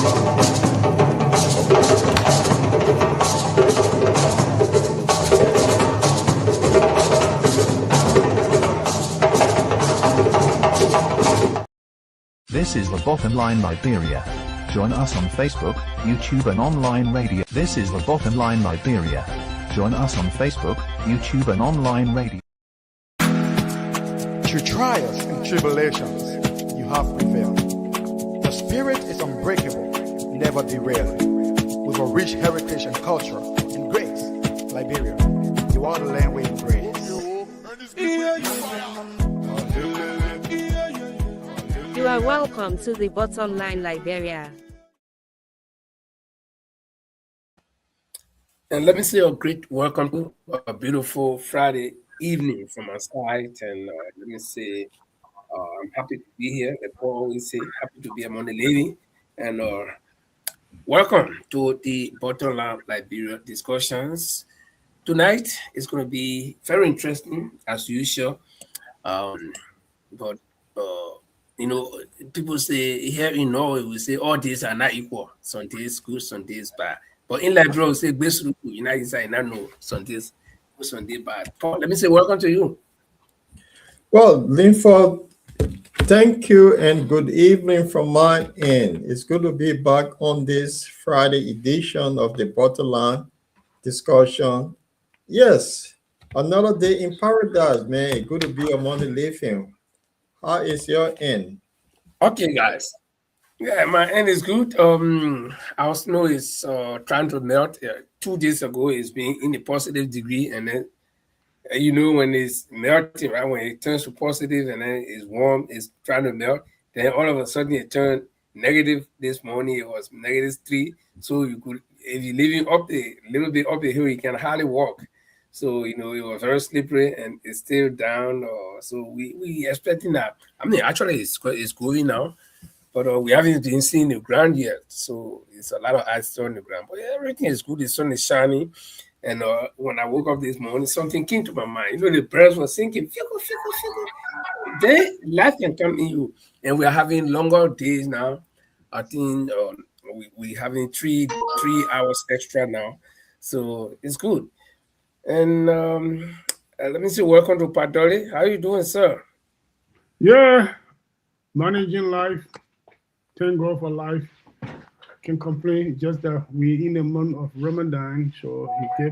This is the Bottomline Liberia. Join us on Facebook, YouTube and online radio. This is the Bottomline Liberia. Join us on Facebook, YouTube and online radio. Through trials and tribulations, you have prevailed. The spirit is unbreakable, never derailed. With a rich heritage and culture and grace, Liberia, you want to learn with grace. You are welcome to the Bottomline Liberia. And let me say a great welcome to a beautiful Friday evening from our side. And let me say, I'm happy to be here. Like Paul always say, happy to be among the living. And welcome to the Bottomline Liberia discussions. Tonight is going to be very interesting as usual. But you know, people say here in Norway, we say all days are not equal. Some days good, some days bad. But in Liberia, we say best United States, I know some days good, some days bad. Paul, let me say welcome to you. Well, Linford, thank you and good evening from my end. It's good to be back on this Friday edition of the Bottomline discussion. Yes, another day in paradise, man. Good to be among the living. How is your end? Okay, guys. Yeah, my end is good. Our snow is trying to melt. 2 days ago, it's been in a positive degree, and then you know when it's melting, right? When it turns to positive and then it's warm, it's trying to melt. Then all of a sudden it turned negative. This morning it was -3. So you could, if you're living up a little bit up the hill, you can hardly walk. So you know it was very slippery and it's still down. So we expecting that. I mean, actually it's going now, but we haven't been seeing the ground yet. So it's a lot of ice still on the ground. But yeah, everything is good. The sun is shining. And when I woke up this morning, something came to my mind. You know, the birds were singing, fickle, fickle, fickle. Then life can come in you. And we're having longer days now. I think we having three hours extra now. So it's good. And let me say welcome to Padoli. How are you doing, sir? Yeah, managing life. Thank God for life. Can complain, just that we in the month of Ramadan, so he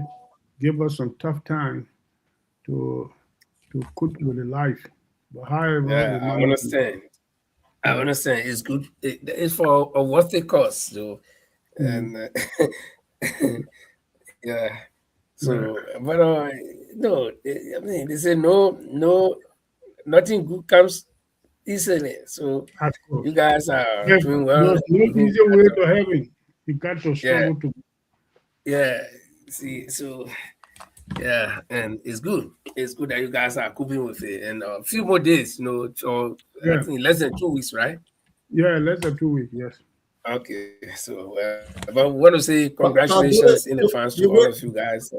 gave us some tough time to cope with the life. But however, yeah, I understand. I understand. It's good. It's for a worthy cause. So, and yeah. So, but no, I mean they say nothing good comes easily. So you guys are doing well. There's no easy way to heaven. You got to struggle to. Yeah. See, so yeah, and it's good. It's good that you guys are coping with it. And a few more days, you know, or I think less than 2 weeks, right? Yeah, less than 2 weeks. Yes. Okay. So, but I want to say congratulations in advance to all of you guys.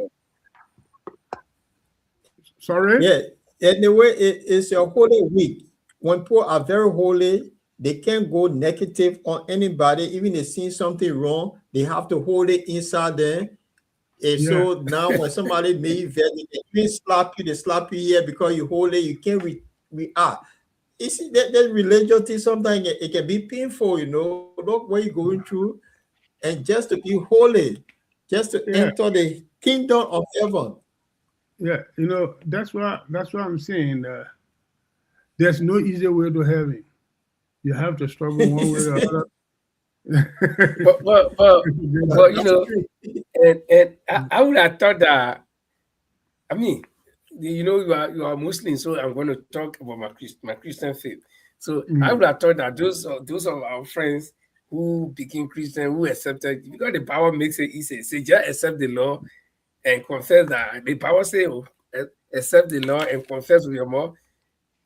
Sorry. Yeah. Anyway, it's a holy week. When people are very holy, they can't go negative on anybody. Even if they see something wrong, they have to hold it inside them. And so now when somebody may they slap you, they slap you here because you hold it, you can't react. You see that religion thing, sometimes it can be painful, you know, look what you're going through. And just to be holy, just to enter the kingdom of heaven. Yeah, you know, that's why I'm saying there's no easy way to heaven. You have to struggle one way or another. but you know, and I would have thought that. I mean, you know, you are Muslim, so I'm going to talk about my Christian faith. So I would have thought that those of our friends who became Christian, who accepted, because the power makes it easy. Say just accept the law and confess that the power say, accept the law and confess with your mouth.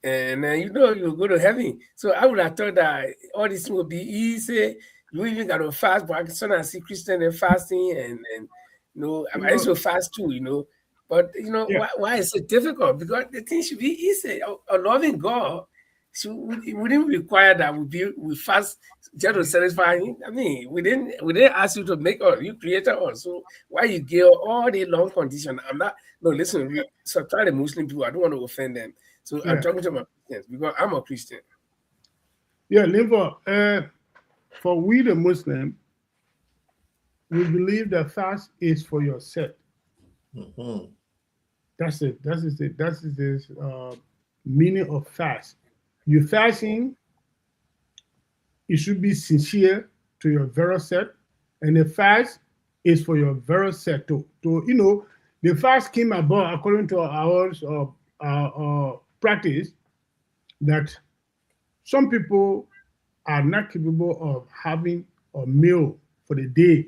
And you know you go to heaven. So I would have thought that all this would be easy. You even got to fast, but I see Christian and fasting, and you know, I used to fast too, you know. But you know, why is it difficult? Because the thing should be easy. A loving God So we didn't require that we fast just to satisfy him. I mean, we didn't ask you to make us. You created us. So why you give all the long condition? I'm not. No, listen. So try the Muslim people. I don't want to offend them. So I'm talking to my Christians because I'm a Christian. Yeah, Linford, for we the Muslim, we believe that fast is for yourself. Mhm. That's it. That is it. That is the meaning of fast. You fasting, it should be sincere to your very self, and the fast is for your very self. The fast came about according to our practice that some people are not capable of having a meal for the day.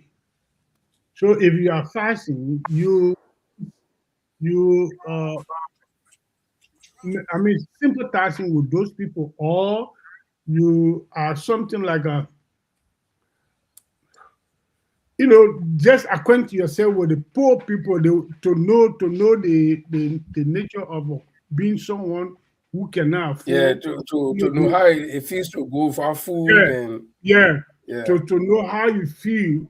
So if you are fasting, you I mean sympathizing with those people, or you are something like just acquaint yourself with the poor people to know the nature of being someone who cannot Yeah, afford. to know how it feels to go for food Yeah, and yeah. yeah. To know how you feel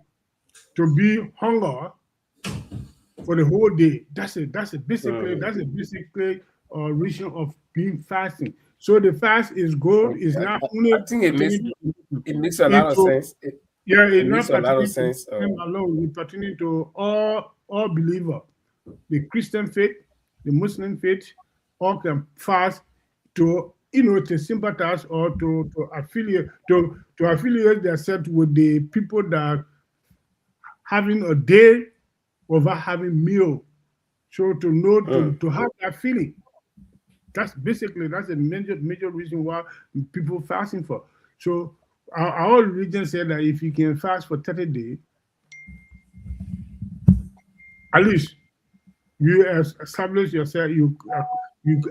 to be hunger for the whole day. That's a basically reason of being fasting. So the fast is good. Is not only I think pertaining it makes a lot of to sense. it's It not makes a lot of pertaining to sense. them alone. It's pertaining to all believers. The Christian faith, the Muslim faith, all can fast to sympathize or to affiliate themselves with the people that having a day without having meal. So to know to have that feeling. That's a major reason why people fasting for. So our religion said that if you can fast for 30 days, at least you establish yourself, you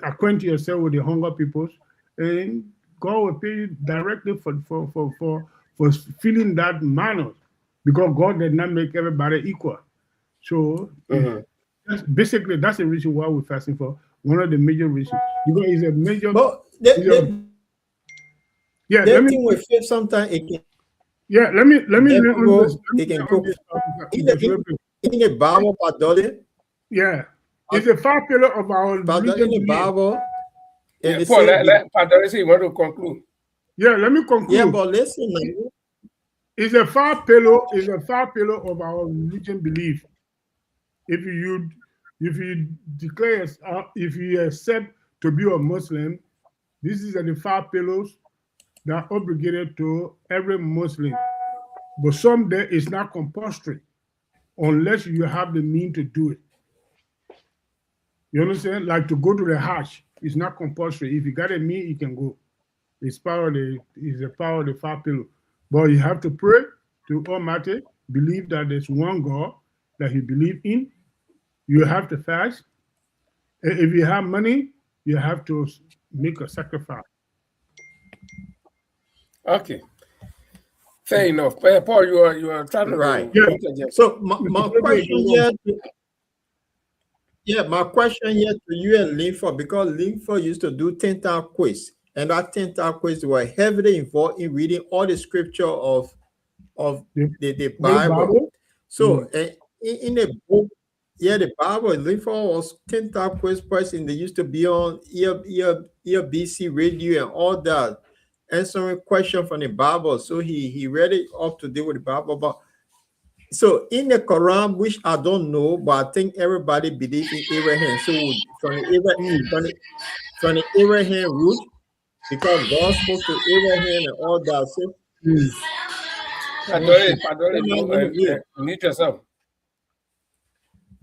acquaint yourself with the hunger peoples, and God will pay you directly for feeling that manner, because God did not make everybody equal. So that's the reason why we're fasting for. One of the major reasons, because it's a major. But Yeah, the thing with faith sometimes it can let me get land on this. people, Let me it can land on go this. in the Bible, pardon, Yeah, it's a five pillar of our pardon, in religion the belief. Bible, and Yeah, they Paul, say, Pastor, you want to conclude? Yeah, let me yeah, conclude. but listen, now, It's a five pillar. It's a five pillar of our religion belief. If you declare, if you accept to be a Muslim, this is the five pillars that are obligated to every Muslim. But some there is not compulsory unless you have the means to do it. You understand? Like to go to the Hajj, it's not compulsory. If you got a means, you can go. It's the power of the five pillars. But you have to pray to Almighty, believe that there's one God that you believe in. You have to fast. If you have money, you have to make a sacrifice. Okay, fair enough. Paul, you are trying right. to Yeah. interject. So my question here, my question here to you and Linford, because Linford used to do 10-time quiz, and that 10-time quiz were heavily involved in reading all the scripture of the Holy Bible. So Mm. in the book, the Bible, Linford was 10-time quiz person. They used to be on BC radio and all that, answering questions from the Bible. So he read it up to date with the Bible. But so in the Quran, which I don't know, but I think everybody believes in Abraham. So from the Abraham root, because God spoke to Abraham and all that. So Mute yourself.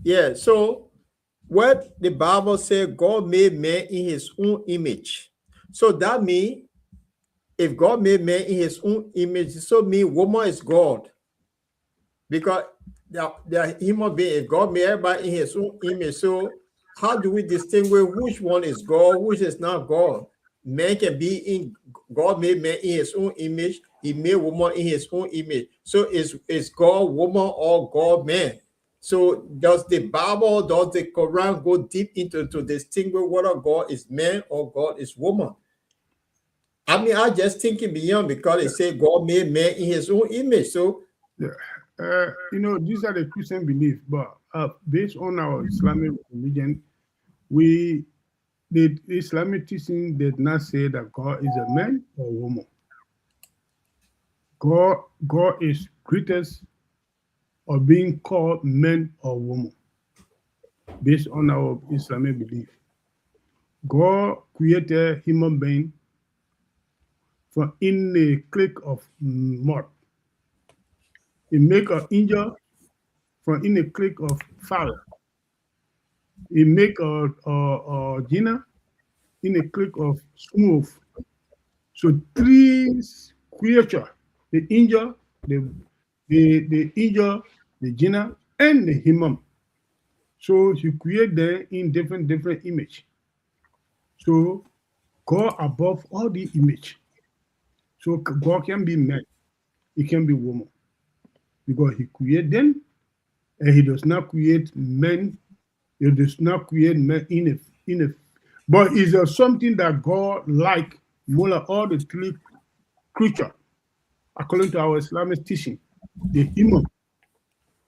yeah, so what the Bible said, God made man in his own image. So that means if God made man in his own image, so mean woman is God. Because the human being, God made everybody in his own image. So how do we distinguish which one is God, which is not God? Man can be in, God made man in his own image. He made woman in his own image. So is God woman or God man? So does the Bible, does the Quran go deep into to distinguish whether God is man or God is woman? I mean, I just thinking beyond because it say God made man in his own image. So these are the Christian beliefs, but based on our Islamic religion, the Islamic teaching did not say that God is a man or woman. God is greatest of being called man or woman, based on our Islamic belief. God created human being from in a click of mud. He make an angel from in a click of fire. He make a jinna in a click of smooth. So three creature, the angel, the angel, the jinna, and the human. So you create them in different image. So God above all the image. So God can be man, he can be woman. Because he create them and he does not create men, he does not create men in a but is there something that God like more than all the three creature, according to our Islamic teaching? The human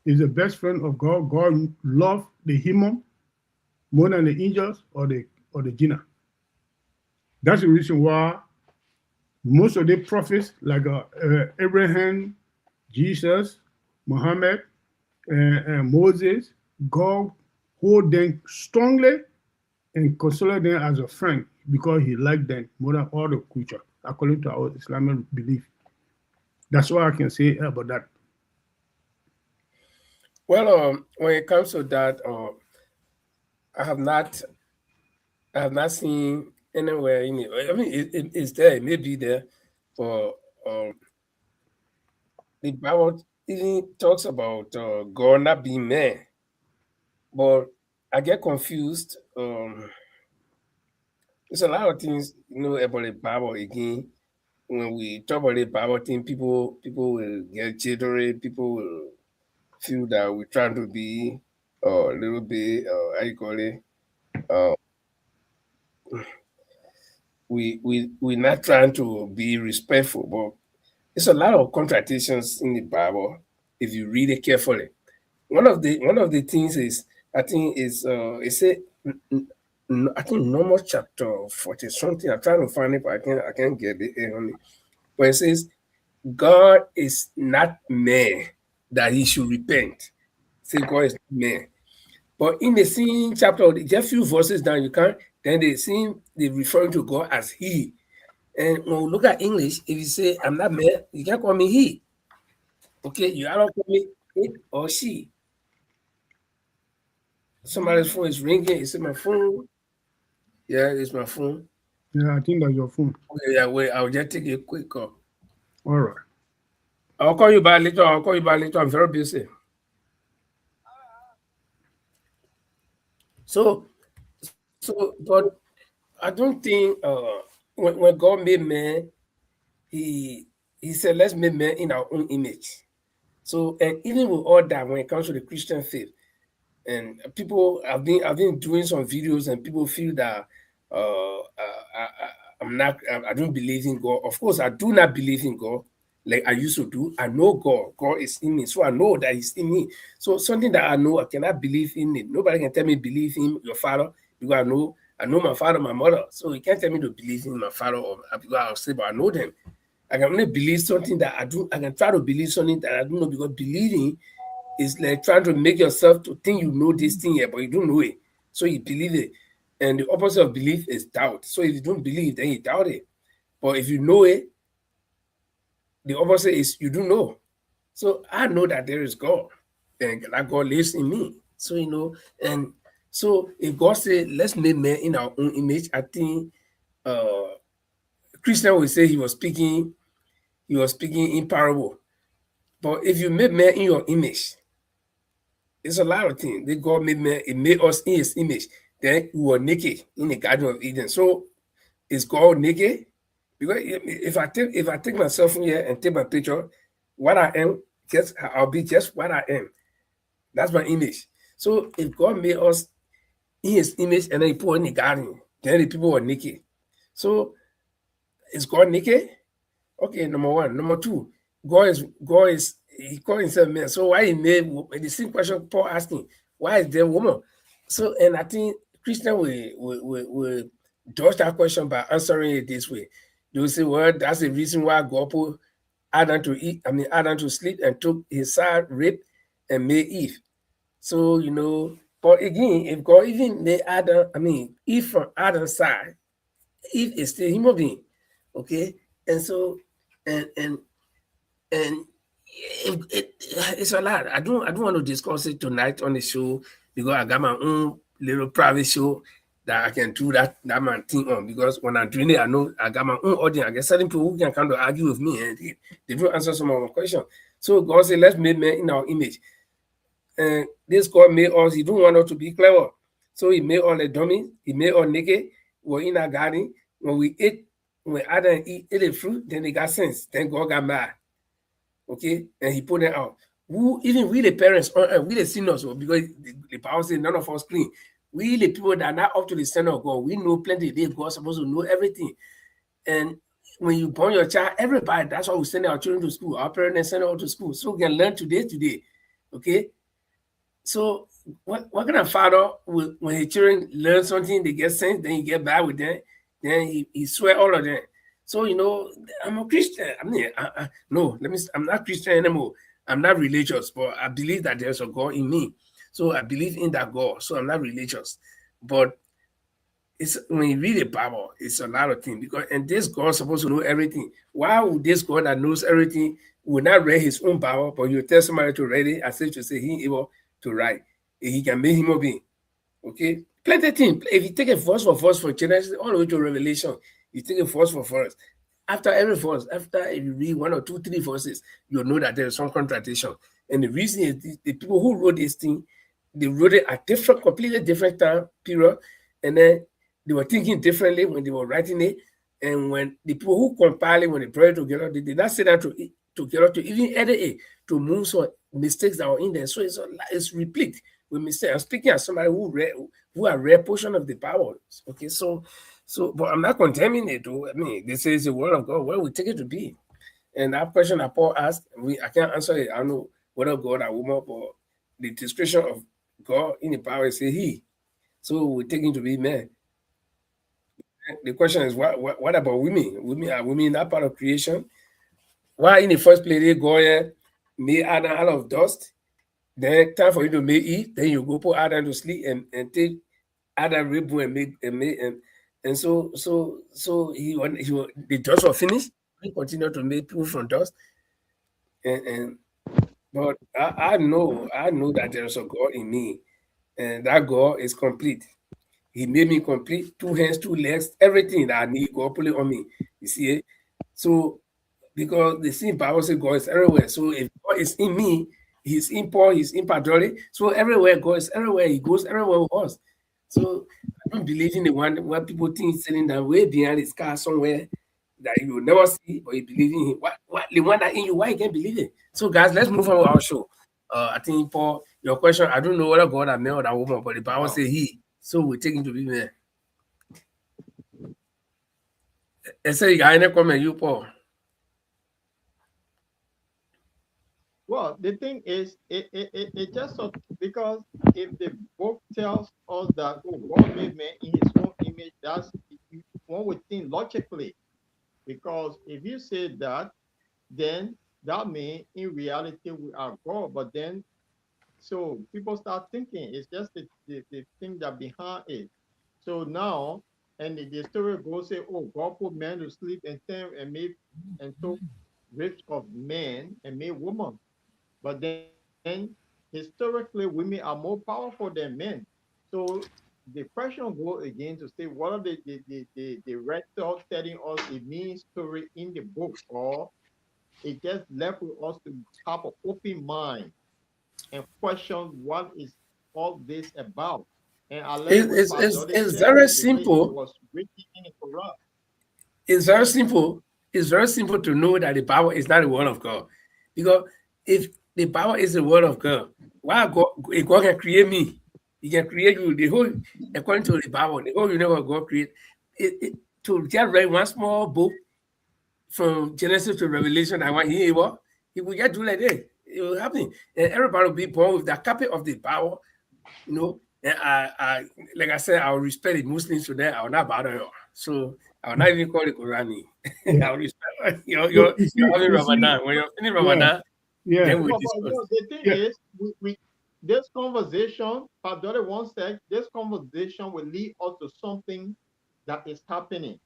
is the best friend of God. God love the human more than the angels or the jinna. That's the reason why most of the prophets, like Abraham, Jesus, Muhammad, and Moses, God hold them strongly and consider them as a friend because he liked them more than all the creatures, according to our Islamic belief. That's what I can say about that. Well, when it comes to that, I have not seen anywhere in it. I mean, it's there, it may be there, but the Bible even talks about God not being man. But I get confused. There's a lot of things about the Bible again. When we talk about the Bible thing, people will get jittery. People will feel that we're trying to be a little bit how you call it. Uh, we're not trying to be respectful, but there's a lot of contradictions in the Bible if you read it carefully. One of the things is I think is it said I think Numbers chapter 40 something. I'm trying to find it, but I can't get it on it. But it says God is not man that he should repent. Say God is not man. But in the same chapter, just few verses down, you can't. Then they referring to God as He. And when we look at English, if you say I'm not man, you can't call me He. Okay, you either call me it or she. Somebody's phone is ringing. Is it my phone? Yeah, it's my phone. Yeah, I think that's your phone. Okay, yeah, wait. I'll just take a quick call. All right. I'll call you back later. I'm very busy. So, but I don't think when God made man, he said, let's make man in our own image. So, and even with all that, when it comes to the Christian faith, and people I've been doing some videos, and people feel that I don't believe in God. Of course, I do not believe in God like I used to do. I know God is in me, so I know that He's in me. So something that I know, I cannot believe in it. Nobody can tell me believe in your father, because I know my father, my mother. So you can't tell me to believe in my father, or because I'll say, but I know them. I can only believe something that I do. I can try to believe something that I don't know, because believing is like trying to make yourself to think you know this thing here, but you don't know it. So you believe it. And the opposite of belief is doubt. So if you don't believe, then you doubt it. But if you know it, the opposite is you do know. So I know that there is God, and that God lives in me. So and so if God said, let's make man in our own image, I think Christian would say he was speaking in parable. But if you make man in your image, it's a lot of things. That God made man, it made us in his image. Then we were naked in the Garden of Eden. So is God naked? Because if I take myself from here and take my picture, what I am, I'll be just what I am. That's my image. So if God made us in his image and then he put in the garden, then the people were naked. So Is God naked? Okay, number one. Number two, God is he called himself man. So why he made the same question Paul asking, why is there woman? So and I think Christian will dodge that question by answering it this way. They will say, well, that's the reason why God put Adam to eat, Adam to sleep and took his side rib and made Eve. So but again, if God even made Adam, Eve from Adam's side, Eve is still human being. Okay. And so and it's a lot. I don't want to discuss it tonight on the show because I got my own little private show that I can do that my thing on, because when I'm doing it, I know I got my own audience. I get certain people who can come to argue with me and they don't answer some of my questions. So God said, let's make man in our image. And this God made us, he don't want us to be clever. So he made all the dummies, he made all naked. We're in our garden. When Adam and Eve ate the fruit, then they got sense. Then God got mad. Okay, and he put them out. Even we the parents, we the sinners, because the Bible says none of us clean. We the people that are not up to the standard of God, we know plenty. God supposed to know everything. And when you born your child, everybody, that's why we send our children to school. Our parents send them to school so we can learn today. Okay, so what kind of father will, when his children learn something, they get sense, then he get bad with them, then he swear all of them. So I'm a Christian. I'm not Christian anymore. I'm not religious, but I believe that there's a God in me. So I believe in that God. So I'm not religious. But it's when you read the Bible, it's a lot of things, and this God is supposed to know everything. Why would this God that knows everything will not read his own Bible, but you tell somebody to read it as if to say he able to write? He can make him being. Okay, plenty of things. If you take a verse for Genesis all the way to Revelation, you take a verse for verse. After every verse, after you read 1 or 2, 3 verses, you'll know that there is some contradiction. And the reason is the people who wrote this thing, they wrote it at completely different time period, and then they were thinking differently when they were writing it. And when the people who compiled it, when they brought it together, they did not sit down together to even edit it, to move some mistakes that were in there. So it's replete with mistakes. I'm speaking as somebody who have read portion of the Bible. Okay, so but I'm not condemning it though. This is the word of God. Where we take it to be. And that question that Paul asked, I can't answer it. I don't know whether God or woman, but the description of God in the Bible is he. So we take him to be man. The question is, what about women? Are women not part of creation? Why in the first place they go here, made Adam out of dust? Then time for you to make Eve, then you go put Adam to sleep and take Adam rib and so the dust was finished. He continued to make people from dust. But I know that there's a God in me, and that God is complete. He made me complete, 2 hands, 2 legs, everything that I need, God put it on me. You see it? So, because the same Bible says God is everywhere. So if God is in me, he's in Paul, he's in Padre. So everywhere God is everywhere, he goes everywhere with us. So I don't believe in the one where people think sitting down way behind his car somewhere that you will never see, but you believe in him. What the one that in you, why you can't believe it? So guys, let's move on with our show. I think Paul, your question, I don't know whether God had made or that woman, but the Bible says he. So we're taking to be man. I say you got any comment, you Paul. Well, the thing is, it just because if the book tells us that God made man in his own image, that's one would think logically. Because if you say that, then that means in reality we are God. But then, so people start thinking it's just the thing that behind it. So now, and the story goes say, oh, God put man to sleep and took ribs of men and made woman. But then historically, women are more powerful than men. So the question goes again to say, what are the rector telling us the main story in the book, or it just left with us to have an open mind and question what is all this about? And I like what It's very simple. It was written in the Quran. It's very simple. It's very simple to know that the Bible is not the word of God. Because if the Bible is the word of God, why if God can create me, he can create you. The whole, according to the Bible, the whole universe God create. To just read one small book from Genesis to Revelation, I want he will just do like that. It will happen. And everybody will be born with that copy of the Bible, you know. And I like I said, I will respect the Muslims today. I will not bother you. So I will not even call it Qurani. Yeah. I will respect You you're see, having you see, Ramadan. When you're finished yeah, Ramadan, yeah. then we But discuss. the thing Yeah. is, we this conversation, Pastor one said, this conversation will lead us to something that is happening.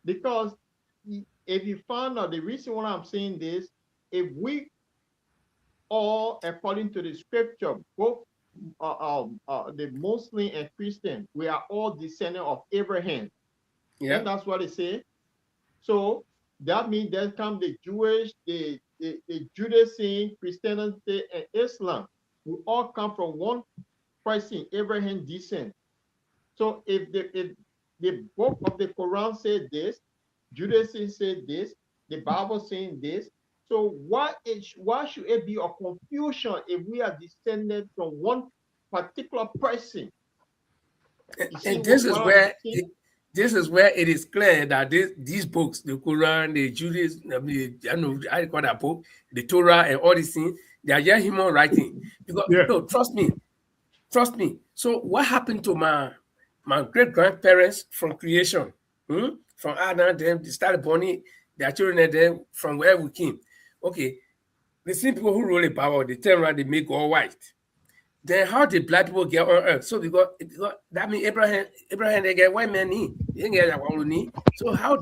Because if you find out, the reason why I'm saying this, if we all, according to the scripture, both the Muslim and Christian, we are all descendants of Abraham. Yeah. And that's what they say. So that means there come the Jewish, the Judaism, Christianity, and Islam. We all come from one person, Abraham descent. So if the book of the Quran said this, Judaism said this, the Bible saying this. So why should it be a confusion if we are descended from one particular person? You see And this is what I'm where saying? this is where it is clear that these books, the Quran, the Judaism, I mean, I know I call that book, the Torah, and all these things, they are just human writing. Because Yeah. no, trust me. So what happened to my great grandparents from creation? From Adam, them they started burning their children, and then from where we came. Okay, the same people who rule the power, they turn around, they make all white. Then how did black people get on earth? So because that means Abraham they get white men need. They didn't get that one need. So how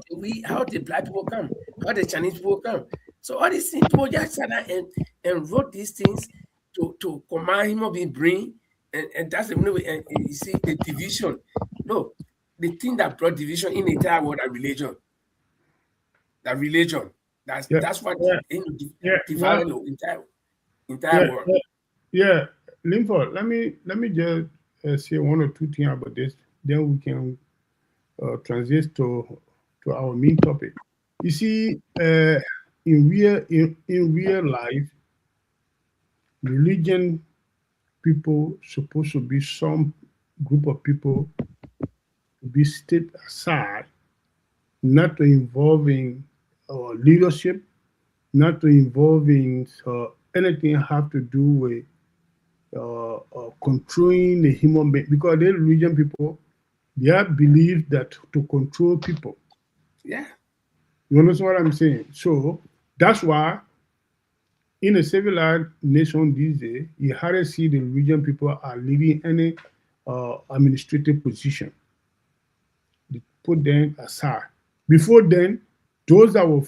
did black people come? How did Chinese people come? So all these things, people just sat down and wrote these things to command human being brain. And that's the way, and you see the division. No, the thing that brought division in the entire world are religion. That religion. Yeah. That's what Yeah. Yeah. divided Well, the entire yeah. world. Yeah. Linford, let me just say one or two things about this. Then we can transit to our main topic. You see, in real life, religion people supposed to be some group of people to be set aside, not to involve in leadership, not to involve in anything have to do with controlling the human being, because the religion people, they have believed that to control people. Yeah. You understand what I'm saying? So that's why in a civilized nation these days, you hardly see the religion people are leading any administrative position. They put them aside. Before then, those that were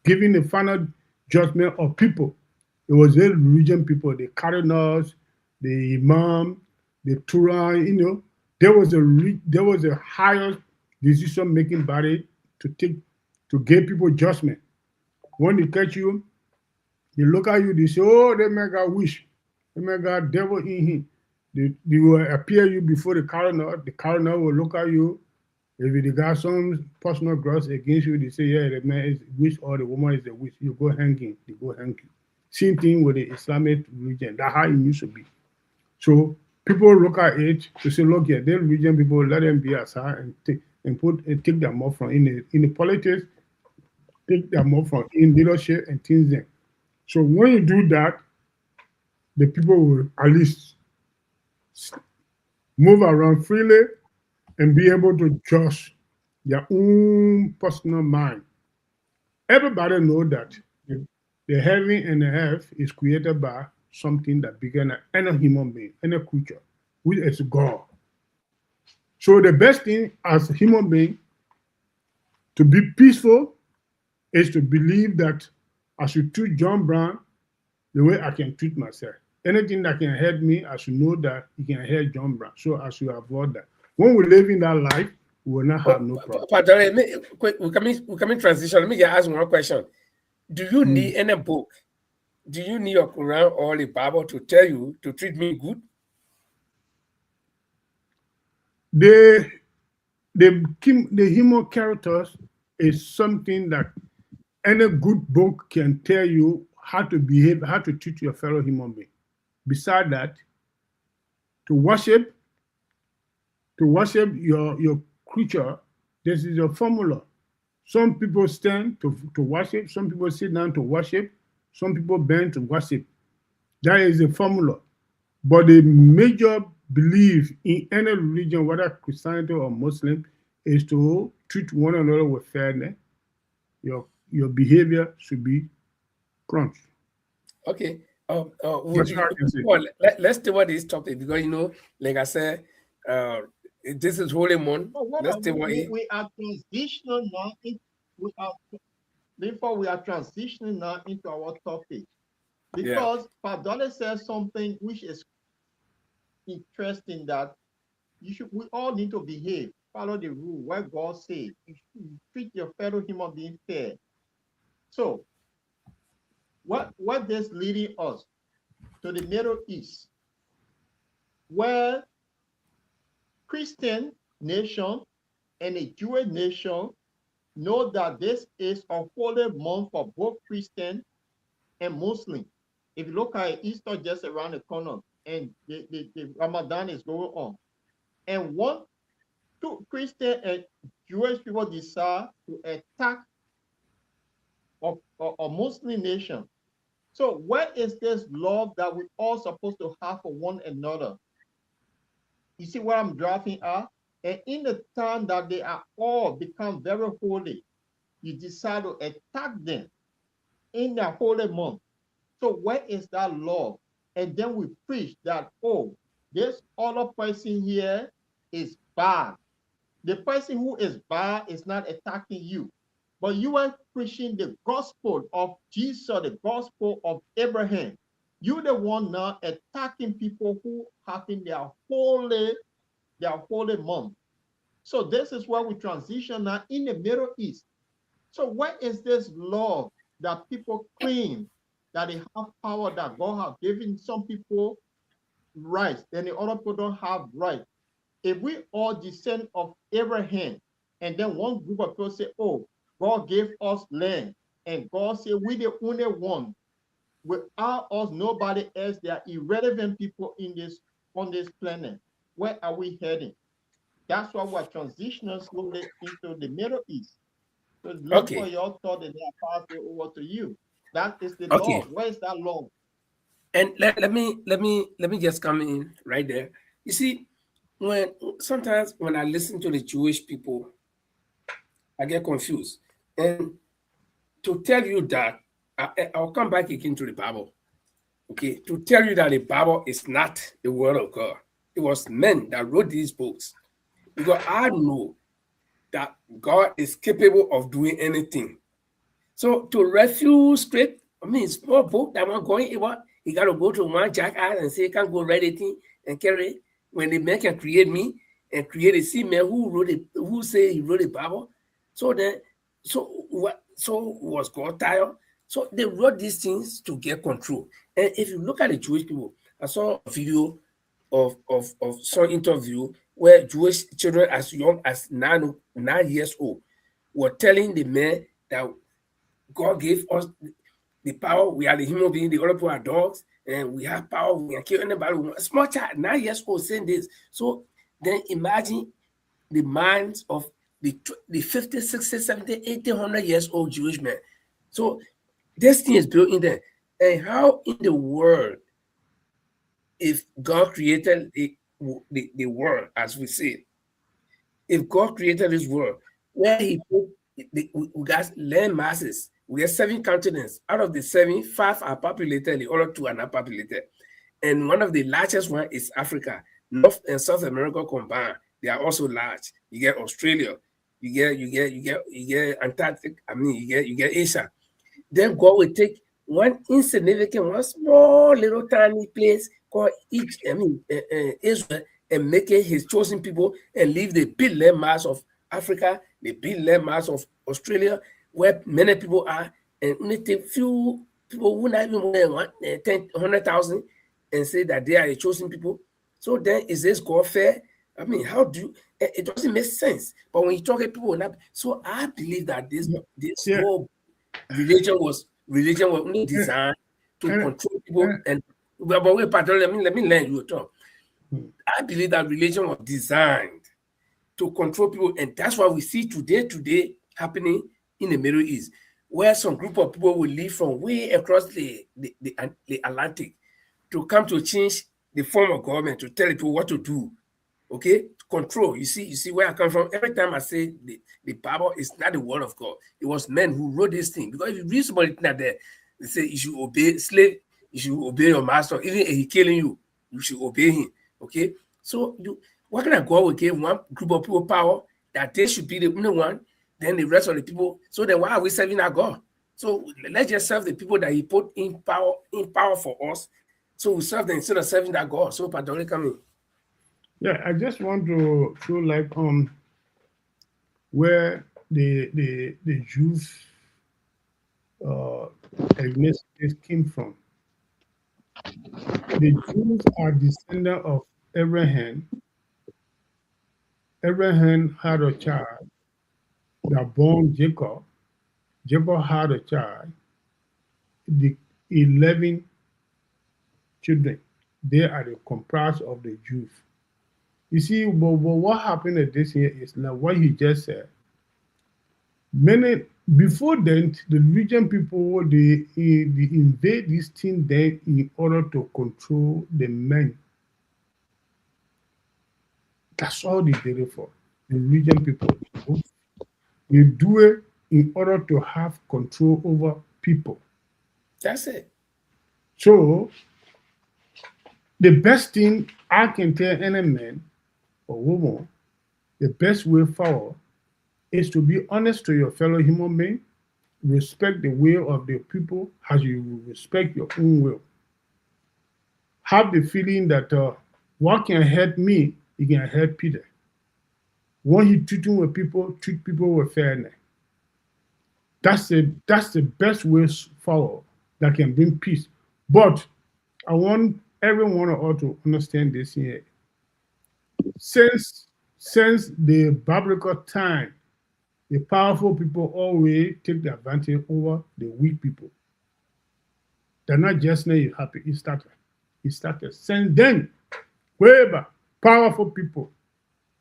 giving the final judgment of people, it was the religion people, the cardinals, the imam, the Torah, there was a higher decision making body to give people judgment. When they catch you, they look at you, they say, oh, they make a wish. They make a devil in him. They will appear you before the cardinal will look at you. If they got some personal grudge against you, they say, yeah, the man is wish or the woman is a wish. You go hanging, they go hang you. Same thing with the Islamic religion. That's how it used to be. So people look at it to say, look here, the religion people, let them be aside and take them more from in the politics, take them more from in leadership and things then. So when you do that, the people will at least move around freely and be able to trust their own personal mind. Everybody knows that the heaven and the earth is created by something that bigger than any human being, any creature, which is God. So the best thing as a human being to be peaceful is to believe that I should treat John Brown the way I can treat myself. Anything that can hurt me, I should know that it can hurt John Brown. So I should avoid that. When we live in that life, we will not have no problem. We come in transition. Let me just ask one question. Do you need any book? Do you need your Quran or the Bible to tell you to treat me good? The human characters is something that any good book can tell you how to behave, how to treat your fellow human being. Beside that, to worship your creature, this is a formula. Some people stand to worship. Some people sit down to worship. Some people bend to worship. That is a formula. But the major belief in any religion, whether Christianity or Muslim, is to treat one another with fairness. Your behavior should be crunched. Okay. That's how I can say. Let's take what this topic, because like I said, this is holy month. Let's take what we are transitioning now. Therefore, we are transitioning now into our topic, because Padole says something which is interesting, that we all need to behave, follow the rule where God says you should treat your fellow human being fair. So what is leading us to the Middle East, where Christian nation and a Jewish nation know that this is a holy month for both Christian and Muslim. If you look at Easter just around the corner, and the Ramadan is going on, and two Christian and Jewish people decide to attack a Muslim nation. So where is this love that we all supposed to have for one another? You see where I'm driving at? And in the time that they are all become very holy, you decide to attack them in the holy month. So where is that love? And then we preach that, oh, this other person here is bad. The person who is bad is not attacking you, but you are preaching the gospel of Jesus, the gospel of Abraham. You're the one now attacking people who having their holy month. So this is where we transition now in the Middle East. So where is this love that people claim that they have power, that God has given some people rights, then the other people don't have rights? If we all descend of Abraham, and then one group of people say, oh, God gave us land, and God said we the only one. Without us, nobody else. They are irrelevant people on this planet. Where are we heading? That's why we're transitioning slowly into the Middle East. So look for your thought, and then I pass it over to you. That is the law. Where is that law? And let me just come in right there. You see, sometimes when I listen to the Jewish people, I get confused. And to tell you that, I'll come back again to the Bible. Okay, to tell you that the Bible is not the word of God. It was men that wrote these books. Because I know that God is capable of doing anything. So to refuse straight, small book that one going, he got to go to one jackass and say, he can't go write anything and carry it. When the man can create me and create a seaman who say he wrote the Bible. So was God tired? So they wrote these things to get control. And if you look at the Jewish people, I saw a video of some interview where Jewish children as young as 9 years old were telling the man that God gave us the power. We are the human beings, the other people are dogs, and we have power. We can kill anybody. A small child, 9 years old, saying this. So then imagine the minds of the 50, 60, 70, 80, 100 years old Jewish men. So this thing is built in there. And how in the world, if God created the world, as we say, if God created this world, where he put, we got land masses, we have 7 continents. Out of the 7, 5 are populated, the other 2 are not populated. And one of the largest one is Africa. North and South America combined, they are also large. You get Australia, you get Antarctic, you get Asia. Then God will take one insignificant, one small little tiny place called Israel, and make it his chosen people, and leave the big land mass of Africa, the big land mass of Australia, where many people are, and only take few people who not even more than 100,000, and say that they are the chosen people. So then, is this God fair? How do you? It doesn't make sense. But when you talk to people, so I believe that this whole religion was only designed to control people. But wait, pardon, let me learn you talk. I believe that religion was designed to control people, and that's why we see today happening in the Middle East, where some group of people will leave from way across the Atlantic to come to change the form of government, to tell people what to do. Okay, control. You see where I come from. Every time I say the Bible is not the word of God, it was men who wrote this thing. Because if you read somebody that there, they say you should obey slave, you should obey your master, even if he killing you, you should obey him. Okay, so what kind of God will give one group of people power that they should be the only one, then the rest of the people? So then why are we serving our God? So let's just serve the people that He put in power for us. So we serve them instead of serving that God. So Pastor, come in. Yeah, I just want to show like where the Jews ethnicity came from. The Jews are descendant of Abraham. Abraham had a child that born Jacob. Jacob had a child, the 11 children. They are the comprise of the Jews. You see, but what happened at this here is like what he just said. Many before then, the region people they invade this thing then in order to control the men. That's all they did it for. The region people. They do it in order to have control over people. That's it. So the best thing I can tell any man or woman, the best way forward is to be honest to your fellow human being, respect the will of the people as you respect your own will. Have the feeling that what can hurt me, it can hurt Peter. When he treating with people, treat people with fairness. That's the best way forward that can bring peace. But I want everyone all to understand this here. Since the biblical time, the powerful people always take the advantage over the weak people. They're not just now it happened. It started. It started. Since then, way back, powerful people,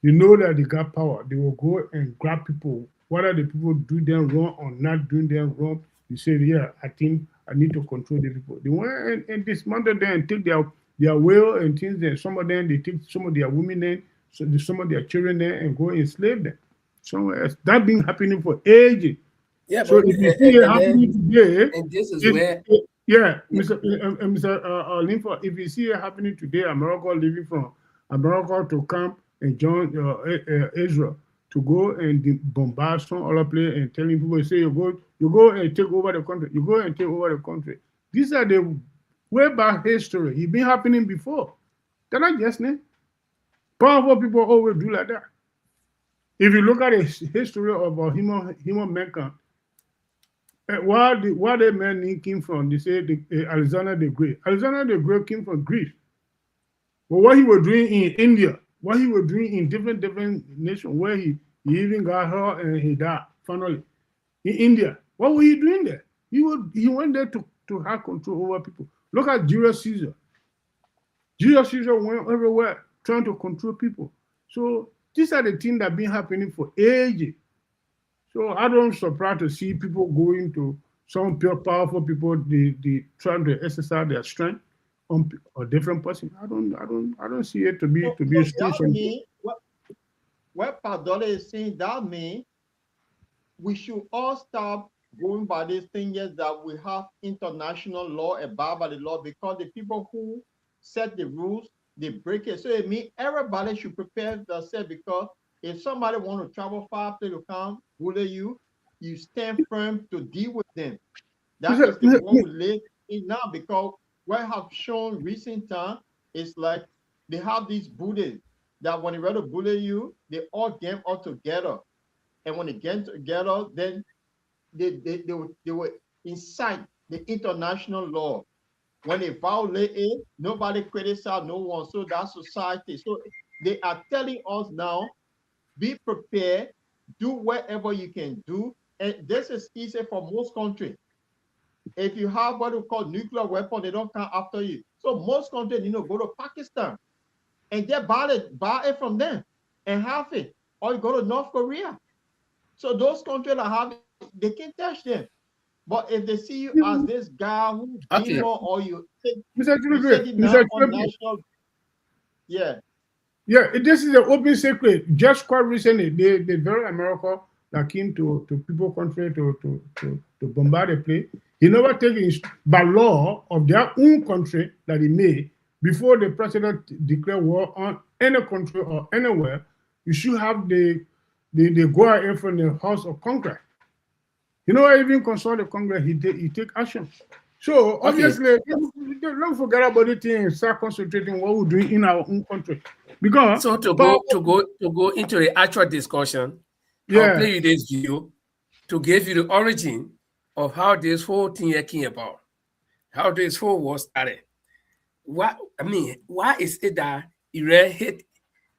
you know that they got power. They will go and grab people, whether the people do them wrong or not doing them wrong. You say, yeah, I think I need to control the people. They went and dismantle them and take their will and things. And some of them, they take some of their women then, some of their children there and go enslave them somewhere else. That been happening for ages. Yeah, So but if you see it happening today, and this is where yeah, Mr. Linford, if you see it happening today, America leaving from America to come and join Israel to go and bombard some other place and telling people, say you go and take over the country, you go and take over the country. These are the way back history. It been happening before. They're not just now. Powerful people always do like that. If you look at the history of human mankind, where the man came from, they say Alexander the Great. Alexander the Great came from Greece. But what he was doing in India, what he was doing in different nations, where he even got her and he died finally. In India, what was he doing there? He went there to have control over people. Look at Julius Caesar. Julius Caesar went everywhere trying to control people. So these are the things that have been happening for ages. So I don't surprise to see people going to some pure powerful people, they trying to exercise their strength on a different person. I don't see it to be a strange. That mean what Padole is saying, that means we should all stop going by this thing, yes, that we have international law, abide by the law, because the people who set the rules, they break it. So it means everybody should prepare themselves, because if somebody want to travel far to come bully you, you stand firm to deal with them. That is the one we live in now, because what have shown recent time is like they have these bullies that when they rather bully you, they all get all together. And when they get together, then they will incite the international law. When they violate it, nobody criticize no one. So that's society. So they are telling us now, be prepared, do whatever you can do. And this is easy for most countries. If you have what we call nuclear weapon, they don't come after you. So most countries, go to Pakistan and just buy it from them and have it. Or you go to North Korea. So those countries that have they can touch them. But if they see you as this guy who Okay. demon, or you take Mr. it now on national, yeah. Yeah, this is an open secret. Just quite recently, the very America that came to people country to bombard the place, he never taken by law of their own country that he made before the president declare war on any country or anywhere. You should have the go ahead from the House of Congress. You know, even consult the Congress, he take action. So obviously, don't forget about the thing. Start concentrating what we're doing in our own country. Because so to go into the actual discussion, I'll play you this video to give you the origin of how this whole thing came about, how this whole war started. Why is it that Iran hit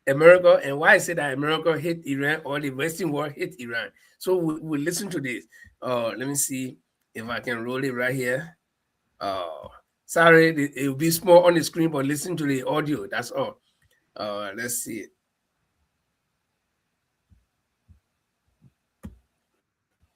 America, and why is it that America hit Iran, or the Western world hit Iran? So we'll listen to this. Let me see if I can roll it right here. Sorry, it will be small on the screen, but listen to the audio. That's all. Let's see it.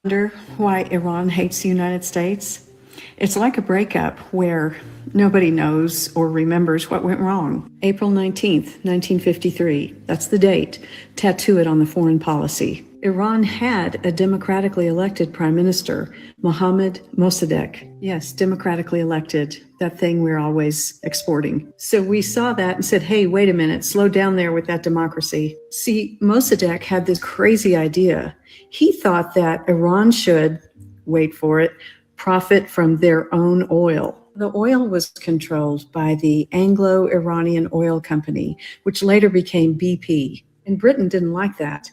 Wonder why Iran hates the United States? It's like a breakup where nobody knows or remembers what went wrong. April 19th, 1953, that's the date. Tattoo it on the foreign policy. Iran had a democratically elected prime minister, Mohammad Mossadegh. Yes, democratically elected, that thing we're always exporting. So we saw that and said, hey, wait a minute, slow down there with that democracy. See, Mossadegh had this crazy idea. He thought that Iran should, wait for it, profit from their own oil. The oil was controlled by the Anglo-Iranian Oil Company, which later became BP. And Britain didn't like that.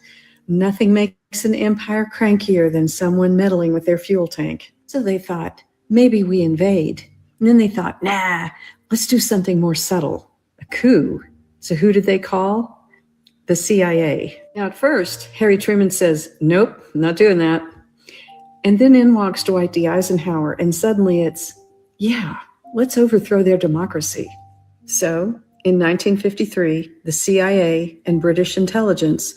Nothing makes an empire crankier than someone meddling with their fuel tank. So they thought, maybe we invade. And then they thought, nah, let's do something more subtle, a coup. So who did they call? The CIA. Now at first, Harry Truman says, nope, not doing that. And then in walks Dwight D. Eisenhower, and suddenly it's, yeah, let's overthrow their democracy. So in 1953, the CIA and British intelligence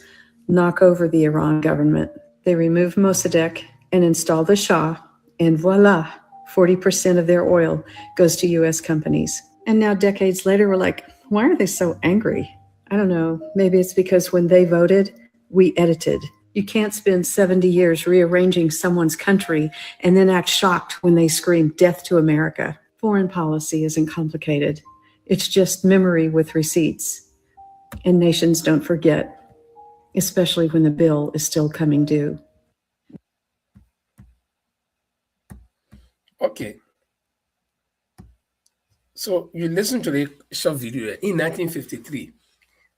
knock over the Iran government. They remove Mossadegh and install the Shah, and voila, 40% of their oil goes to US companies. And now decades later, we're like, why are they so angry? I don't know, maybe it's because when they voted, we edited. You can't spend 70 years rearranging someone's country and then act shocked when they scream death to America. Foreign policy isn't complicated. It's just memory with receipts. And nations don't forget, especially when the bill is still coming due. Okay. So you listen to the short video. In 1953,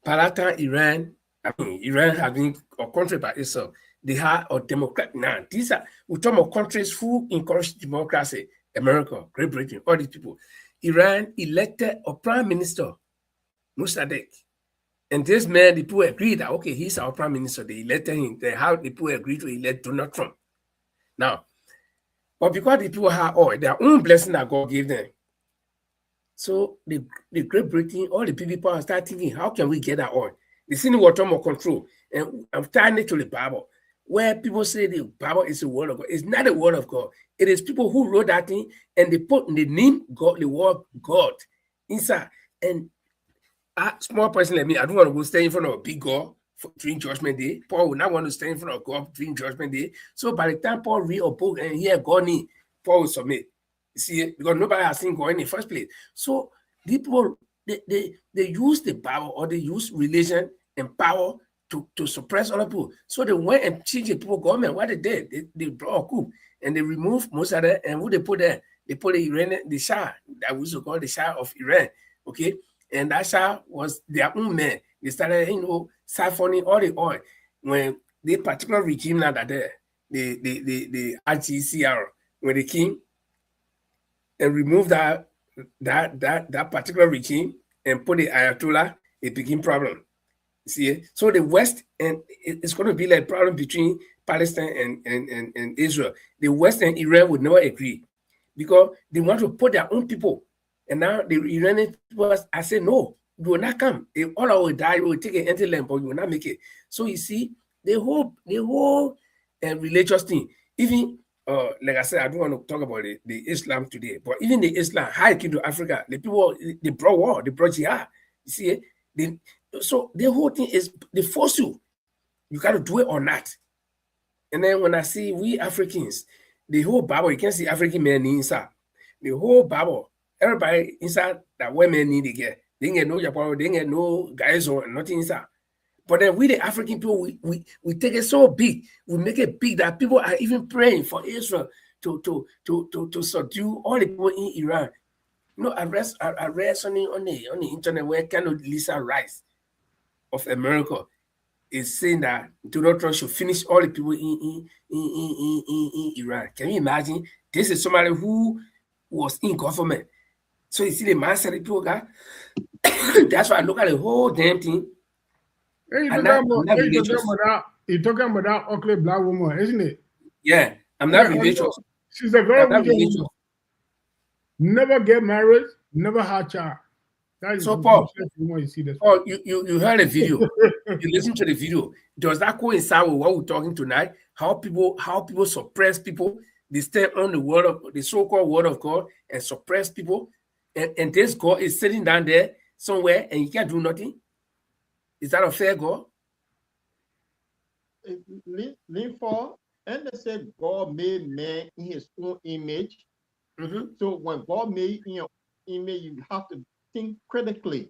Palestine, Iran has been a country by itself. They had a democrat. Now, we talk about countries who encourage democracy. America, Great Britain, all these people. Iran elected a prime minister, Mossadegh. And this man, the people agreed that, okay, he's our prime minister. They elected him. The people agreed to elect Donald Trump. Now, but because the people had oil, their own blessing that God gave them. So the Great Britain, all the people start thinking, how can we get that oil? They see the water more control. And I'm tying it to the Bible, where people say the Bible is the word of God. It's not the word of God. It is people who wrote that thing, and they put the name God, the word God inside. And a small person like me, I don't want to go stay in front of a big God during Judgment Day. Paul would not want to stay in front of God during Judgment Day. So by the time Paul read a book and hear God name, Paul will submit. You see, because nobody has seen God in the first place. So people, they use the Bible, or they use religion and power to suppress other people. So they went and changed the people government. What they did, they brought a coup and they removed Mossadegh, and who they put there? They put the Shah, that was called the Shah of Iran. Okay. And that Shah was their own man. They started, siphoning all the oil. When the particular regime now that the RGCR, when they came and removed that particular regime and put the Ayatollah, it became problem. See, so the West, and it's going to be like problem between Palestine and Israel. The West and Iran would never agree because they want to put their own people. And now the Iranian people, I say, no, you will not come. If all of will die, we will take an anti-lamp, but you will not make it. So you see, the whole religious thing. even like I said, I don't want to talk about the Islam today, but even the Islam, how it came to Africa, the people, they brought war, they brought jihad. You see, so the whole thing is they force you. You got to do it or not. And then when I see we Africans, the whole Bible, you can't see African men inside. The whole Bible, everybody inside that women need to get. They ain't get no Japan, they ain't get no guys or nothing inside. But then we, the African people, we take it so big, we make it big that people are even praying for Israel to subdue all the people in Iran. You know, I read something on the internet where Lisa Rice of America is saying that Donald Trump should finish all the people in Iran. Can you imagine? This is somebody who was in government. So you see the mindset people got. That's why I look at the whole damn thing. Hey, you're talking about that ugly black woman, isn't it? Yeah, I'm not religious. She's a very religious woman. Never get married, never had child. That is so Paul, you see this. Paul, you heard a video. You listen to the video. Does that coincide with what we're talking tonight? How people suppress people? They stand on the so-called word of God and suppress people. And this God is sitting down there somewhere and he can't do nothing. Is that a fair God? Linford, and they said God made man in his own image. Mm-hmm. So when God made in your image, you have to think critically.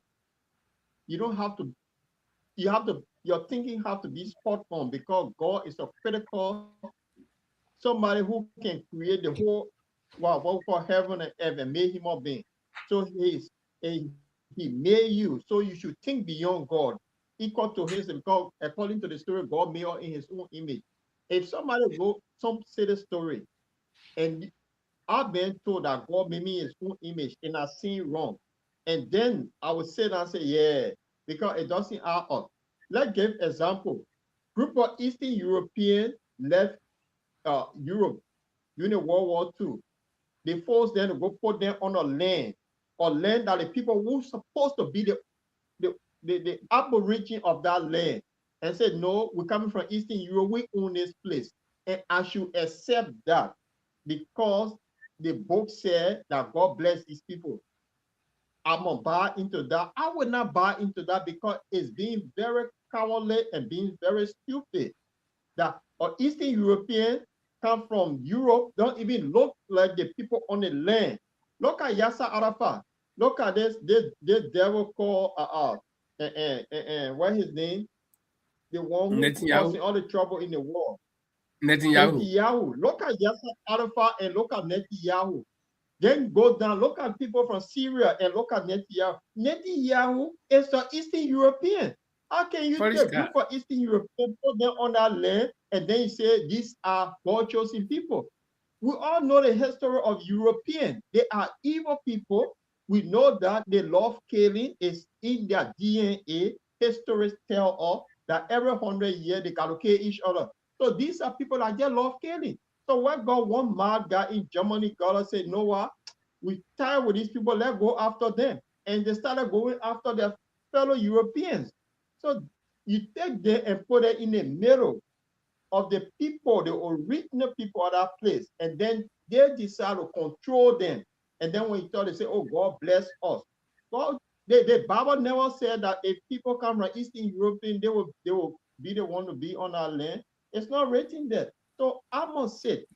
You don't have to, your thinking have to be spot on because God is a critical, somebody who can create the whole, what we call heaven and earth and made him up being. So he made you, so you should think beyond God. Equal to his, because according to the story, God made us in his own image. If somebody wrote say the story, and I've been told that God made me in his own image, and I seen wrong, and then I would sit and say, yeah, because it doesn't add up. Let's give example. Group of Eastern European left Europe during World War II. They forced them to go put them on a land that the people who supposed to be the aborigine of that land, and said, no, we're coming from Eastern Europe, we own this place. And I should accept that because the book said that God bless these people. I'm gonna buy into that. I would not buy into that because it's being very cowardly and being very stupid. That an Eastern European come from Europe, don't even look like the people on the land. Look at Yasser Arafat. Look at this devil called what's his name? The one who causing all the trouble in the world. Netanyahu. Look at Yasser Arafat and look at Netanyahu. Then go down, look at people from Syria and look at Netanyahu. Netanyahu is an Eastern European. How can you take a group of Eastern Europeans, put them on that land, and then you say these are God-chosen people? We all know the history of Europeans. They are evil people. We know that they love killing is in their DNA. Histories tell us that every 100 years they can kill each other. So these are people that just love killing. So when God, one mad guy in Germany, God said, no, what? We tired with these people, let's go after them. And they started going after their fellow Europeans. So you take them and put it in the middle of the people, the original people of that place, and then they decide to control them. And then when you thought, they say, oh, God bless us. Well, the Bible never said that if people come from Eastern Europe, they will be the one to be on our land. It's not written there. So I must sit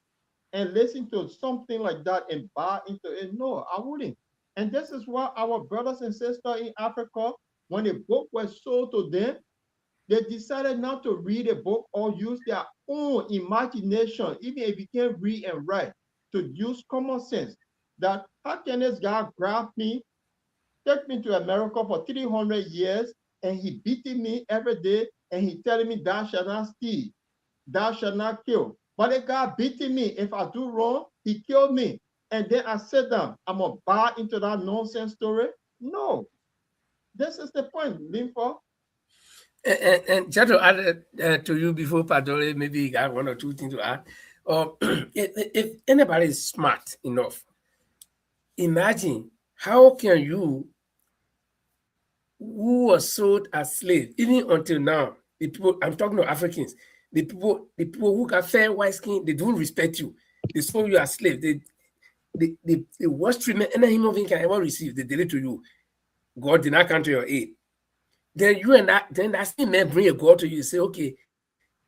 and listen to something like that and buy into it. No, I wouldn't. And this is why our brothers and sisters in Africa, when the book was sold to them, they decided not to read a book or use their own imagination, even if you can't read and write, to use common sense. That how can this guy grab me, take me to America for 300 years, and he beating me every day, and he telling me thou shalt not steal, thou shalt not kill. But the guy beating me, if I do wrong, he killed me. And then I sit down, I'm gonna buy into that nonsense story? No. This is the point, Linford. And just to add to you before Padole, maybe you got one or two things to add. If anybody is smart enough, imagine how can you, who was sold as slave, even until now, the people, I'm talking to Africans, The people who got fair white skin, they don't respect you. They sold you as slave. The worst treatment any human being can ever receive, they did it to you. God did not come to your aid. Then that same man bring a God to you. Say, okay,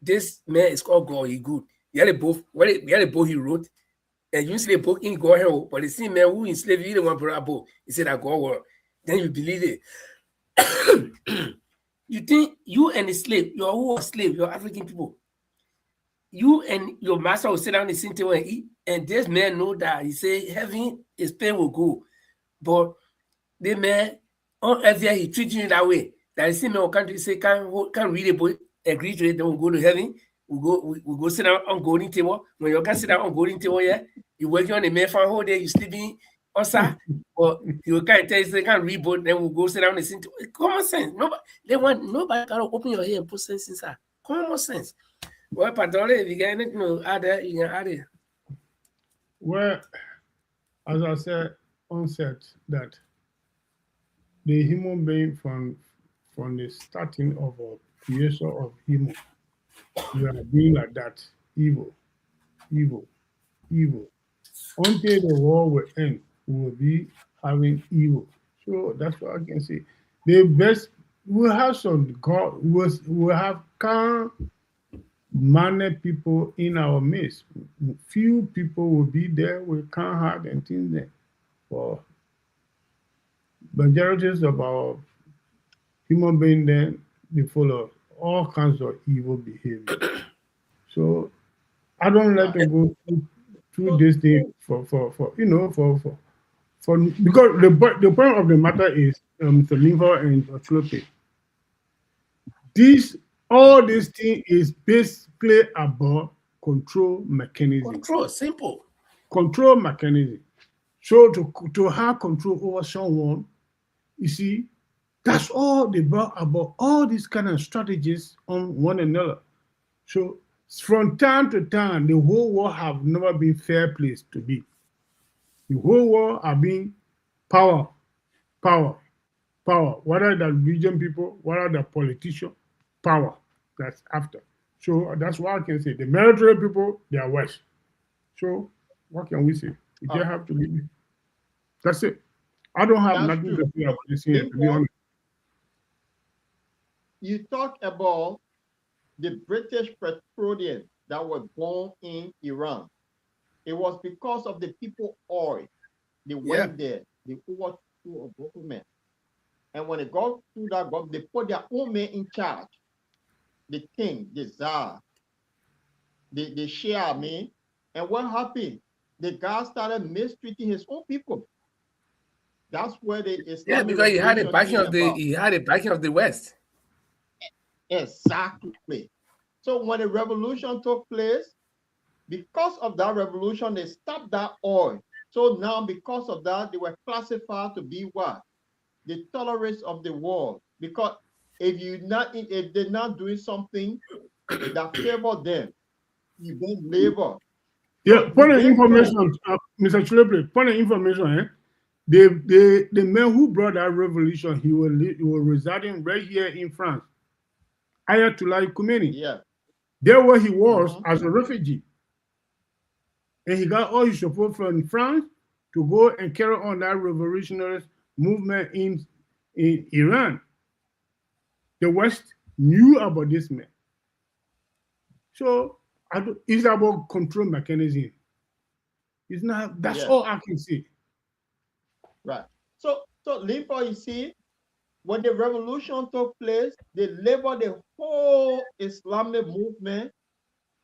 this man is called God. He good. You had a book. You had a book he wrote, and you see a book in God hell. But the same man who enslaved you, the one brought a book. He said that God word. Then you believe it. You think you and the slave, you're who are slave, you're African people. You and your master will sit down in the same table and eat, and this man know that he say heaven his pain will go, but the man on earth here he treats you that way. That the same man will come to say can't read a book, agree to it, then we'll go to heaven. We go sit down on golden table. When you can sit down on golden table, yeah, you working on the man for a whole day, you sleeping also, or he will kind of tell you they can't read book, then we'll go sit down and listen to common sense. Nobody can open your head and put sense inside. Common sense. Well, Patole, if you got anything to add there, you can add it. Well, as I said onset, that the human being from the starting of our creation of human, we are being like that, evil. Until the world will end, we will be having evil. So that's what I can say. The best, we have some God, we have mannered people in our midst. Few people will be there with kind heart and things there. For majorities of our human beings, then they follow all kinds of evil behavior. So I don't like to go through this thing for because the point of the matter is Mr. Linville and Ochlope. All this thing is basically about control mechanism. Control, simple. Control mechanism. So to have control over someone, you see, that's all they brought about all these kind of strategies on one another. So from time to time, the whole world have never been fair place to be. The whole world have been power. Whether the region people, whether the politician, power. That's after. So that's what I can say. The military people, they are West. So what can we say? We just have to be. That's it. I don't have nothing to say about this here, to be honest. You talk about the British petroleum that were born in Iran. It was because of the people oil. They went there, they overthrew a government. And when they got through that government, they put their own man in charge. The king, the czar, the Shah man. And what happened? The guy started mistreating his own people. That's where the Islamic because he had a backing of the West. Exactly. So when the revolution took place, because of that revolution, they stopped that oil. So now, because of that, they were classified to be what? The terrorists of the world. Because if they're not doing something that favor them, you don't labor. Yeah, point of information, Mr. Chileple, point of information, the man who brought that revolution, he was residing right here in France. Ayatollah Khomeini. Yeah. There where he was as a refugee. And he got all his support from France to go and carry on that revolutionary movement in Iran. The West knew about this man. So it's about control mechanism. It's not, that's all I can say. Right. So Limpo, you see, when the revolution took place, they labeled the whole Islamic movement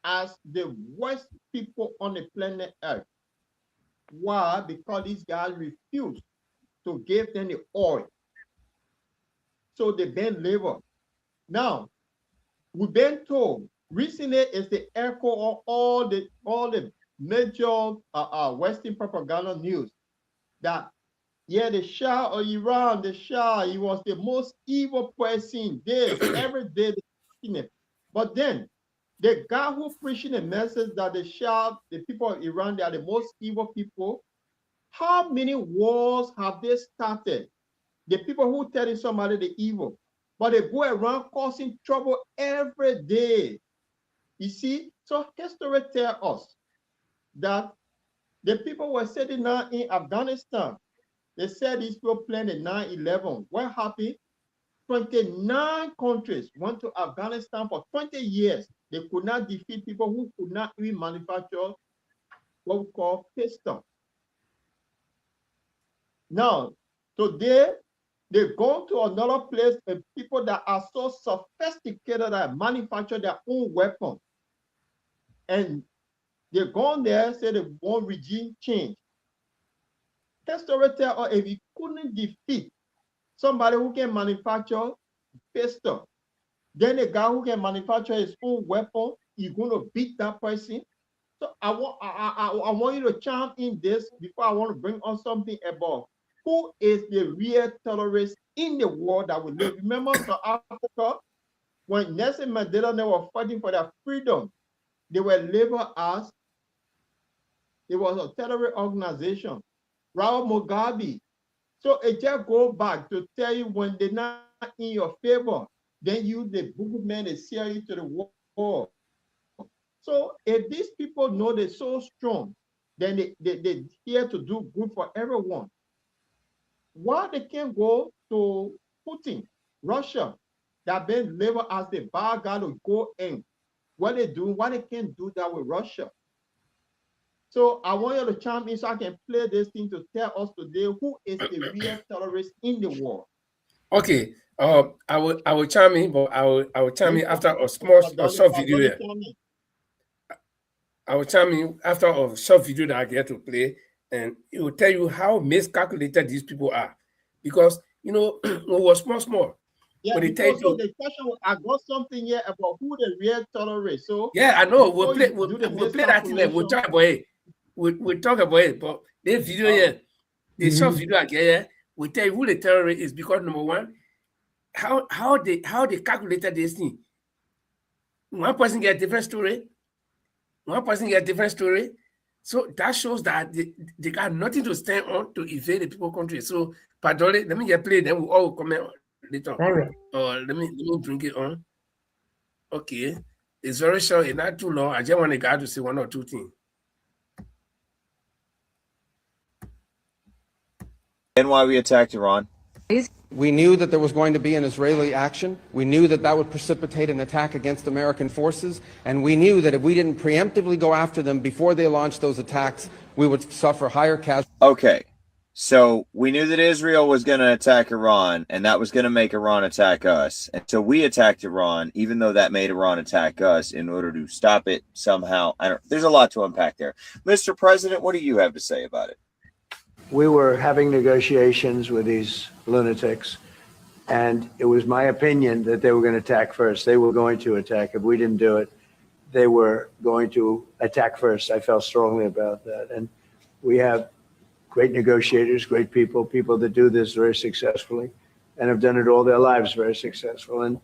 as the worst people on the planet Earth. Why? Because these guys refused to give them the oil. So they banned labor. Now, we've been told recently is the echo of all the major Western propaganda news that the Shah of Iran, the Shah, he was the most evil person. This every day, but then the guy who preaching the message that the Shah, the people of Iran, they are the most evil people. How many wars have they started? The people who telling somebody the evil, but they go around causing trouble every day. You see, so history tells us that the people were sitting now in Afghanistan. They said these people planned in 9/11. What happened? 29 countries went to Afghanistan for 20 years. They could not defeat people who could not even manufacture what we call pistol. Now, today, they go to another place and people that are so sophisticated that manufacture their own weapons. And they go there, say they want regime change. History tells us if you couldn't defeat somebody who can manufacture pistol, then a guy who can manufacture his own weapon, you're going to beat that person. So I want you to chime in this before I want to bring on something about who is the real terrorist in the world that we live. Remember South Africa, when Nelson Mandela and they were fighting for their freedom, they were labeled as, it was a terrorist organization. Raoul Mugabe. So it just goes back to tell you when they're not in your favor, then you, the boogeyman, they sell you to the wall. So if these people know they're so strong, then they're here to do good for everyone. Why they can't go to Putin, Russia, that been labeled as the bad guy to go in? What they do, why they can't do that with Russia? So I want you to chime in so I can play this thing to tell us today who is the real terrorist in the world. Okay. I will chime in, but I will chime in after a short video here. I will chime in after a short video that I get to play, and it will tell you how miscalculated these people are. Because, you know, it was small. Yeah, when they because tell you, the question, I got something here about who the real terrorist. So yeah, I know. We'll play that thing there. We'll talk about it. We'll talk about it. But this video here, the short video I get here, will tell you who the terrorist is, because number one, how they calculated this thing. One person get a different story. So that shows that they got nothing to stand on to invade the people country. So, Padole, let me get played, then we'll all comment later. All right. Let me bring it on. Okay. It's very short, it's not too long. I just want the guy to say one or two things. And why we attacked Iran? We knew that there was going to be an Israeli action. We knew that that would precipitate an attack against American forces. And we knew that if we didn't preemptively go after them before they launched those attacks, we would suffer higher casualties. Okay. So we knew that Israel was going to attack Iran, and that was going to make Iran attack us. And so we attacked Iran, even though that made Iran attack us, in order to stop it somehow. There's a lot to unpack there. Mr. President, what do you have to say about it? We were having negotiations with these lunatics, and it was my opinion that they were going to attack first. They were going to attack. If we didn't do it, they were going to attack first. I felt strongly about that. And we have great negotiators, great people that do this very successfully and have done it all their lives very successful. And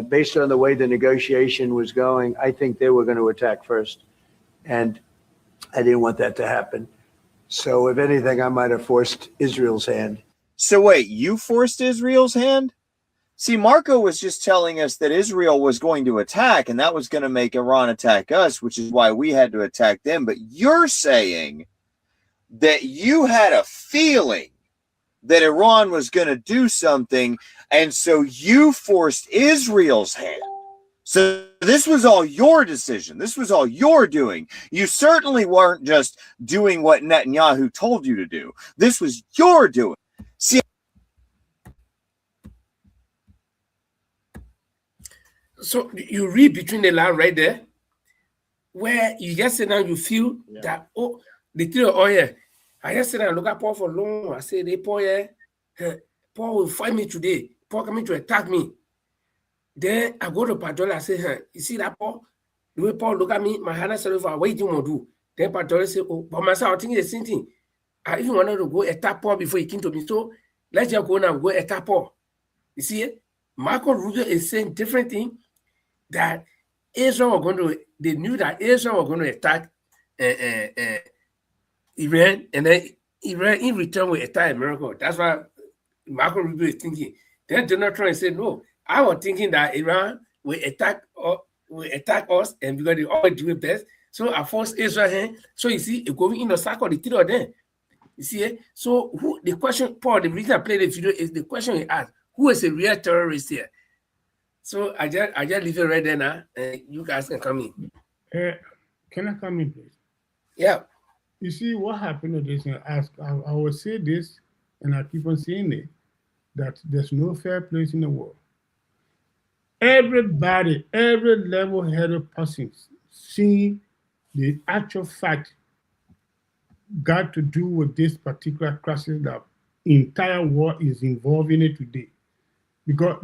based on the way the negotiation was going, I think they were going to attack first. And I didn't want that to happen. So if anything, I might have forced Israel's hand. So wait, you forced Israel's hand? See, Marco was just telling us that Israel was going to attack, and that was going to make Iran attack us, which is why we had to attack them. But you're saying that you had a feeling that Iran was going to do something, and so you forced Israel's hand. So this was all your decision. This was all your doing. You certainly weren't just doing what Netanyahu told you to do. This was your doing. See, so you read between the lines right there, where you just sit down, you feel that, oh, the three of, oh yeah, I just sit down and look at Paul for long. I say, hey, Paul, yeah, Paul will fight me today. Paul coming to attack me. Then I go to Patrol, I say, hey, you see that, Paul? The way Paul look at me, my hand is for what you want to do. Then Patrol say, oh, but myself, I think the same thing. I even wanted to go attack Paul before he came to me. So let's just go now and go attack Paul. You see it? Marco Rubio is saying different thing, that Israel were going to, they knew that Israel were going to attack Iran, and then Iran in return will attack America. That's why Marco Rubio is thinking. Then Donald Trump said, no, I was thinking that Iran will attack will attack us, and because they always do it best. So I force Israel hand. So you see, it going in the circle, the three of them. You see, so who the question, Paul, the reason I played the video is the question he asked, who is a real terrorist here? So I just leave it right there now, and you guys can come in. Can I come in, please? Yeah. You see, what happened to this, and I will say this, and I keep on saying it, that there's no fair place in the world. Everybody, every level-headed person seeing the actual fact got to do with this particular crisis that entire war is involved in it today. Because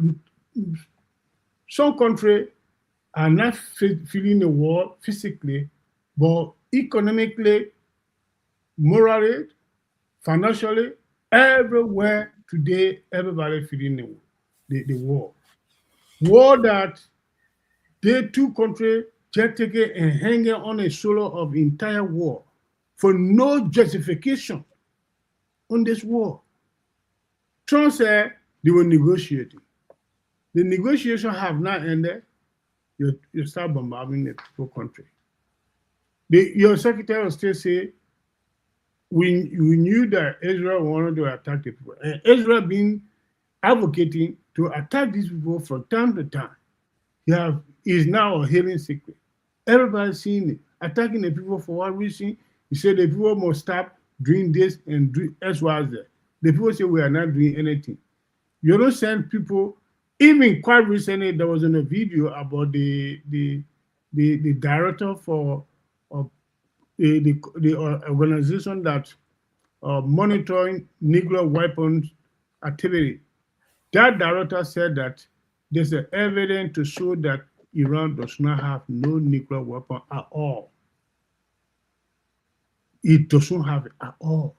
some countries are not feeling the war physically, but economically, morally, financially, everywhere today, everybody feeling the war. War that they two countries just take it and hang it on a shoulder of entire war for no justification on this war. Trump said they were negotiating. The negotiations have not ended. You start bombarding the whole country. Your Secretary of State said, we knew that Israel wanted to attack the people. And Israel been advocating to attack these people from time to time. Is now a hidden secret. Everybody's seeing it. Attacking the people for what reason? He said the people must stop doing this and do X, Y, Z. The people say we are not doing anything. You don't send people. Even quite recently, there was in a video about the director for the organization that monitoring nuclear weapons activity. That director said that there's evidence to show that Iran does not have no nuclear weapon at all. It doesn't have it at all.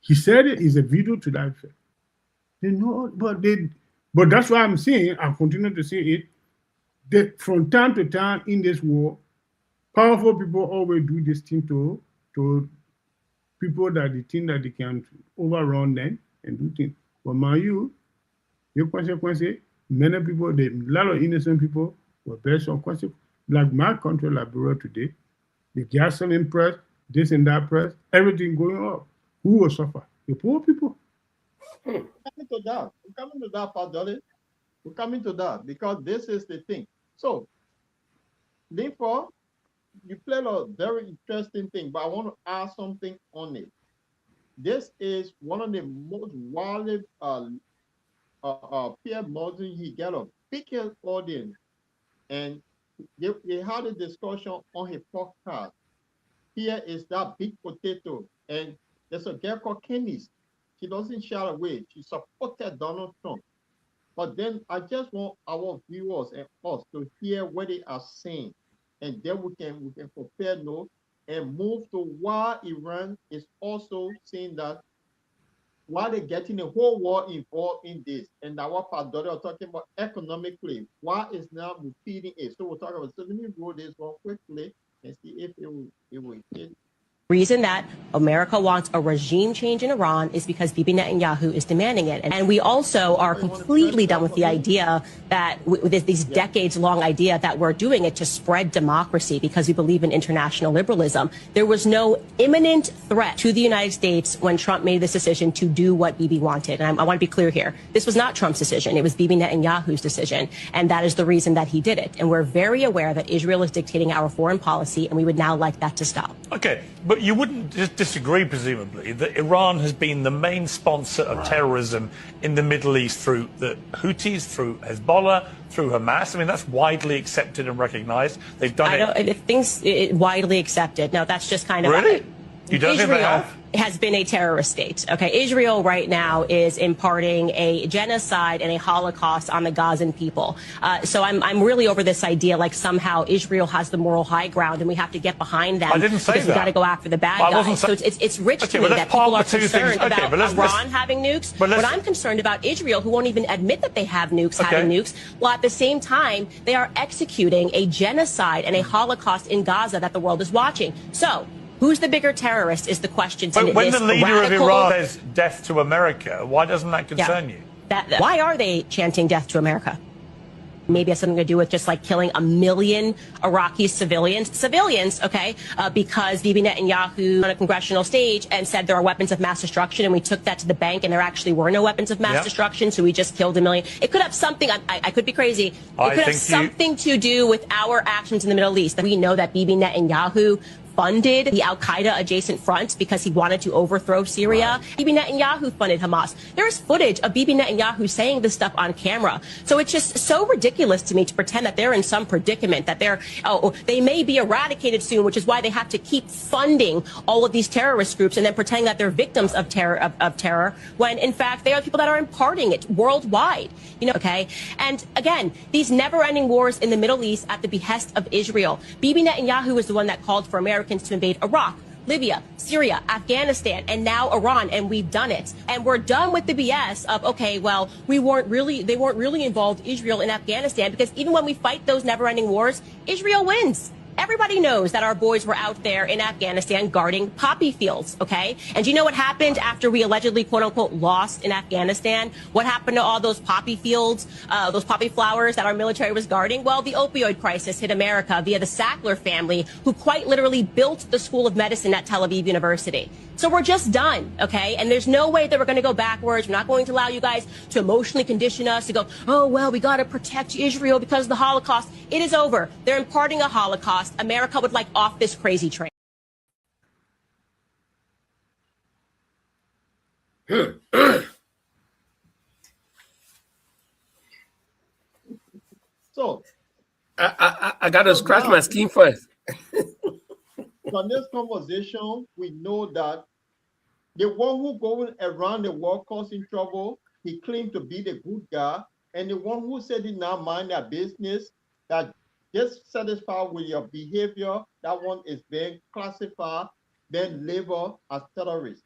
He said it is a video to that effect. They know, but that's why I'm saying, I continue to say it, that from time to time in this war, powerful people always do this thing to people that they think that they can overrun them and do things. But your consequence, many people, a lot of innocent people were based on consequences. Like my country, Liberia today, the gasoline price, this and that price, everything going up. Who will suffer? The poor people. We're coming to that. We're coming to that, Padre. We're coming to that because this is the thing. So, therefore, you played a very interesting thing, but I want to add something on it. This is one of the most widely Pierre Morton, he got a bigger audience, and they had a discussion on his podcast. Here is that big potato, and there's a girl called Candice. She doesn't shy away. She supported Donald Trump. But then I just want our viewers and us to hear what they are saying, and then we can compare notes and move to why Iran is also saying that why they're getting the whole world involved in this. And now what Padre are talking about economically, why is now repeating it? So we'll talk about, so let me roll this one quickly and see if it will hit. Reason that America wants a regime change in Iran is because Bibi Netanyahu is demanding it. And we also are completely done with the idea that, with this decades-long idea that we're doing it to spread democracy because we believe in international liberalism. There was no imminent threat to the United States when Trump made this decision to do what Bibi wanted. And I want to be clear here. This was not Trump's decision. It was Bibi Netanyahu's decision. And that is the reason that he did it. And we're very aware that Israel is dictating our foreign policy, and we would now like that to stop. Okay, but you wouldn't disagree, presumably, that Iran has been the main sponsor of terrorism in the Middle East through the Houthis, through Hezbollah, through Hamas. I mean, that's widely accepted and recognized. They've done it widely accepted. No, that's just kind of... Really? You don't think they have? Has been a terrorist state. Okay, Israel right now is imparting a genocide and a Holocaust on the Gazan people. So I'm really over this idea like somehow Israel has the moral high ground and we have to get behind them. I didn't say because that. We got to go after the bad guys. So it's rich to me that people are concerned about Iran having nukes. But I'm concerned about Israel, who won't even admit that they have nukes, having nukes, while at the same time they are executing a genocide and a Holocaust in Gaza that the world is watching. So who's the bigger terrorist is the question. But when the leader of Iran says death to America, why doesn't that concern you? Why are they chanting death to America? maybe has something to do with just like killing 1 million Iraqi civilians, okay, because Bibi Netanyahu on a congressional stage and said there are weapons of mass destruction, and we took that to the bank, and there actually were no weapons of mass destruction, so we just killed 1 million. It could have something, I could be crazy, it could have something to do with our actions in the Middle East. We know that Bibi Netanyahu funded the Al-Qaeda adjacent front because he wanted to overthrow Syria. Bibi Netanyahu funded Hamas. There's footage of Bibi Netanyahu saying this stuff on camera. So it's just so ridiculous to me to pretend that they're in some predicament, that they may be eradicated soon, which is why they have to keep funding all of these terrorist groups and then pretending that they're victims of terror, when in fact they are people that are imparting it worldwide. Okay? And again, these never-ending wars in the Middle East at the behest of Israel. Bibi Netanyahu is the one that called for Americans to invade Iraq, Libya, Syria, Afghanistan, and now Iran, and we've done it. And we're done with the BS of, okay, well, they weren't really involved, Israel, in Afghanistan, because even when we fight those never-ending wars, Israel wins. Everybody knows that our boys were out there in Afghanistan guarding poppy fields, okay? And do you know what happened after we allegedly, quote unquote, lost in Afghanistan? What happened to all those poppy fields, those poppy flowers that our military was guarding? Well, the opioid crisis hit America via the Sackler family, who quite literally built the School of Medicine at Tel Aviv University. So we're just done, okay? And there's no way that we're going to go backwards. We're not going to allow you guys to emotionally condition us to go, oh, well, we got to protect Israel because of the Holocaust. It is over. They're imparting a Holocaust. America would like off this crazy train. So I got to scratch my skin first. From this conversation, we know that the one who going around the world causing trouble, he claimed to be the good guy, and the one who said he not mind their business, that just satisfied with your behavior, that one is being classified, being labeled as terrorist.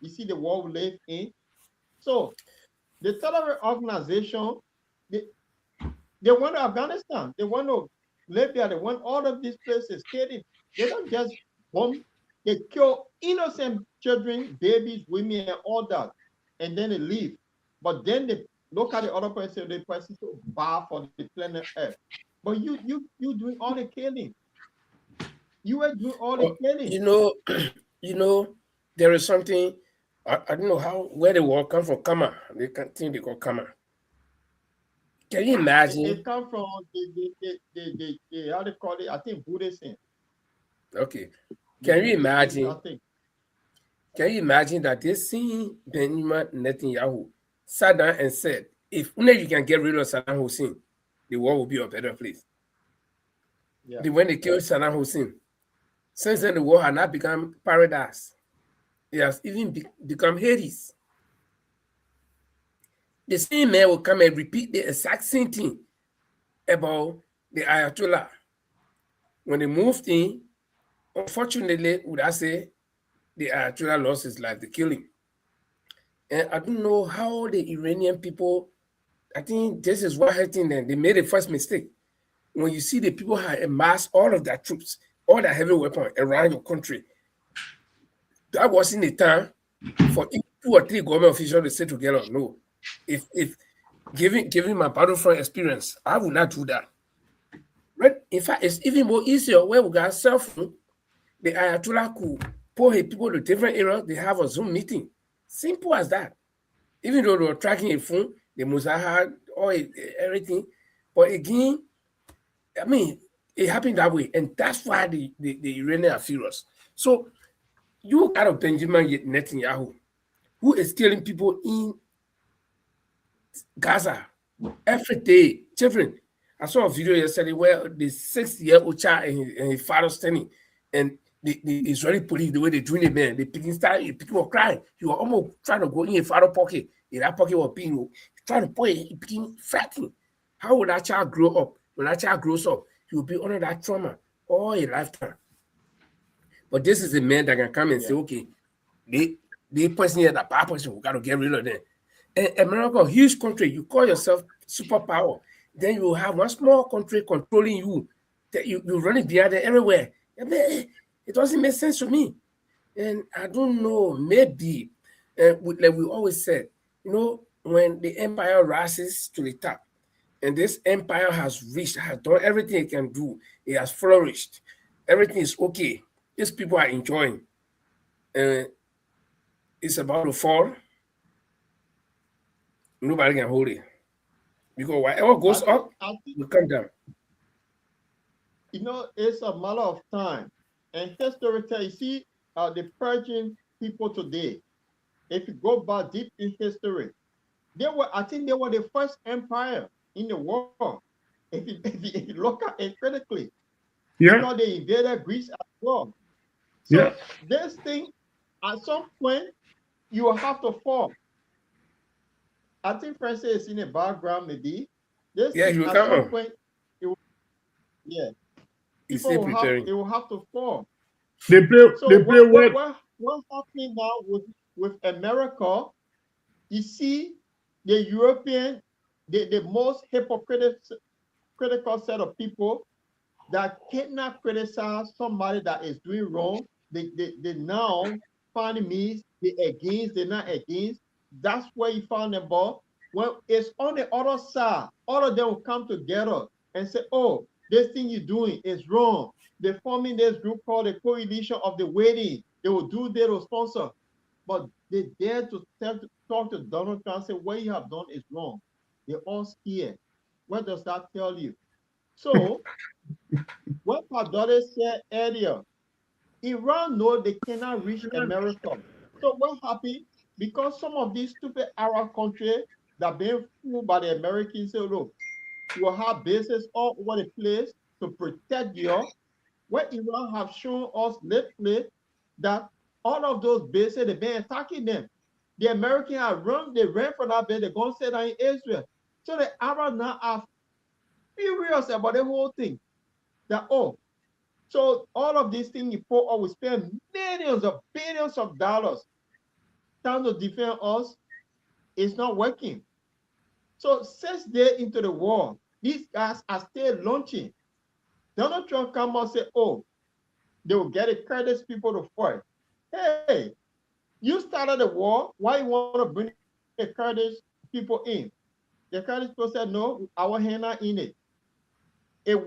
You see the world we live in. So the terrorist organization, they want Afghanistan, they want to Libya, they want all of these places. They don't just bomb, they kill innocent children, babies, women, and all that, and then they leave. But then they look at the other person, the person so bad for the planet Earth. But you doing all the killing. You are doing all the killing. You know, there is something, I don't know where the word come from, Kama. They think they call Kama. Can you imagine? It come from the how they call it, I think Buddhism. Okay. Can you imagine? Can you imagine that they seen Benjamin Netanyahu sat down and said, if only you can get rid of Saddam Hussein, the world will be a better place. Yeah. When they killed Saddam Hussein, since then the world has not become paradise. It has even become Hades. The same man will come and repeat the exact same thing about the Ayatollah. When they moved in, unfortunately, would I say, the Ayatollah lost his life, the killing. And I don't know how the Iranian people, I think this is what hurting them. They made the first mistake. When you see the people have amassed all of their troops, all their heavy weapons around your country, that wasn't the time for 2 or 3 government officials to sit together. No. If giving my battlefront experience, I would not do that. Right? In fact, it's even more easier where we got cell phone. The Ayatollah could pull his people to different areas. They have a Zoom meeting. Simple as that. Even though they were tracking a phone, the Mossad, everything. But again, I mean, it happened that way. And that's why the Iranians are furious. So you got a Benjamin Netanyahu who is killing people in Gaza every day. Children. I saw a video yesterday where the 6-year-old child and his father standing, and the Israeli police, the way they doing it, man, they picking were crying. You were almost trying to go in your father's pocket. In that pocket was being trying to pull it, picking fighting. How will that child grow up? When that child grows up, he will be under that trauma all a lifetime. But this is a man that can come and say, okay, they person here, that bad person, we got to get rid of them. And America, a huge country, you call yourself superpower. Then you have one small country controlling you. That you running behind them everywhere. It doesn't make sense to me. And I don't know, maybe, like we always said, when the empire rises to the top, And this empire has reached, has done everything it can do. It has flourished. Everything is okay. These people are enjoying. It's about to fall. Nobody can hold it. Because whatever goes up, will come down. You know, it's a matter of time. And history tells you, see, the Persian people today, if you go back deep in history, I think they were the first empire in the world. If you look at it critically, because they invaded Greece as well. So this thing, at some point, you will have to fall. I think Francis is in the background, maybe. This thing, at some point, it will, yeah. People will have to fall. They play what's happening now with America? You see, the European, the most critical set of people that cannot criticize somebody that is doing wrong. They now find means they're not against. That's where you found them, but when it's on the other side, all of them will come together and say, oh, this thing you're doing is wrong. They're forming this group called the Coalition of the Waiting. They will do their sponsor. But they dare to talk to Donald Trump and say, what you have done is wrong. They're all scared. What does that tell you? So, what Padre said earlier, Iran know they cannot reach America. So what happened? Because some of these stupid Arab countries that are being fooled by the Americans say, look, you have bases all over the place to protect you. What Iran have shown us lately, that all of those bases, they've been attacking them. The Americans have they ran from that base, they're going to say that in Israel. So the Arabs now are furious about the whole thing. That, oh, so all of these things you put up, we spend millions of billions of dollars trying to defend us. It's not working. So 6 days into the war, these guys are still launching. Donald Trump come out and say, oh, they will get the Kurdish people to fight. Hey, you started the war. Why you want to bring the Kurdish people in? The Kurdish people said, no, our hand are in it. If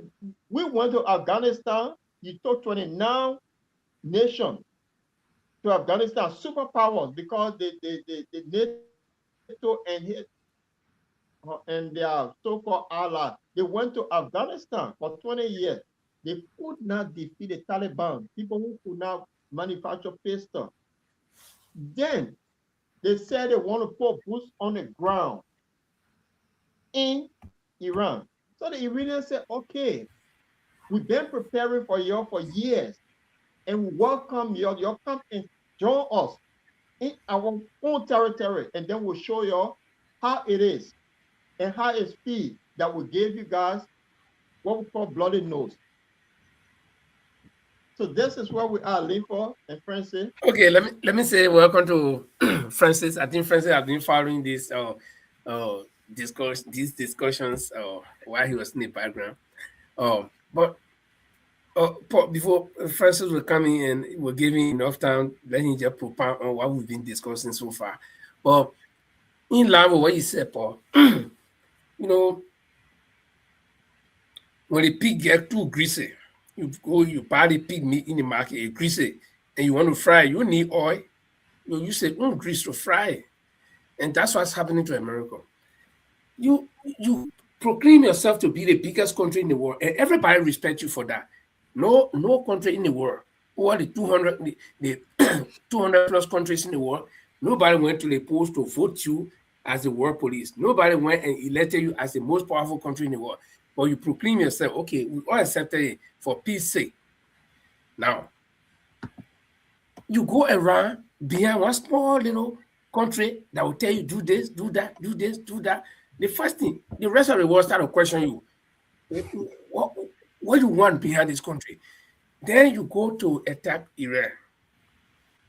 we went to Afghanistan, you took 29 nations to Afghanistan, superpowers, because the NATO and their so-called allies, they went to Afghanistan for 20 years. They could not defeat the Taliban, people who could not manufacture pistol. Then they said they want to put boots on the ground in Iran. So the Iranians said, okay, we've been preparing for you for years, and we welcome you. You come and join us in our own territory, and then we'll show you how it is and how it's feed that we gave you guys what we call bloody nose. So this is where we are, Linford and Francis. Okay, let me say welcome to Francis. I think Francis has been following these discussions while he was in the background. But before Francis will come in and we're giving enough time, let him just propound on what we've been discussing so far. But in line with what you said, Paul, you know, when the pig get too greasy, you buy the pig meat in the market, you grease it, and you want to fry it, you need oil. You say, grease to fry it. And that's what's happening to America. You proclaim yourself to be the biggest country in the world, and everybody respects you for that. No country in the world, or the 200 plus countries in the world, nobody went to the polls to vote you as the world police. Nobody went and elected you as the most powerful country in the world. But you proclaim yourself, okay, we all accepted it for peace sake. Now, you go around behind one small little country that will tell you, do this, do that, do this, do that. The first thing, the rest of the world start to question you. What do you want behind this country? Then you go to attack Iran.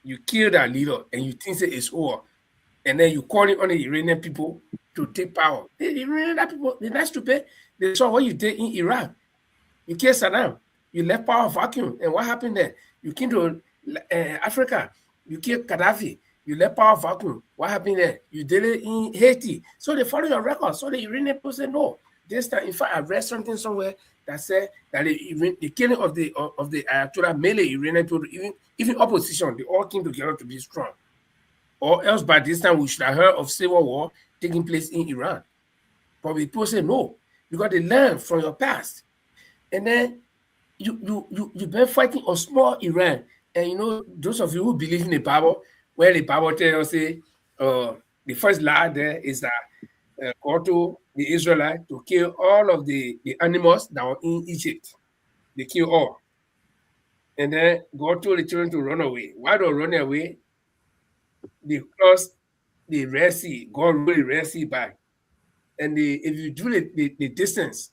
You kill that leader and you think that it's over. And then you call it on the Iranian people to take power. The Iranian people, they're not stupid. They saw what you did in Iraq. You killed Saddam. You left power vacuum. And what happened there? You came to Africa. You killed Gaddafi. You left power vacuum. What happened there? You did it in Haiti. So they follow your record. So the Iranian people say, no, This time, in fact, I read something somewhere that said that the killing of the Ayatollah mainly Iranian people, even opposition, they all came together to be strong. Or else by this time we should have heard of civil war taking place in Iran. But people say no, because they learn from your past. And then you've been fighting a small Iran. And those of you who believe in the Bible, where the Bible tells us, the first law there is that go to the Israelites to kill all of the animals that were in Egypt. They kill all. And then God told the children to run away. Why do they run away? They crossed the Red Sea. God ruled the Red Sea back. And if you do the distance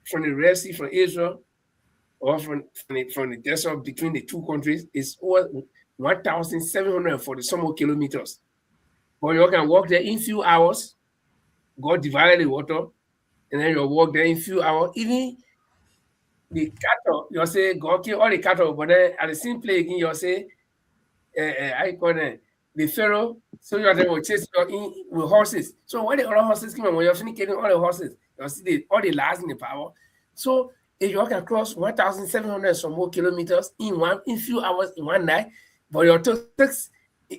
from the Red Sea from Israel or from the desert between the two countries, it's over 1,740 some more kilometers. But you can walk there in few hours. God divided the water, and then you walk there in few hours. Even the cattle, you say God kill all the cattle, but then at the same place again, you say, I call them the Pharaoh, so you will chase you in with horses. So when the other horses come, when you're finished killing all the horses, you see all the last in the power. So if you can cross 1,700 some more kilometers in few hours in one night, but you're just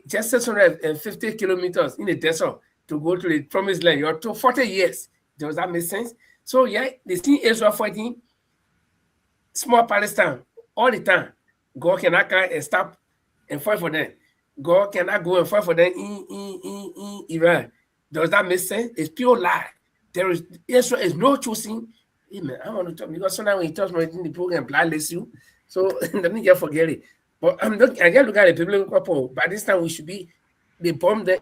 650 kilometers in the desert to go to the promised land. You're to 40 years. Does that make sense? So yeah, they see Israel fighting small Palestine all the time. God cannot come and stop and fight for them. God cannot go and fight for them in Iran. Does that make sense? It's pure lie. Israel is no choosing. Hey man, I want to talk because sometimes when you touch me in the program, blacklist you. So let me just forget it. But I just look at the biblical couple. By this time, we should be the bomb that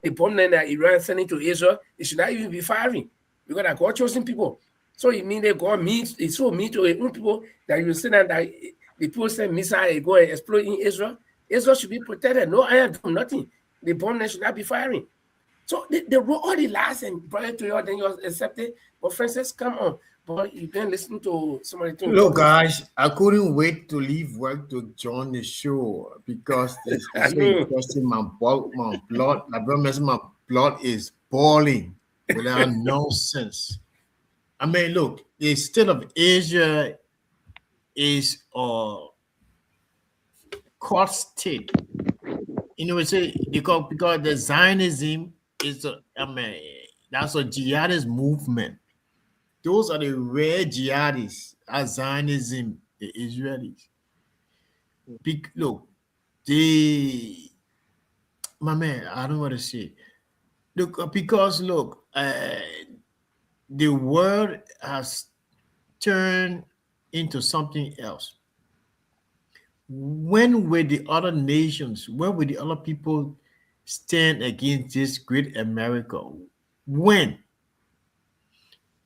Iran sending to Israel. It should not even be firing because they're God chosen people. So it means that God means it's so mean to people that you say that the people send missile go and explode in Israel. Israel should be protected. No iron do nothing. The bomb should not be firing. So they wrote all the lies and brought it to you, then you accept it. But Francis, come on. But you can listen to somebody. Look, guys, I couldn't wait to leave work to join the show because it's so interesting. My blood, my blood is boiling without nonsense. I mean, look, the state of Asia is a court state. It's because the Zionism is that's a jihadist movement. Those are the rare jihadists as Zionism, the Israelis. Look, my man, I don't want to say. Look, because look, the world has turned into something else. When will the other nations, when will the other people stand against this great America? When?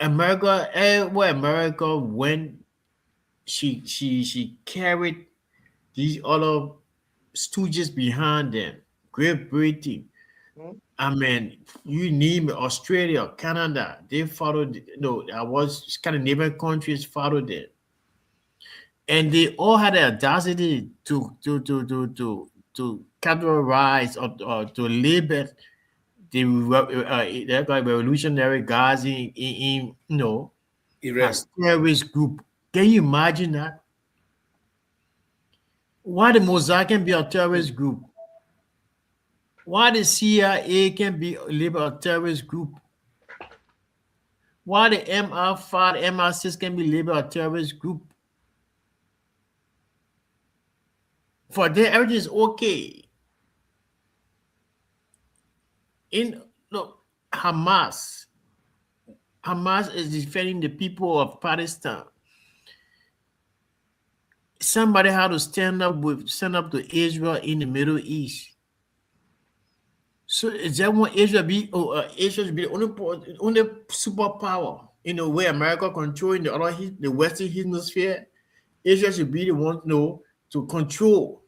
America, when she carried these other stooges behind them, Great Britain, I mean, you name it, Australia, Canada, they followed. I was Scandinavian countries followed it, and they all had the audacity to categorize or to label the revolutionary guys in Iran. as terrorist group. Can you imagine that? Why the Mossad can be a terrorist group? Why the CIA can be labeled a terrorist group? Why the MI5, MI6 can be labeled a terrorist group? For them, everything is okay. Look, Hamas is defending the people of Palestine. Somebody had to stand up to Israel in the Middle East. So is that what Israel should be the only superpower where America controlling the Western Hemisphere? Israel should be the one to control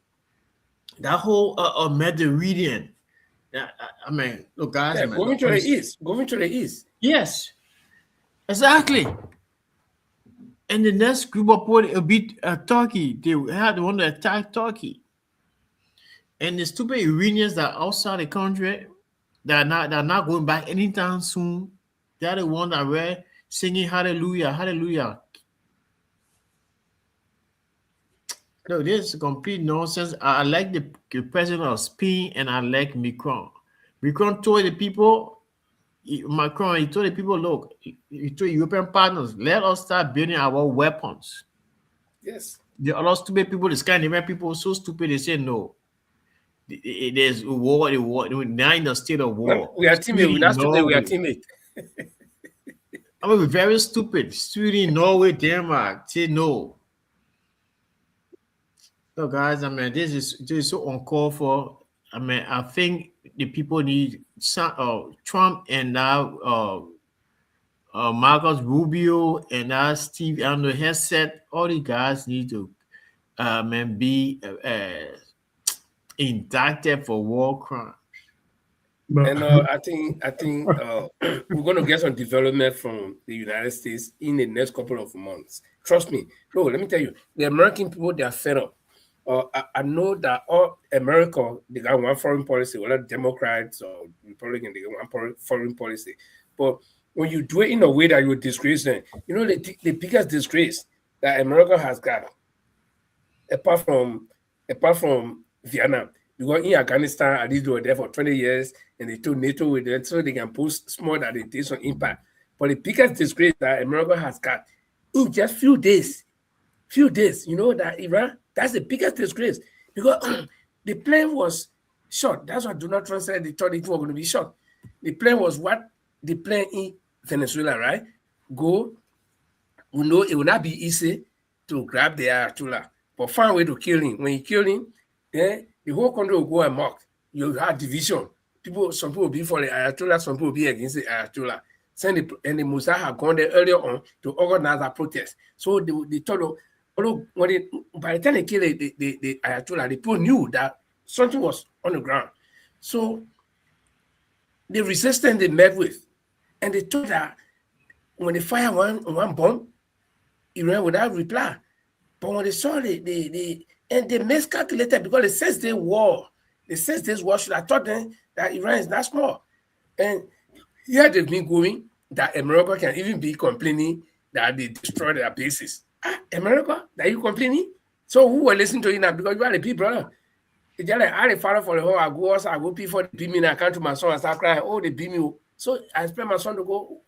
that whole Mediterranean. I mean, look, guys, Yeah, going to the east. Yes, exactly. And the next group of people will be Turkey. They had to want to attack Turkey. And the stupid Iranians that are outside the country, they're not going back anytime soon. They're the one that were singing hallelujah, hallelujah. No, this is complete nonsense. I like the president of Spain and I like Macron. Macron told the people, Macron, he told the people, look, he told European partners, let us start building our weapons. Yes. The other stupid people, the Scandinavian people, so stupid, they say no. There's war, now in the state of war. We are teammates. We're not stupid. We are Norway. teammates. I mean, very stupid. Sweden, Norway, Denmark, say no. So, guys, I mean, this is so uncalled for. I mean, I think the people need Trump and now Marcus Rubio and now Steve, I don't know, Headset. All the guys need to be indicted for war crime. And I think we're going to get some development from the United States in the next couple of months. Trust me. No, let me tell you, the American people, they are fed up. I know that all America, they got one foreign policy, whether Democrats or Republicans, they got one foreign policy. But when you do it in a way that you disgrace them, you know, the biggest disgrace that America has got, apart from Vietnam, because in Afghanistan, at least they were there for 20 years, and they told NATO with it so they can post small that it did some impact. But the biggest disgrace that America has got in just few days, you know, that Iran, that's the biggest disgrace because the plane was shot. That's what Donald Trump said. They thought it was going to be shot. The plane was the plane in Venezuela, right? We know it will not be easy to grab the Ayatollah, but find a way to kill him. When you kill him, then the whole country will go amok. You have division. Some people will be for the Ayatollah, some people will be against the Ayatollah. And the Mossad had gone there earlier on to organize a protest. So they told by the time they killed the Ayatollah, the people knew that something was on the ground. So the resistance they met with, and they thought that when they fire one bomb, Iran would not reply. But when they saw and they miscalculated because they says they war. They says this war should have taught them that Iran is not small. And here they've been going that America can even be complaining that they destroyed their bases. America, that you complaining? So who will listen to you now? Because you are the big brother. It's just like I father for the whole I go pay for the beat me and I come to my son and start crying, oh, they beat me. So I expect my son to go.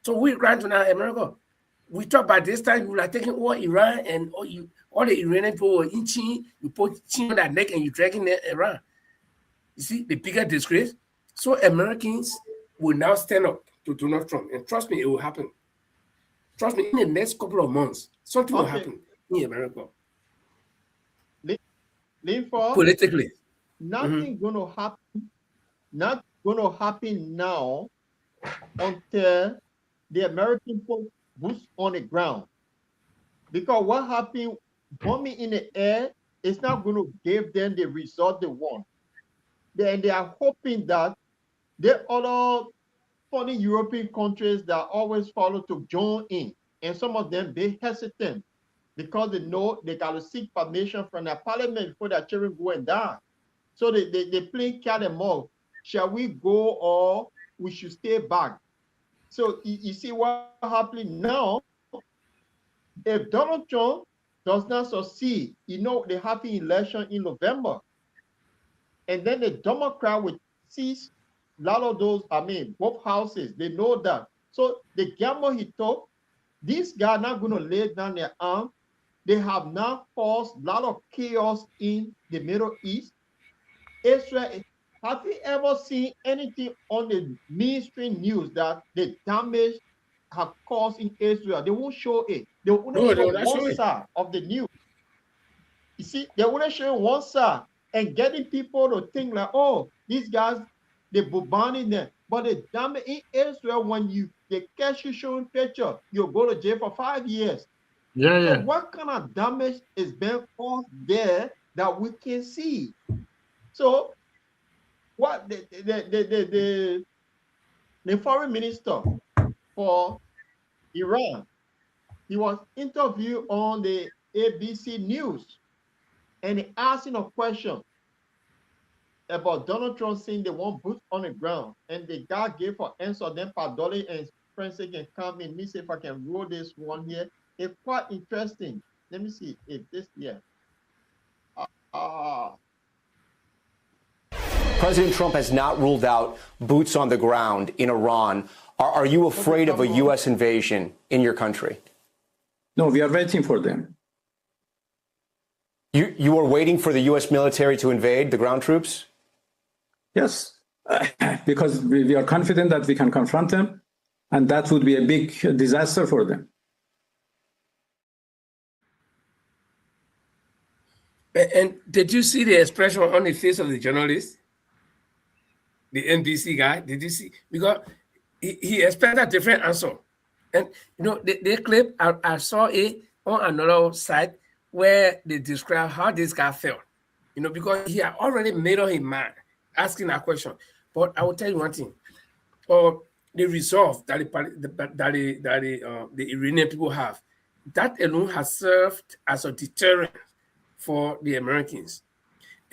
So we crying to now America. We talk about this time, we are taking all Iran and all the Iranian people were inching, you put chin on that neck and you dragging Iran. You see the bigger disgrace? So Americans will now stand up to Donald Trump. And trust me, it will happen. Trust me, in the next couple of months, something will happen in America. Politically. Nothing gonna happen. Not gonna happen now until the American people boots on the ground. Because what happened, bombing in the air, is not going to give them the result they want. They are hoping that the other funny European countries that always follow to join in, and some of them be hesitant because they know they got to seek permission from the parliament before their children go and die. So they play cat and mouse. Shall we go or we should stay back? So you see what happening now. If Donald Trump does not succeed, you know they have an election in November. And then the Democrat will seize a lot of those, both houses. They know that. So the gamble he took, these guys not going to lay down their arm. They have now caused a lot of chaos in the Middle East. Israel, have you ever seen anything on the mainstream news that the damage have caused in Israel? They won't show it. They will only show one side of the news. You see, they will only show one side and getting people to think like, oh, these guys, they're bombarding them. But the damage in Israel, when they catch you showing picture, you'll go to jail for 5 years. So what kind of damage is being caused there that we can see? So what the foreign minister for Iran, he was interviewed on the ABC News, and he asked him a question about Donald Trump saying they want boots on the ground, and the guy gave an answer, then Padoli and friends can come in. Let me see if I can roll this one here. It's quite interesting. Let me see if this here. President Trump has not ruled out boots on the ground in Iran. Are you afraid of a U.S. invasion in your country? No, we are waiting for them. You are waiting for the U.S. military to invade, the ground troops? Yes, because we are confident that we can confront them, and that would be a big disaster for them. And did you see the expression on the face of the journalist? The NBC guy, did you see? Because he expected a different answer. And, you know, the clip, I saw it on another site where they describe how this guy felt. You know, because he had already made up his mind asking that question. But I will tell you one thing. The resolve that the Iranian people have, that alone has served as a deterrent for the Americans.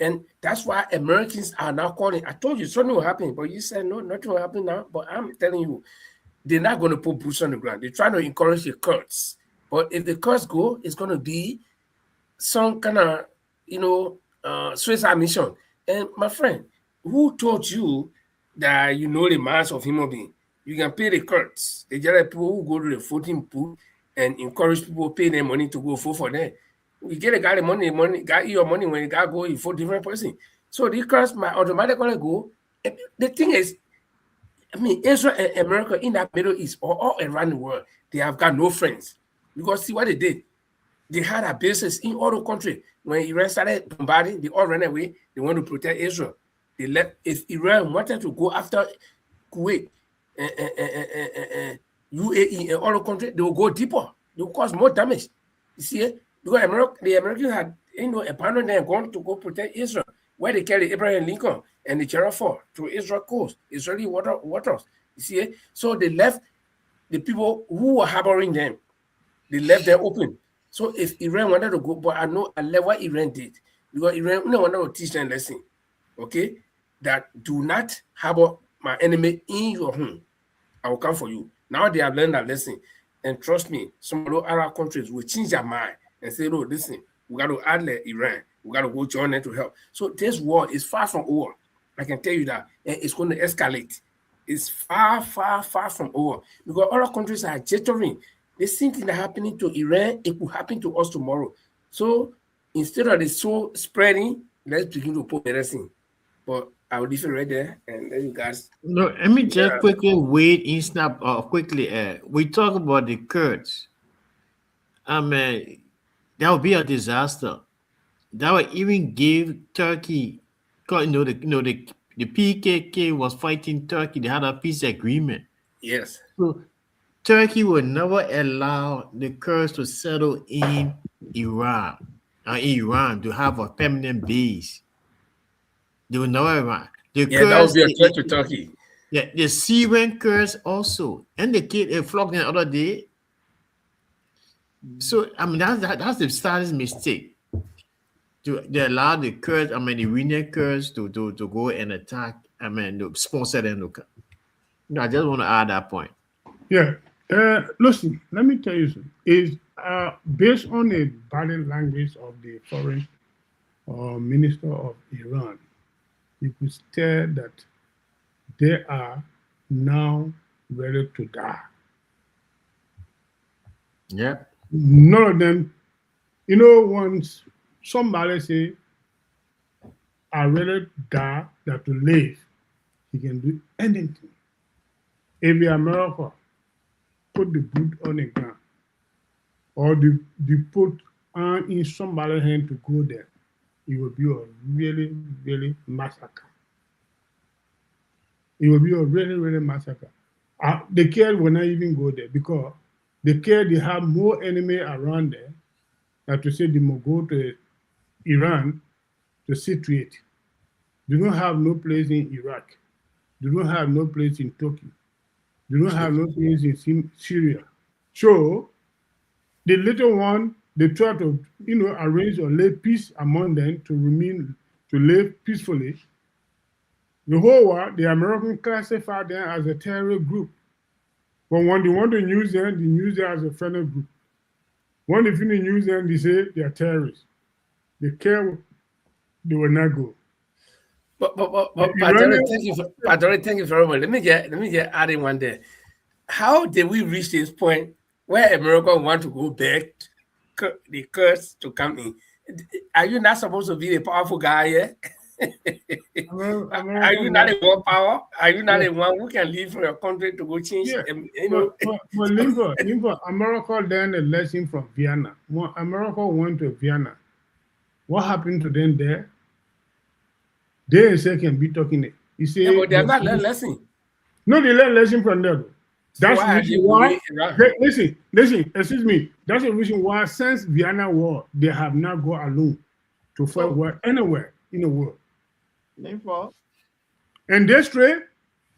And that's why Americans are now calling. I told you something will happen, but you said no, nothing will happen now. But I'm telling you, they're not going to put boots on the ground. They're trying to encourage the Kurds. But if the Kurds go, it's going to be some kind of, you know, suicide mission. And my friend, who told you that you know the mass of human being? You can pay the Kurds. The general people who go to the voting booth and encourage people pay their money to go vote for them. You get a guy the money, got your money when you got go, you vote different person. So the Kurds might automatically go. The thing is, I mean, Israel and America in that Middle East or all around the world, they have got no friends. Because see what they did. They had a basis in all the country. When Iran started bombarding, they all ran away. They want to protect Israel. They left. If Iran wanted to go after Kuwait, UAE, and all the country, they will go deeper. They will cause more damage. You see, because the Americans had, you know, abandoned them, gone to go protect Israel, where they carried Abraham Lincoln and the Gerald Ford to Israel coast, Israeli waters. You see, so they left the people who were harboring them. They left them open. So if Iran wanted to go, but I know I love what Iran did, because Iran wanted to teach them a lesson, okay, that do not harbor my enemy in your home. I will come for you. Now they have learned that lesson, and trust me, some of those Arab countries will change their mind and say, no, listen, we got to add Iran. We got to go join them to help. So this war is far from over. I can tell you that. And it's going to escalate. It's far, far, far from over. Because other countries are jittering. The same thing that happening to Iran, it will happen to us tomorrow. So instead of the soul spreading, let's begin to put medicine. But I will leave it right there and let you guys. No, let me just quickly wait in snap quickly. We talk about the Kurds. I mean, that would be a disaster. That would even give Turkey, the PKK was fighting Turkey. They had a peace agreement. Yes. So Turkey would never allow the Kurds to settle in Iran to have a permanent base. They would never allow. That would be a threat to Turkey. Yeah, the Syrian Kurds also, and they flogged the other day. So I mean that's the starting mistake. They allow the Kurds, the Iranian Kurds to go and attack. To sponsor them. I just want to add that point. Yeah. Listen, let me tell you something. Is based on the body language of the foreign minister of Iran, you could tell that they are now ready to die. Yeah. None of them, once somebody say, I rather die than to live, he can do anything. If the America put the boot on the ground, or the put arm in somebody's hand to go there, it will be a really, really massacre. It will be a really, really massacre. The Kurds will not even go there because the Kurds, they have more enemy around there than to say they will go to Iran to situate. They don't have no place in Iraq. They don't have no place in Turkey. They don't have no place in Syria. So the little one, they try to, arrange or lay peace among them to live peacefully. The whole world, the Americans classify them as a terror group. But when they want to use them, they use it as a friendly group. When they finish using them, they say they are terrorists. They care, they will not go. But Padre, thank you very much. Let me get add in one there. How did we reach this point where America want to go back the curse to come in? Are you not supposed to be a powerful guy here? Are you not a world power? Are you not a one who can leave from your country to go change? Yeah, but Limbo, America learned a lesson from Vienna. When America went to Vienna, what happened to them there? They say can be talking it. You see, yeah, but they're not learning lesson. No, they learn lesson from them. That's the reason why. Listen, excuse me. That's the reason why since Vienna War, they have not gone alone to fight war anywhere in the world. And this trade,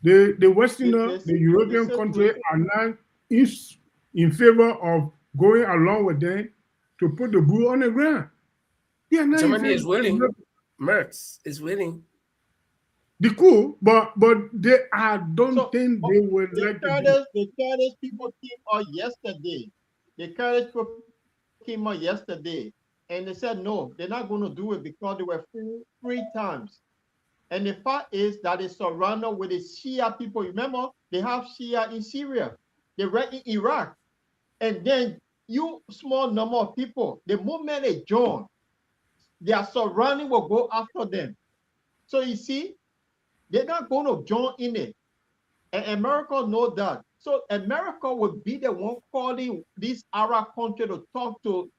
the Westerner, the European country are now in favor of going along with them to put the bull on the ground. Germany is willing. Merz is willing. They cool, but I don't think they will let the Kurdish people came out yesterday. The Kurdish people came out yesterday and they said no, they're not going to do it because they were three times. And the fact is that it's surrounded with the Shia people. Remember, they have Shia in Syria, they were in Iraq. And then you small number of people, the moment they join, their surrounding will go after them. So you see, they're not going to join in it. And America knows that. So America would be the one calling this Arab country to talk to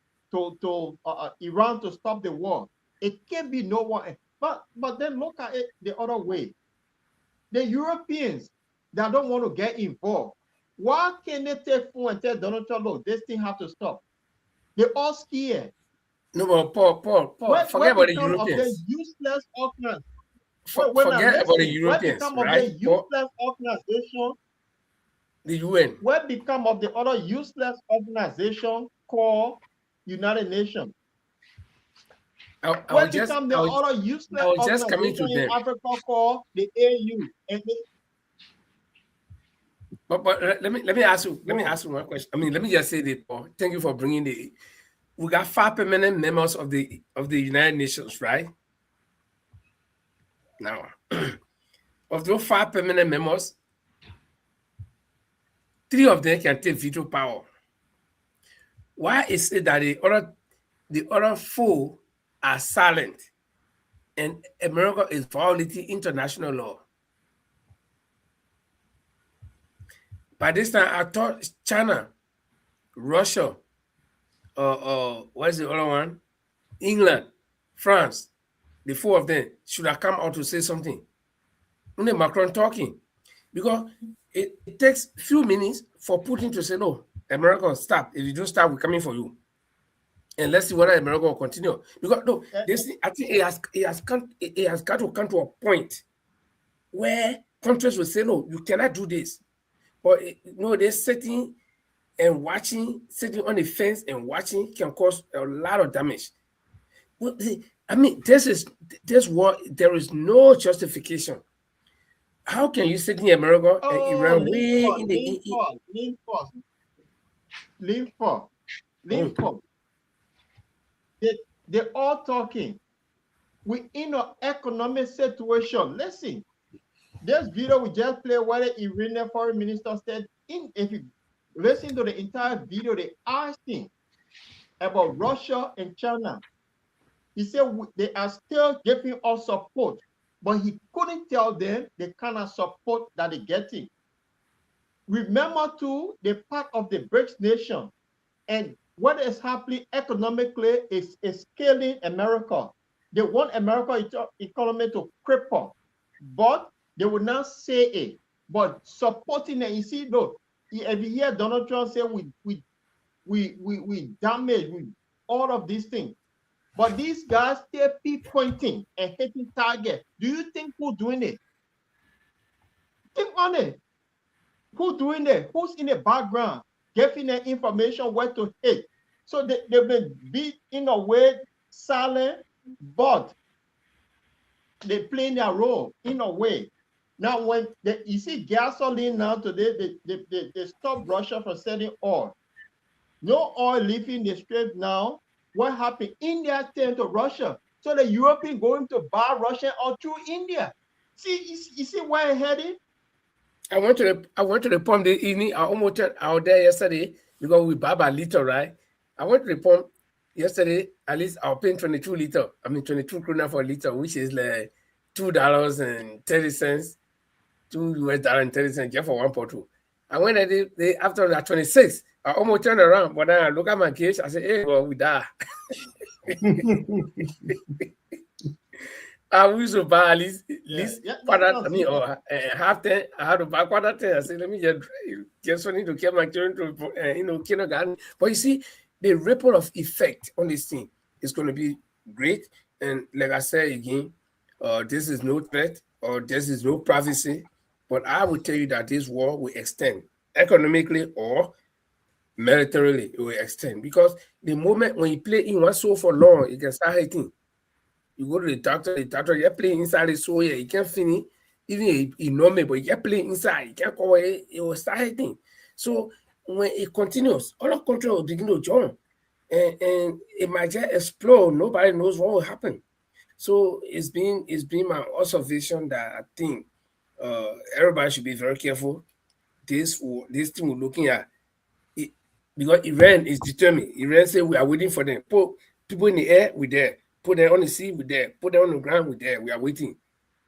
Iran to stop the war. It can't be no one. But then look at it the other way. The Europeans that don't want to get involved, why can't they take phone and tell Donald Trump, look, this thing have to stop? They're all scared. No, but Paul, forget about the Europeans. The useless organization. Forget about the Europeans, right? The useless organization. The UN. What become of the other useless organization called United Nations? What become the other useless organization in Africa called the AU? But let me ask you one question. I mean, let me just say this, Paul. Thank you for bringing we got 5 permanent members of the United Nations, right? Now, of those 5 permanent members, 3 of them can take veto power. Why is it that the other 4 are silent and America is violating international law? By this time, I thought China, Russia, what's the other one? England, France, the 4 of them should have come out to say something. Only Macron talking. Because it takes a few minutes for Putin to say, no, America, stop. If you don't stop, we're coming for you. And let's see whether America will continue. Because no, I think it has got to come to a point where countries will say, no, you cannot do this. But they're sitting and watching, sitting on the fence and watching can cause a lot of damage. I mean, this war, there is no justification. How can you sit in America and Iran lean for? They're all talking. We're in an economic situation. Listen, this video we just played where the Iranian foreign minister said, if you listen to the entire video, they asked him about Russia and China. He said they are still giving us support, but he couldn't tell them the kind of support that they're getting. Remember too, they're part of the BRICS nation, and what is happening economically is scaling America. They want America's economy to cripple, but they will not say it. But supporting it, you see, look, if you hear Donald Trump say we damage all of these things, but these guys still pinpointing and hitting target. Do you think who's doing it? Think on it. Who's doing it? Who's in the background giving the information where to hit? So they've been beat in a way silent, but they play their role in a way. Now, when you see gasoline now today, they stop Russia from selling oil. No oil leaving the strait now. What happened? India turned to Russia. So the European going to buy Russian oil through India. See, you see where I'm heading? I went to the pump the evening. I almost out there yesterday because we buy by liter, right? I went to the pump yesterday. At least I was paying 22 liter. I mean 22 krona for a liter, which is like $2.30, $2.30 just for 1.2. I went at it after that 26. I almost turned around, but then I look at my case. I said, "Hey, well, we die." I used to buy at least quarter. I mean, or half 10. I had to buy quarter 10. I said, let me just need to get my children to kindergarten. But you see, the ripple of effect on this thing is going to be great. And like I said again, this is no threat or this is no prophecy. But I will tell you that this war will extend economically or militarily. It will extend because the moment when you play in one soul for long, you can start hating. You go to the doctor, you play inside the soil, you can't finish. Even you know me, but you play inside, you can't go away, it will start hitting. So when it continues, all of country will begin to join. And it might just explode. Nobody knows what will happen. So it's been my observation that I think everybody should be very careful. This thing we're looking at, because Iran is determined. Iran say we are waiting for them. Put people in the air, we're there. Put them on the sea, we're there. Put them on the ground, we're there. We are waiting.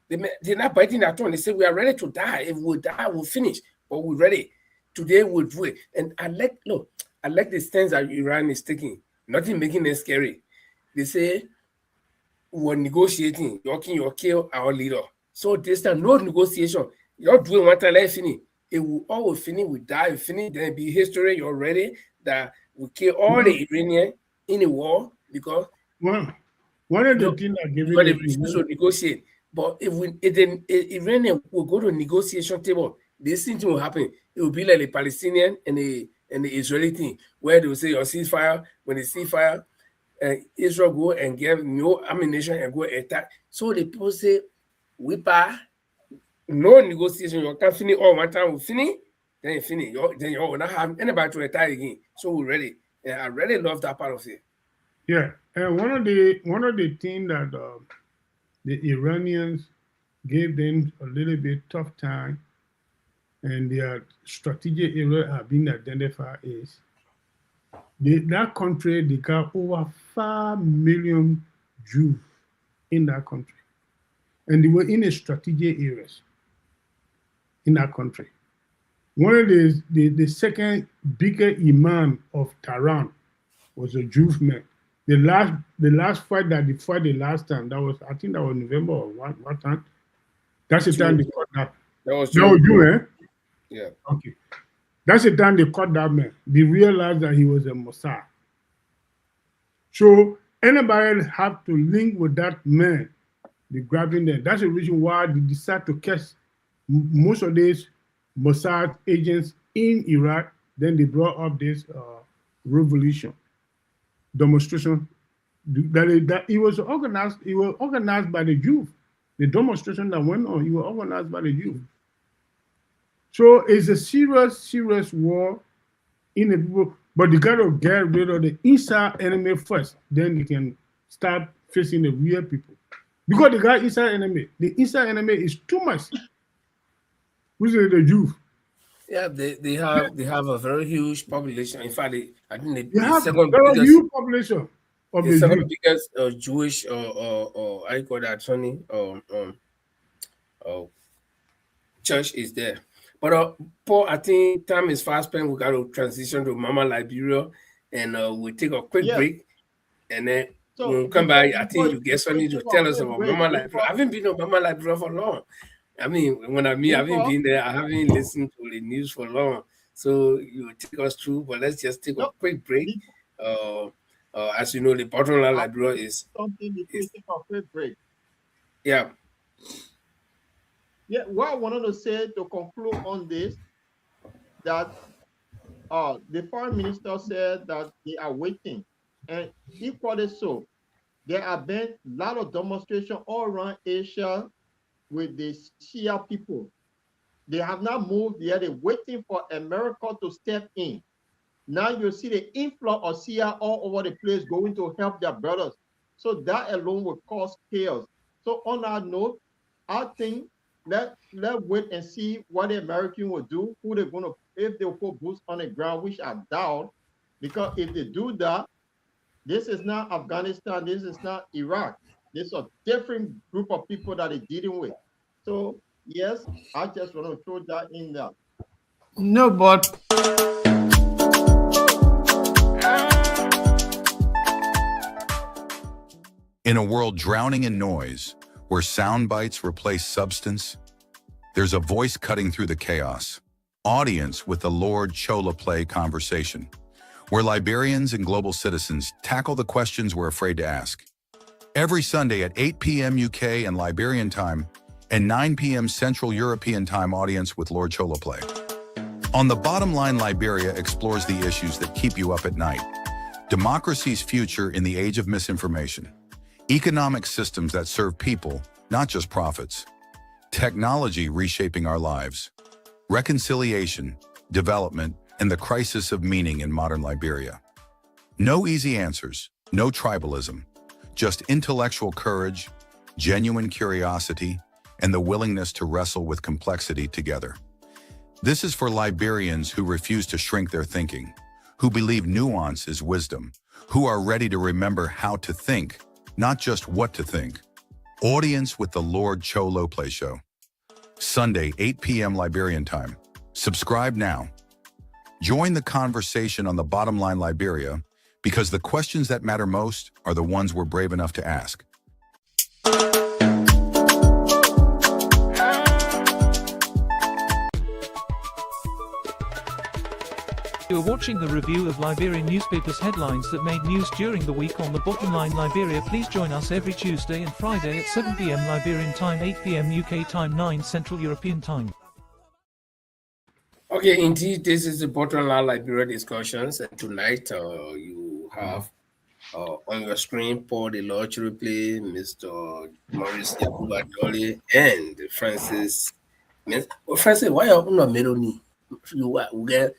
They're not biting that one. They say we are ready to die. If we die, we'll finish. But we're ready. Today we'll do it. And I like the stance that Iran is taking. Nothing making them scary. They say we're negotiating. You'll kill our leader. So this time, no negotiation. You're doing one time, let finish. It will all finish, we die, we finish, then be history. You're ready that we kill all the Iranians in the war because one of the things that giving they refuse to negotiate. But if Iranian will go to negotiation table, this thing will happen. It will be like the Palestinian and the Israeli thing, where they will say your ceasefire. When the ceasefire, Israel go and give no ammunition and go attack. So the people say, we buy. No negotiation. You can finish all one time. We finish, then you finish. Then you will not have anybody to retire again. So we're ready. And I really love that part of it. Yeah, and one of the things that the Iranians gave them a little bit tough time, and their strategic area have been identified is that country. They got over 5 million Jews in that country, and they were in a strategic areas in that country. One of the second bigger imam of Tehran was a Jewish man. The last fight that they fought the last time, I think that was November or what time? That's the time they caught that. That was you, eh? Yeah. Okay. That's the time they caught that man. They realized that he was a Mossad. So anybody have to link with that man, they grabbing them. That's the reason why they decide to catch most of these Mossad agents in Iraq. Then they brought up this revolution, demonstration. That it was organized. It was organized by the Jews. The demonstration that went on, it was organized by the Jews. So it's a serious war in the people. But they got to get rid of the inside enemy first. Then they can start facing the real people. Because they got inside enemy. The inside enemy is too much. Which is the Jews. Yeah, they have a very huge population. In fact, I think they have second a biggest huge population of the second Jews. biggest Jewish or I call that Tony church is there. But Paul, I think time is fast spent. We got to transition to Mama Liberia, and we'll take a quick break, and then when we come back, I think you get something to tell us about Mama Liberia. I haven't been to Mama Liberia for long. I mean, I haven't been there. I haven't listened to the news for long. So you will take us through, but let's just take a quick break. As you know, the Bottomline Liberia is something before we take a quick break. Yeah. Yeah, what I wanted to say to conclude on this, that the foreign minister said that they are waiting, and equally so, there have been a lot of demonstrations all around Asia with the Shia people. They have not moved yet. They're waiting for America to step in. Now you see the influx of Shia all over the place going to help their brothers. So that alone will cause chaos. So on that note, I think let's wait and see what the American will do, who they're going to, if they'll put boots on the ground, which I doubt, because if they do that, this is not Afghanistan, this is not Iraq. This is a different group of people that they're dealing with. So yes, I just want to throw that in there. No, but in a world drowning in noise, where sound bites replace substance, there's a voice cutting through the chaos. Audience with the Lord Chola Play conversation, where Liberians and global citizens tackle the questions we're afraid to ask. Every Sunday at 8 p.m. UK and Liberian time, and 9 p.m. Central European time, Audience with Lord Chola Play. On the Bottom Line, Liberia explores the issues that keep you up at night. Democracy's future in the age of misinformation. Economic systems that serve people, not just profits. Technology reshaping our lives. Reconciliation, development, and the crisis of meaning in modern Liberia. No easy answers, no tribalism, just intellectual courage, genuine curiosity, and the willingness to wrestle with complexity together. This is for Liberians who refuse to shrink their thinking, who believe nuance is wisdom, who are ready to remember how to think, not just what to think. Audience with the Lord Chola Play Show. Sunday, 8 p.m. Liberian time. Subscribe now. Join the conversation on the Bottom Line Liberia, because the questions that matter most are the ones we're brave enough to ask. You're watching the review of Liberian newspapers' headlines that made news during the week on the Bottom Line Liberia. Please join us every Tuesday and Friday at 7 p.m. Liberian time, 8 p.m. UK time, 9 Central European time. Okay, indeed, this is the Bottom Line Liberia discussions, and tonight you have on your screen Paul the Lord Replay, Mr. Maurice Yakuba Dolly, and Francis. Francis, why are you not Melanie? You get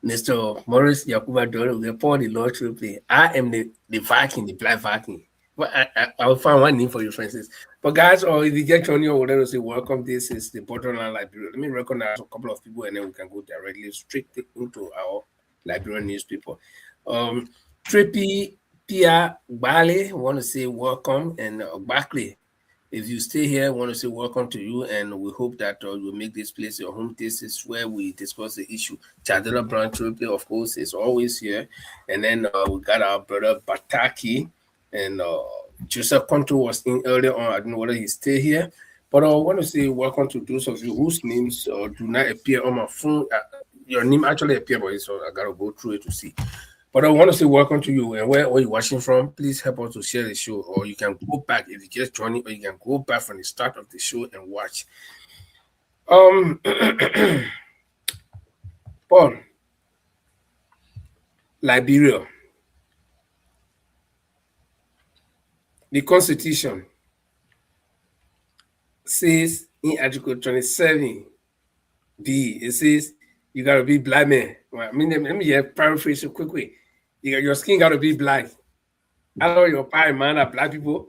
Mr. Maurice Yakuba Dolly, we get Paul the Lord Replay. I am the Viking, the Black Viking. Well, I'll find one name for you, Francis. But guys, or if you get on your whatever, say welcome. This is the Bottom Line Liberia. Let me recognize a couple of people, and then we can go directly straight into our Liberian newspaper. Trippy Pia Bale, want to say welcome, and Bakri, if you stay here, want to say welcome to you, and we hope that you make this place your home. This is where we discuss the issue. Chadela Brown Trippy, of course, is always here, and then we got our brother Bataki. And Joseph Conto was in earlier on. I don't know whether he stay here, but I want to say welcome to those of you whose names do not appear on my phone. Your name actually appeared, but so I gotta go through it to see. But I want to say welcome to you, and where you're watching from, please help us to share the show, or you can go back if you just joining, or you can go back from the start of the show and watch. Paul, Liberia. The Constitution says in Article 27B, it says you gotta be black man. Well, I mean, let me just paraphrase it quickly. Your skin gotta be black. I know your parents, man, are black people.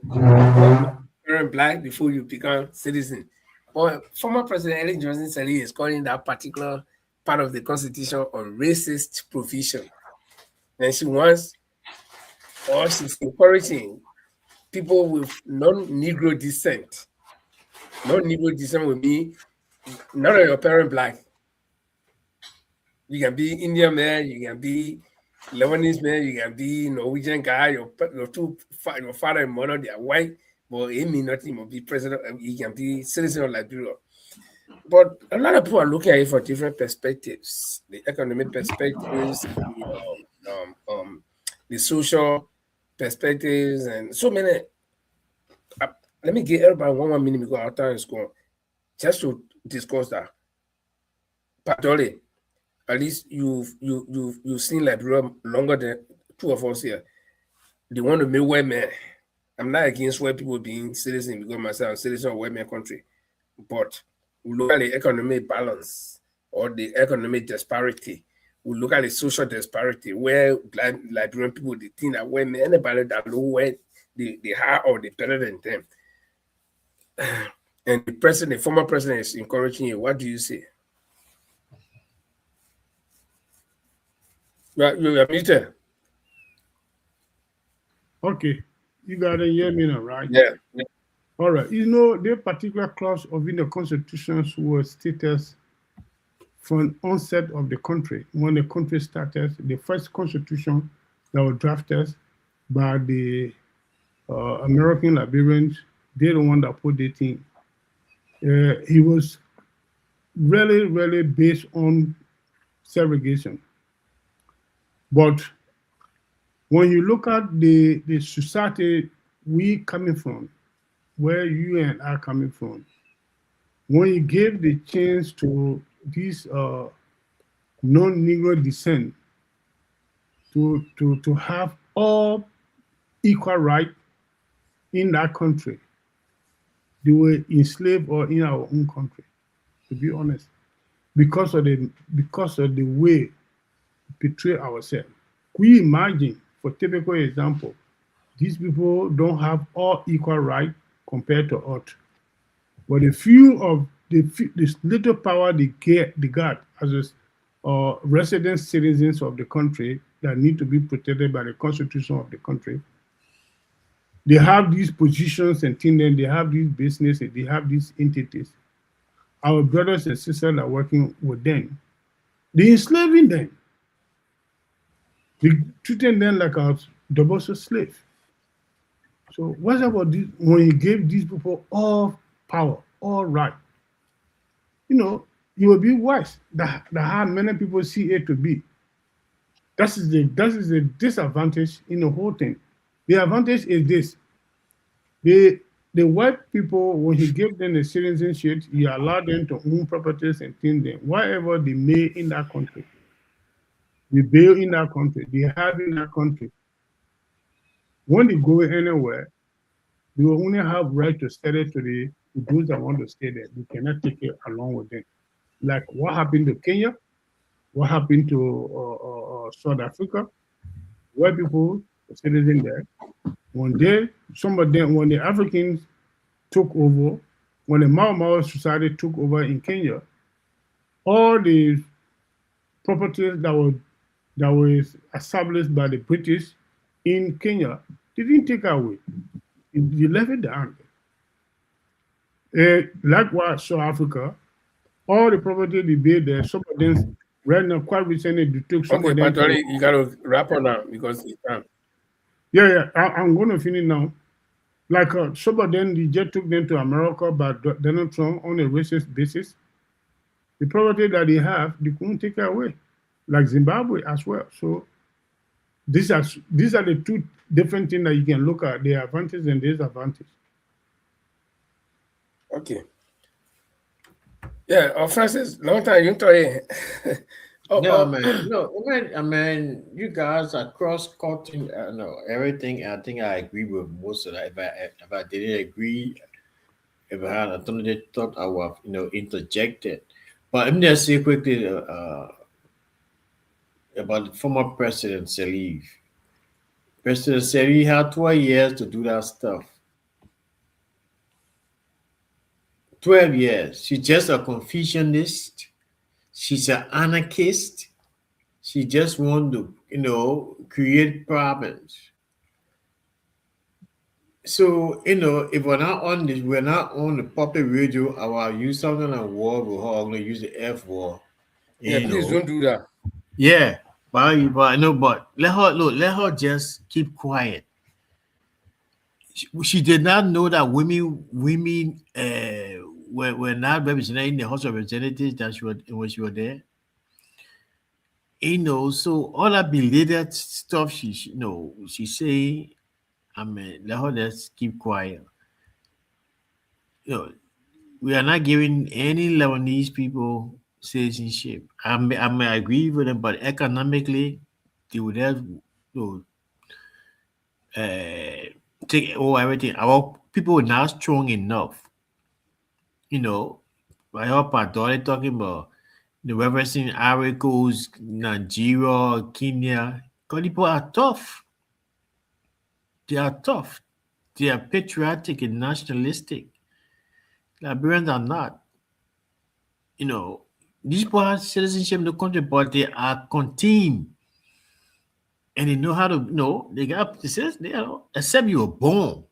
Turn black before you become citizen. But former President Ellen Johnson said he is calling that particular part of the Constitution a racist provision. And she wants, or she's encouraging people with non-Negro descent. Non-Negro descent would be none of your parents black. You can be Indian man, you can be Lebanese man, you can be Norwegian guy, your father and mother, they are white, but it means nothing. You be president, you can be citizen of Liberia. But a lot of people are looking at it for different perspectives. The economic perspectives, the social perspectives, and so many. Let me give everybody one minute because our time is gone. Just to discuss that. Patoli, at least you've seen Liberia longer than two of us here. They want to make white men. I'm not against white people being citizens because myself I'm citizen of white man country. but we look at the economic balance or the economic disparity. We look at the social disparity where Liberian people they think that when anybody that know where they are or they better than them. And the former president is encouraging you. What do you say? You are muted. Okay, you gotta hear me now, right? Yeah. All right. You know, the particular clause of in the Constitution was stated from onset of the country. When the country started, the first Constitution that was drafted by the American Liberians, they're the one that put the thing. It was really, really based on segregation. But when you look at the society we coming from, where you and I coming from, when you give the chance to these non-Negro descent to have all equal right in that country, they were enslaved or in our own country, to be honest, because of the way we portray ourselves. We imagine, for typical example, these people don't have all equal right compared to us. But the few of this little power they got as resident citizens of the country that need to be protected by the constitution of the country, they have these positions and things, and they have these businesses, they have these entities. Our brothers and sisters are working with them. They're enslaving them. They treating them like a double slave. So what's about this when you gave these people all power, all right? You know, you will be wise. That how many people see it to be. That is the disadvantage in the whole thing. The advantage is this: the white people, when he gave them the citizenship, he allowed them to own properties and things. Them whatever they made in that country, they build in that country, they have in that country. When they go anywhere, they will only have right to sell it to those that want to stay there. They cannot take it along with them. Like what happened to Kenya, what happened to South Africa, where people were citizens there. One day, some of them, when the Africans took over, when the Mau society took over in Kenya, all the properties that was established by the British in Kenya, they didn't take away. They left it down. Likewise, South Africa, all the property they built there, some of them right now, quite recently, they took some Okay, of them. Patori, you got to wrap on now because it's time. Yeah. I'm going to finish now. Like some of them, they just took them to America by Donald Trump on a racist basis. The property that they have, they couldn't take it away, like Zimbabwe as well. So these are the two different things that you can look at: the advantage and disadvantage. Okay. Yeah, Francis, long time you talk. I mean, you guys are cross-cutting, everything. I think I agree with most of that. If I didn't agree, if I had another thought, I would have, interjected. But let me just say quickly about the former President Sirleaf. President Sirleaf had 12 years to do that stuff. 12 years. She's just a Confucianist. She's an anarchist. She just wants to, create problems. So, if we're not on the public radio, I will use something like war with her. I'm going to use the F word. Yeah, please don't do that. Yeah, but let her just keep quiet. She did not know that women were not represented in the House of Representatives when she was there. So all that belated stuff she say, let her just keep quiet. We are not giving any Lebanese people citizenship. I may agree with them, but economically, they would have take over everything. Our people are not strong enough I heard my daughter talking about the referencing Ivory Coast, Nigeria, Kenya. Because people are tough. They are tough. They are patriotic and nationalistic. Liberians are not. These people have citizenship in the country, but they are contained. And they know how to, they got citizenship, except you were born.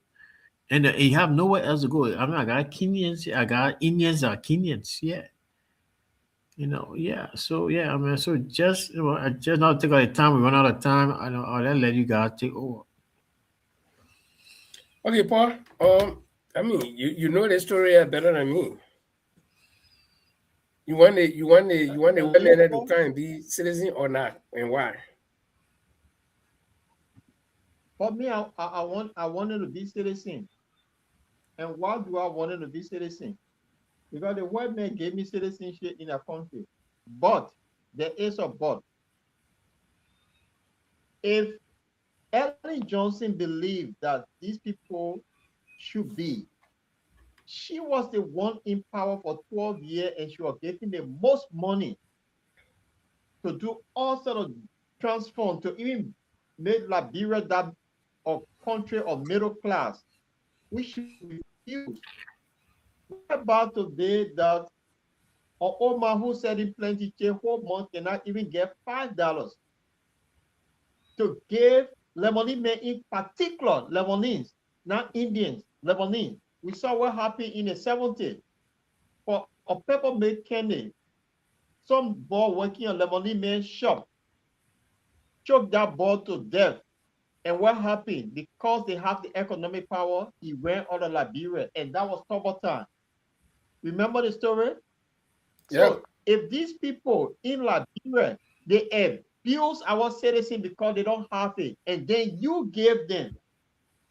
And you have nowhere else to go. I mean, I got Kenyans, I got Indians are Kenyans, yeah. Yeah. So yeah, I mean, so just I just not take all the time. We run out of time. I'll let you guys take over. Okay, Paul. I mean, you know the story better than me. You want a well-learned to come and be citizen or not, and why? For me, I wanted to be citizen. And why do I want to be citizen? Because the white man gave me citizenship in a country. But there is a but. If Ellen Johnson believed that these people should be, she was the one in power for 12 years and she was getting the most money to do all sort of transform to even make Liberia that a country of middle class. We should refuse. What about today that an old man who said in plenty change whole month cannot even get $5 to give Lebanese men, in particular Lebanese, not Indians, Lebanese. We saw what happened in the 70s. For a paper made candy, some boy working a Lebanese man's shop choked that boy to death. And what happened? Because they have the economic power, he went out of Liberia, and that was trouble time. Remember the story? Yeah. So if these people in Liberia, they abuse our citizen because they don't have it, and then you give them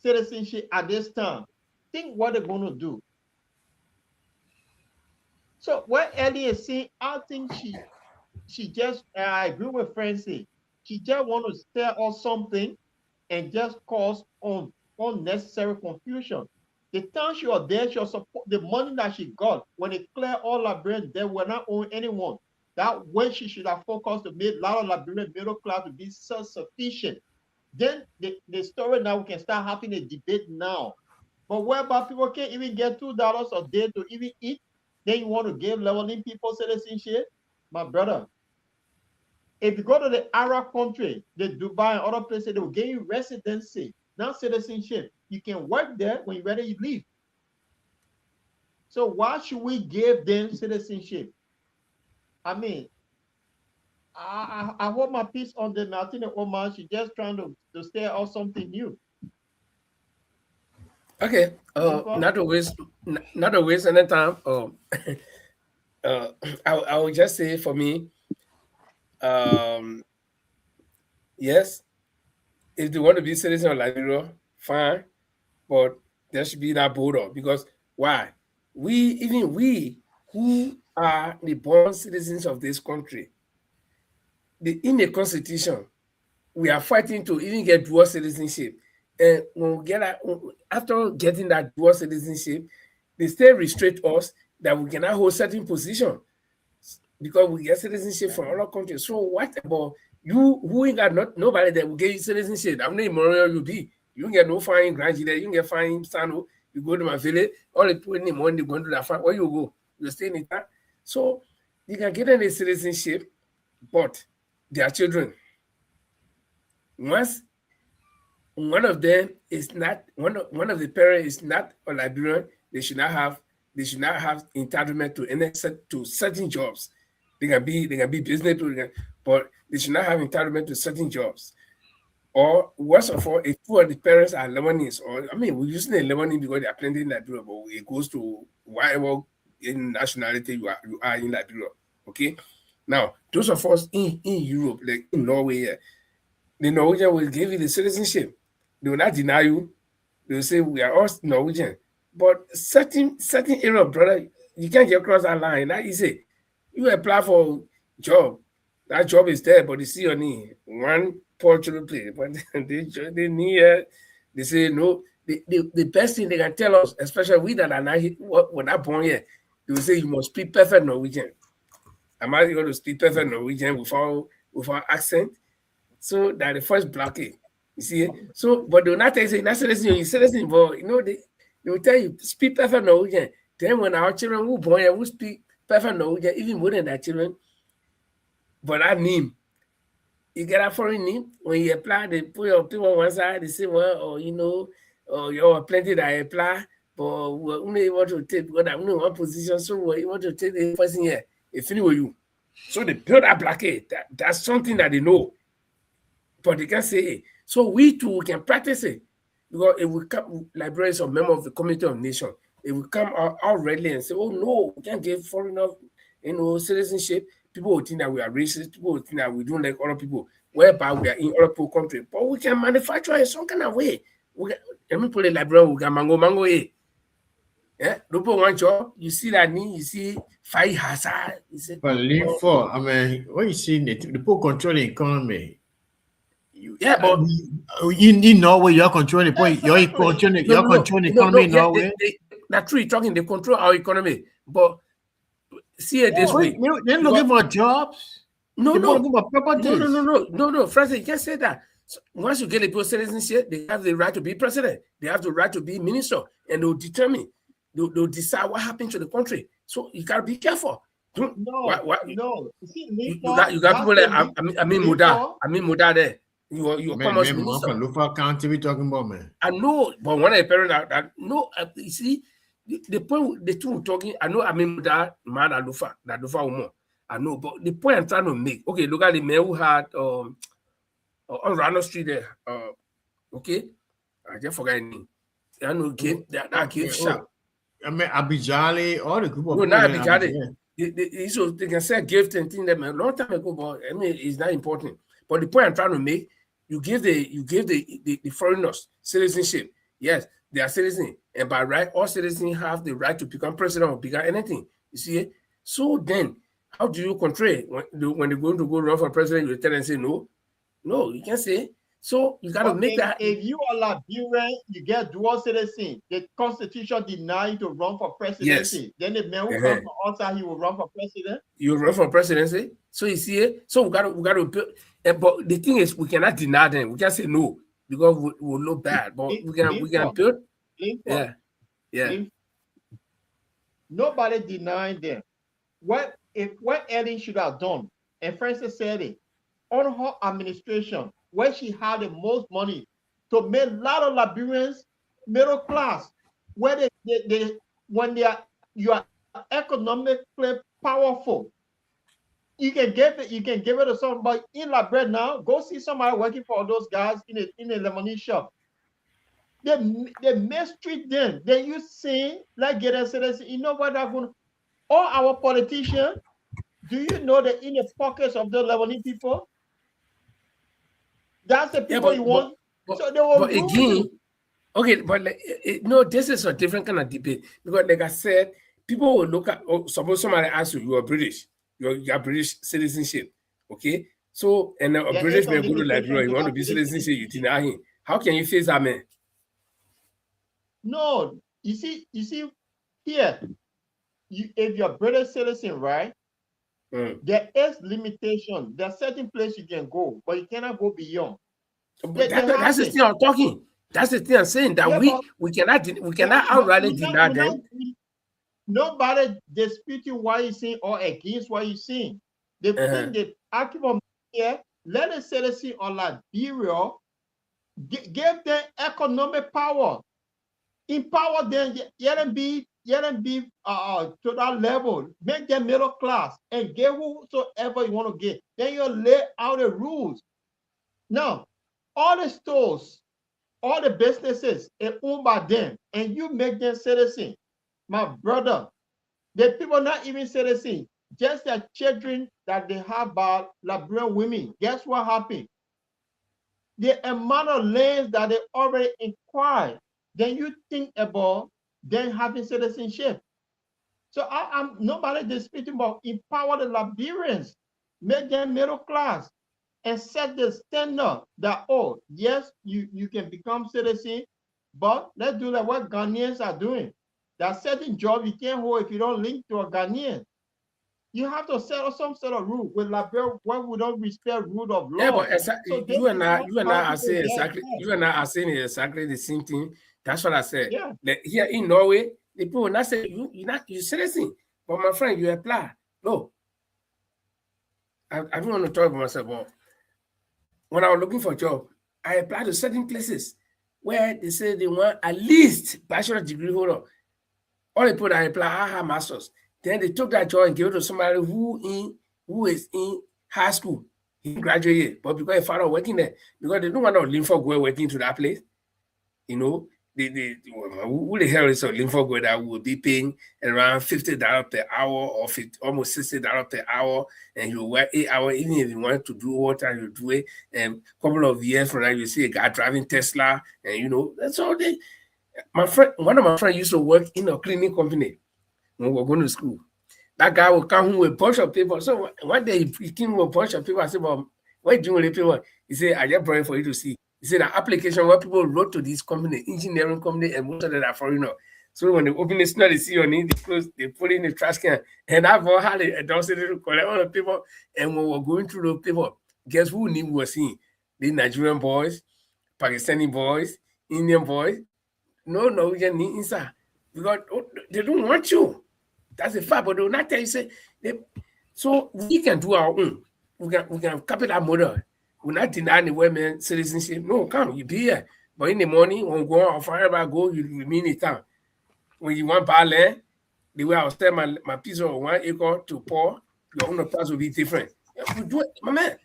citizenship at this time, think what they're going to do. So what Ellie is saying, I think she just, I agree with Francie, she just want to sell us something and just cause unnecessary confusion. The time she was there, she was support the money that she got when they cleared all Liberians, they were not owing anyone. That when she should have focused to make a lot of Liberian middle class to be self-sufficient. Then the story now we can start having a debate now. But whereby people can't even get $2 a day to even eat, then you want to give leveling people citizenship? My brother, if you go to the Arab country, the Dubai and other places, they will give you residency, not citizenship. You can work there when you're ready, you leave. So why should we give them citizenship? I mean, I hold my peace on them. I think the Oman, she's just trying to stay out something new. Okay. Not to waste any time. I would just say for me, yes, if they want to be citizen of Liberia, fine, but there should be that border because why? We who are the born citizens of this country, in the constitution, we are fighting to even get dual citizenship. And when we get after getting that dual citizenship, they still restrict us that we cannot hold certain position because we get citizenship from other countries. So what about you who ain't got nobody that will get you citizenship? I'm not memorial you be. You can get no fine grant there, you can get fine Sano, you go to my village, all the people in the morning, they go to that farm. Where you go? You stay in that. So you can get any citizenship, but their children. Once one of them is not one of the parents is not a Liberian, they should not have entitlement to certain jobs. They can be business people, but they should not have entitlement to certain jobs. Or worse of all, if two of the parents are Lebanese, or I mean, we're using the Lebanese because they are plenty in Liberia, but it goes to whatever in nationality you are in Liberia. Okay. Now, those of us in Europe, like in Norway, the Norwegian will give you the citizenship. They will not deny you. They will say we are all Norwegian. But certain area, brother, you can't get across that line. That easy. You apply for job. That job is there, but you see only one poor children play. But they need they say no. The best thing they can tell us, especially we that are not we're not born here, they will say you must speak perfect Norwegian. Am I going to speak perfect Norwegian without accent? So that the first blockade. You see, so but they will not tell you, that's you say listen, but they will tell you speak perfect Norwegian. Then when our children who born here who speak perfect Norwegian, even more than their children, but that name, you get a foreign name when you apply, they put your people on one side, they say, well, or or you are plenty that apply, but we only want to take because I'm only one position, so we want to take the person here. If anyway you. So they build that blockade. That's something that they know. But they can say it. So we too can practice it. Because it will come, librarians or member of the Committee of Nations, it will come out readily and say, oh no, we can't give foreigner citizenship. People will think that we are racist, people will think that we don't like other people, whereby we are in other people's country. But we can manufacture it some kind of way. Let me put a librarian, we can mango, yeah, don't put one job. You see that knee, you see fight hazard. But live for, I mean, what you see, the people control the economy. Yeah, but in Norway, you're controlling the point. You're controlling the economy in Norway. That's true. Talking, they control our economy, but see it this way. They're looking for jobs. No, looking for properties. No. Francis, you can't say that. So once you get a post citizenship, they have the right to be president. They have the right to be minister, and they'll determine. They'll decide what happened to the country. So you gotta be careful. No. You got people like Amin Muda there. You man, commerce minister. Look for county we talking about, man. I know, but when I parent that no, you see, the point the two talking, I know Amin Muda, man, Alufa woman. I know, but the point I'm trying to make, okay, look at the man who had on Rano Street there. Okay, I just forgot his name. I know that gave sharp. I mean, Abijali, all the group of people. No, not Abijali. So they can say gift and things that a long time ago, but I mean, it's not important. But the point I'm trying to make, you give the foreigners citizenship. Yes, they are citizens, and by right, all citizens have the right to become president or become anything. You see, so then how do you control it? When they're going to go run for president, you tell them say no, you can't say. So you got to make that. If you are Liberian, you get dual citizen. The constitution denies you to run for presidency. Yes. Then the man who comes from outside, he will run for president. You run for presidency. So you see it. So we got to build. But the thing is, we cannot deny them. We can't say no because we'll look bad. But we can build. Yeah. Nobody denying them. What Ellen should have done, and Francis said it, on her administration, where she had the most money to make a lot of Liberians middle class, where you are economically powerful, you can give it to somebody in Liberia now. Go see somebody working for those guys in a lemonade shop. They mistreat them. Then you see, like get a citizen, you know what they're going to. All our politicians, do you know that in the pockets of the lemonade people? That's the people you want. So they will again, okay, but no, this is a different kind of debate because, like I said, people will look at. Suppose somebody asks you, you are British, you have British citizenship, okay? So and a British man go to Liberia, you want to be citizenship, you deny him. How can you face that man? No, you see here, if you're a British citizen, right? There is limitation. There are certain places you can go, but you cannot go beyond. That's the thing I'm talking. That's the thing I'm saying. That we cannot outright deny them. Nobody disputing what you're saying or against what you're saying. The thing that argument here, let the citizen of Liberia give them economic power, empower them, let them be to that level, make them middle class, and get whosoever you want to get. Then you lay out the rules. Now, all the stores, all the businesses are owned by them, and you make them citizens. My brother, the people not even citizens, just the children that they have by Liberian women. Guess what happened? The amount of lands that they already acquired, then you think about them having citizenship. So I'm nobody disputing about empower the Liberians, make them middle class, and set the standard that, oh, yes, you can become citizen, but let's do like what Ghanaians are doing. There are certain jobs you can't hold if you don't link to a Ghanaian. You have to set up some sort of rule. With Liberia, when we don't respect rule of Yeah, law. but So this you and is I, you and how I are people saying get exactly. upset. You and I are saying exactly the same thing. That's what I said. Yeah. Like here in Norway, the people not say you citizen, but my friend, you apply. No, I don't want to talk about myself, but when I was looking for a job, I applied to certain places where they say they want at least bachelor degree holder. All the people that apply have masters. Then they took that job and gave it to somebody who is in high school. He graduated, but because he found working there, because they don't want to Linford go working to that place, you know. Who the hell is a Linford go that will be paying around $50 per hour or almost $60 per hour, and you work 8 hours, even if you want to do overtime, you do it. And a couple of years from now, you see a guy driving Tesla, and you know, that's all they. One of my friends used to work in a cleaning company when we were going to school. That guy would come home with a bunch of paper. So one day he came with a bunch of paper. I said, well, what are you doing with the paper? He said, I just brought it for you to see. He said, the application where people wrote to this company, engineering company, and most of them are foreigner. So when they open the store, they see your name, they close, they put it in the trash can. And I've all had it, to collect all the paper. And when we were going through the paper, guess who we were seeing? The Nigerian boys, Pakistani boys, Indian boys. No Norwegian inside. Because they don't want you. That's a fact, but they will not tell you, say, so we can do our own. We can copy that model. We're not denying the women citizenship. No, come, you be here. But in the morning, when we go or forever go, you remain in town. When you want buy land, the way I'll sell my piece of 1 acre to poor, your own price will be different. We do it, my man.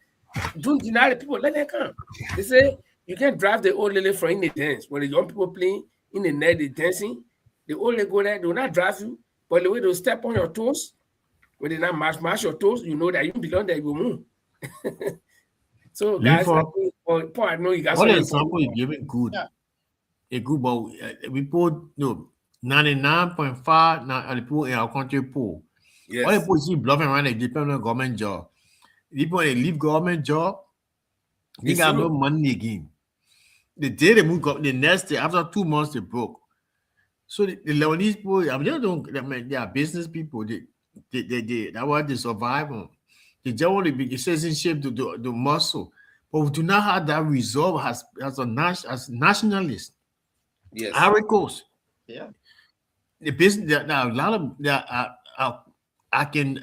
Don't deny the people, let them come. They say you can't drive the old lady from in the dance. When the young people playing in the night, they dancing, the old lady go there, they will not drive you. But the way they'll step on your toes, when they not mash your toes, you know that you belong there, you will move. So, guys, Paul, I know you got all something. the example you giving good. A good, but we put 99.5 now the people in our country poor. Yes. All the people see bluffing around, they depend on government job. People when they leave government job, they got no money again. The day they move up, the next day, after 2 months, they broke. So the Lebanese people, I mean, they are business people. That's what they survive on. They just want to be citizenship to the muscle, but we do not have that resolve as nationalists. Yes, Ivory Coast. Yeah. The business there are a lot of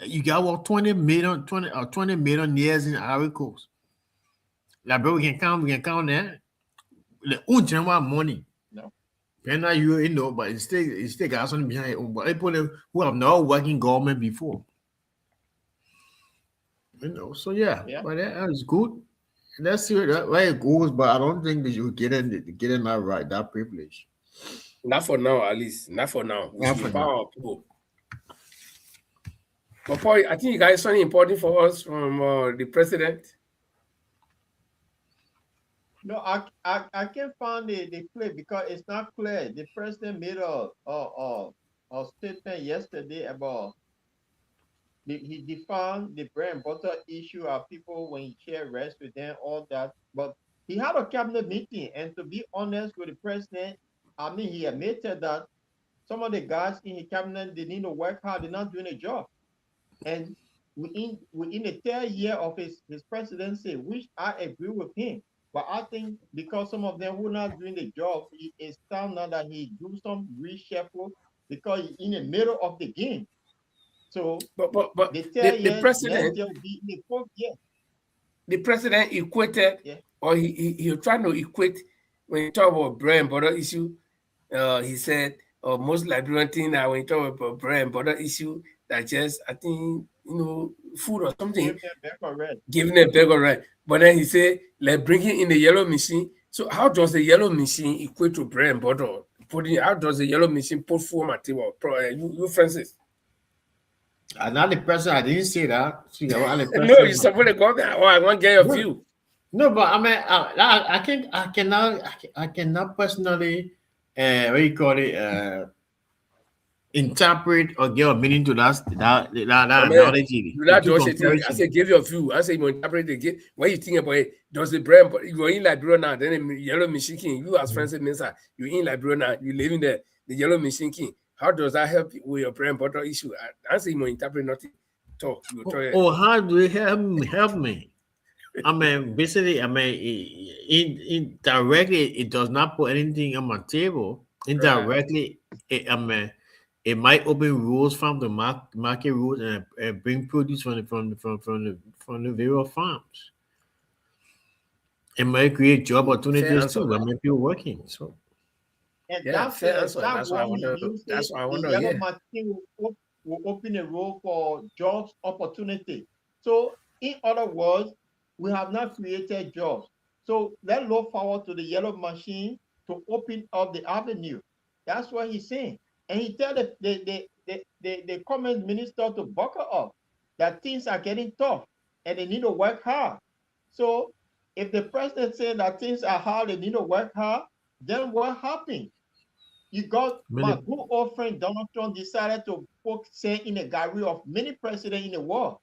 you got what 20 million years in Ivory Coast. Like, bro, we can count that. The own money. No. You know, but it still got something behind it. But people who have not worked in government before. You know, so yeah. But that is good. Let's see where it goes, but I don't think that you get in that right, that privilege. Not for now, at least. Not for now. We should empower people. But Paul, I think you guys something important for us from the president. No, I can't find the clip because it's not clear. The president made a statement yesterday about he defined the bread and butter issue of people when he share rest with them, all that. But he had a cabinet meeting, and to be honest with the president, I mean, he admitted that some of the guys in his cabinet, they need to work hard, they're not doing a job. And within the third year of his presidency, which I agree with him, but I think because some of them were not doing the job, it's time now that he do some reshuffle because he's in the middle of the game. So, but the president, be in the fourth year. The president equated, or he trying to equate when you talk about bread and butter issue. He said, most Liberian thing that when you talk about bread and butter issue, that just I think food or something, giving them bag of rice. But then he said, like bringing in the yellow machine. So how does the yellow machine equate to bread and butter? How does the yellow machine put food on my table? You Francis. Not the president. I didn't say that. No, you support the government. Oh, I want to get your view. No, but I mean, I cannot personally, what you call it, interpret or give a meaning to that analogy. I say give your view. I say you interpret the what you think about it. Does the brand you're in Liberia now? Then the yellow machine king. You as Francis Mensah, you in Liberia now. You living there. The yellow machine king. How does that help with your bread and butter issue? I say you interpret nothing. Talk. You talk. Oh, how do it help me? I mean, basically, I mean, indirectly, it does not put anything on my table. Indirectly, I mean, it might open rules from the market rules and bring produce from the various farms. It might create job opportunities too. I mean, people working. So And yeah, that's fair the answer. exact That's why I one wonder. he used. That's why I The wonder. yellow Yeah. machine will open a role for jobs opportunity. So, in other words, we have not created jobs. So let's look forward to the yellow machine to open up the avenue. That's what he's saying. And he tell the commerce minister to buckle up, that things are getting tough and they need to work hard. So if the president said that things are hard, they need to work hard, then what happened? You got my good old friend Donald Trump decided to put sand in the gallery of many presidents in the world.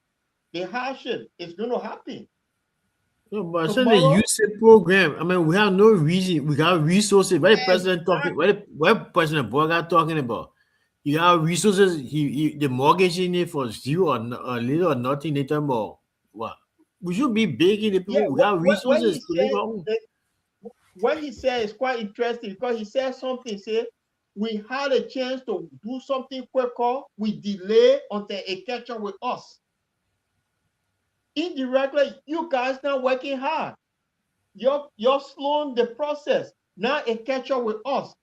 The hardship is going to happen. no, but since the USAID program, I mean, we have no reason. We got resources. What the president talking? What President Boga talking about? You got resources. The mortgage in it for zero or a little or nothing. They talking about what? We should be begging the people. Yeah, we got resources to live on. What he said is quite interesting because he said something. Say we had a chance to do something quicker. We delay until it catch up with us. Indirectly, you guys not working hard. You're slowing the process. Now it catch up with us.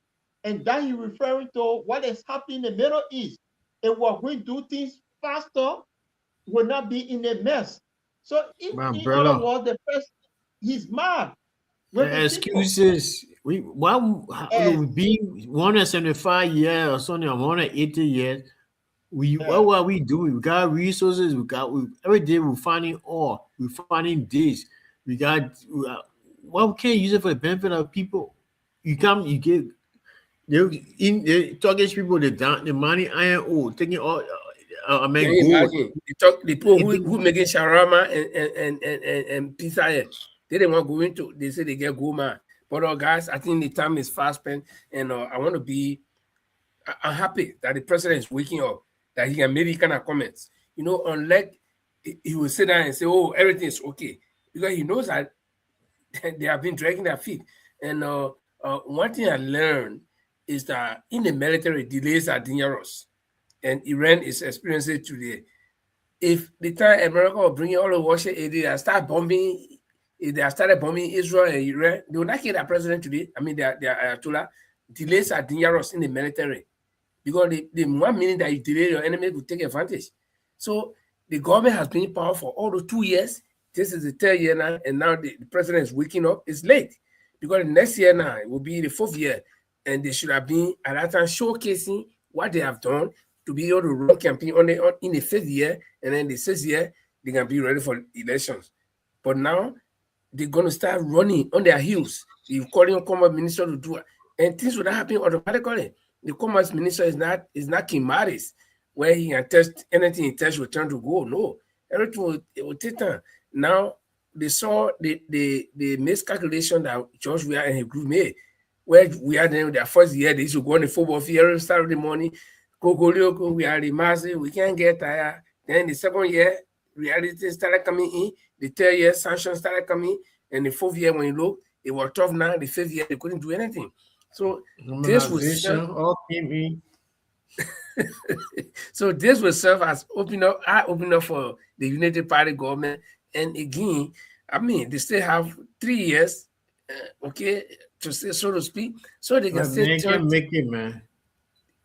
And that he referring to what is happening in the Middle East. And what we do things faster will not be in a mess. So in other words, the president, he's mad. Excuses. We be 175 years or something, or 180 years. What are we doing? We got resources. Every day we're finding ore. We're finding this. We can't use it for the benefit of people. You get the Turkish people, the money iron ore, taking all. I mean, Can you gold. imagine? The people who making shawarma and pizza here, they didn't want to go into. They say they get gold man. But guys, I think the time is fast spent, and I want to be. I'm happy that the president is waking up, that he can make these kind of comments. You know, unlike he will sit down and say, "Oh, everything is okay," because he knows that they have been dragging their feet. And one thing I learned is that in the military, delays are dangerous, and Iran is experiencing it today. If the time America will bring all the Russia aid, they start bombing. If they have started bombing Israel and Iran, they will not kill their president today. I mean, their Ayatollah. Delays are dangerous in the military because the 1 minute that you delay, your enemy will take advantage. So the government has been in power for all the 2 years. This is the 3rd year now, and now the president is waking up. It's late because the next year now it will be the 4th year, and they should have been at that time showcasing what they have done to be able to run campaign in the 5th year, and then the 6th year they can be ready for elections. But now they're going to start running on their heels. You're calling on commerce minister to do it, and things will not happen automatically. The commerce minister is not Kim Maris, where he can test anything he tests will turn to gold. No, everything will take time. Now they saw the miscalculation that George Weah and his group made, where we had in their first year, they used to go on the football field, start the morning, Kokoloko, we are the massive, we can't get tired. Then the 2nd year, reality started coming in. The 3rd year, sanctions started coming. And the 4th year, when you look, it was tough now. The 5th year, they couldn't do anything. So this will serve, so this will serve as open up for the United Party government. And again, I mean, they still have 3 years, okay, to say, so to speak, so they can still make it, man.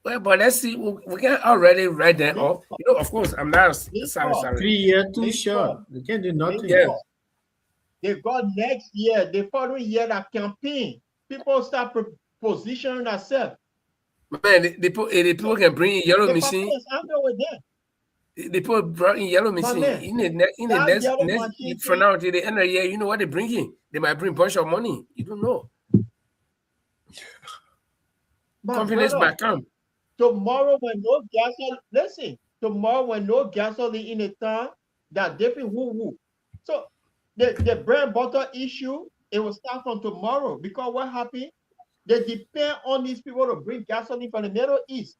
Well, but let's see. We can already write that off. You know, of course, I'm not sorry. 3 years too short. They can't do nothing. Yeah. They got next year, the following year, that campaign. People start positioning themselves. Man, the people can bring in yellow machine. With them. The people brought in yellow machine in the next from now to the end of the year. You know what they bring in? They might bring a bunch of money. You don't know. Confidence might come. Tomorrow when no gasoline, listen, tomorrow when no gasoline in the town, that different woo. So the bread and butter issue, it will start from tomorrow because what happened? They depend on these people to bring gasoline from the Middle East.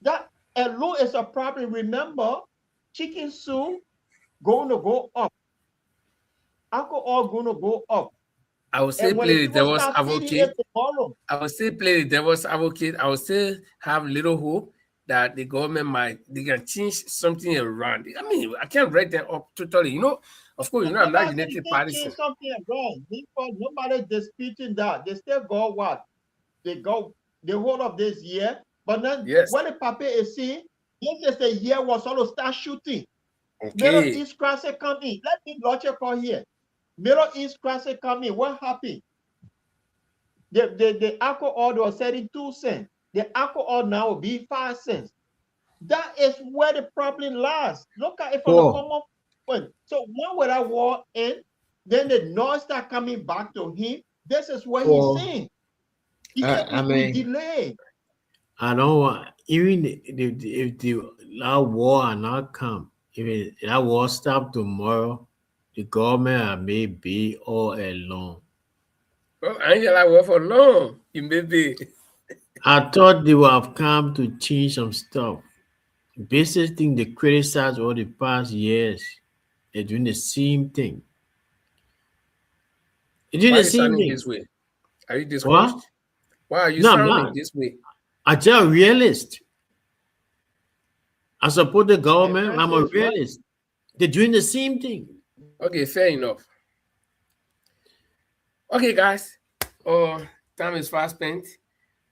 That alone is a problem. Remember, chicken soup going to go up. Alcohol going to go up. I will still And when the play the people devil's start feeding advocate. it tomorrow, I will still play the devil's advocate. I will still have little hope that the government they can change something around. I mean, I can't write them up totally. You know, of course, you know, I'm not nobody United can partisan. change something wrong. Nobody disputing that. They still go what? They go the whole of this year. But then Yes. what the paper is saying, this is the year was all to start shooting. Middle Okay. East crisis come in. Let me logical here. Middle East crisis come in. What happened? The alcohol was selling 2 cents. The alcohol now will be 5 cents. That is where the problem lies. Look at it from the common point. So when will that war end? Then the noise start coming back to him. This is what he's saying. He said we delay. I don't want even if that war not come, if that war stop tomorrow, the government may be all alone. Well, I ain't like work for long. You may be. I thought they would have come to change some stuff. Basic thing they criticized all the past years, they're doing the same thing. They're doing Why the are you same sounding thing. this way? Are you discouraged? What? Why are you No, I'm sounding not. this way? I tell a realist. I support the government. I'm a realist. They're doing the same thing. Okay, fair enough. Okay, guys. Time is fast spent.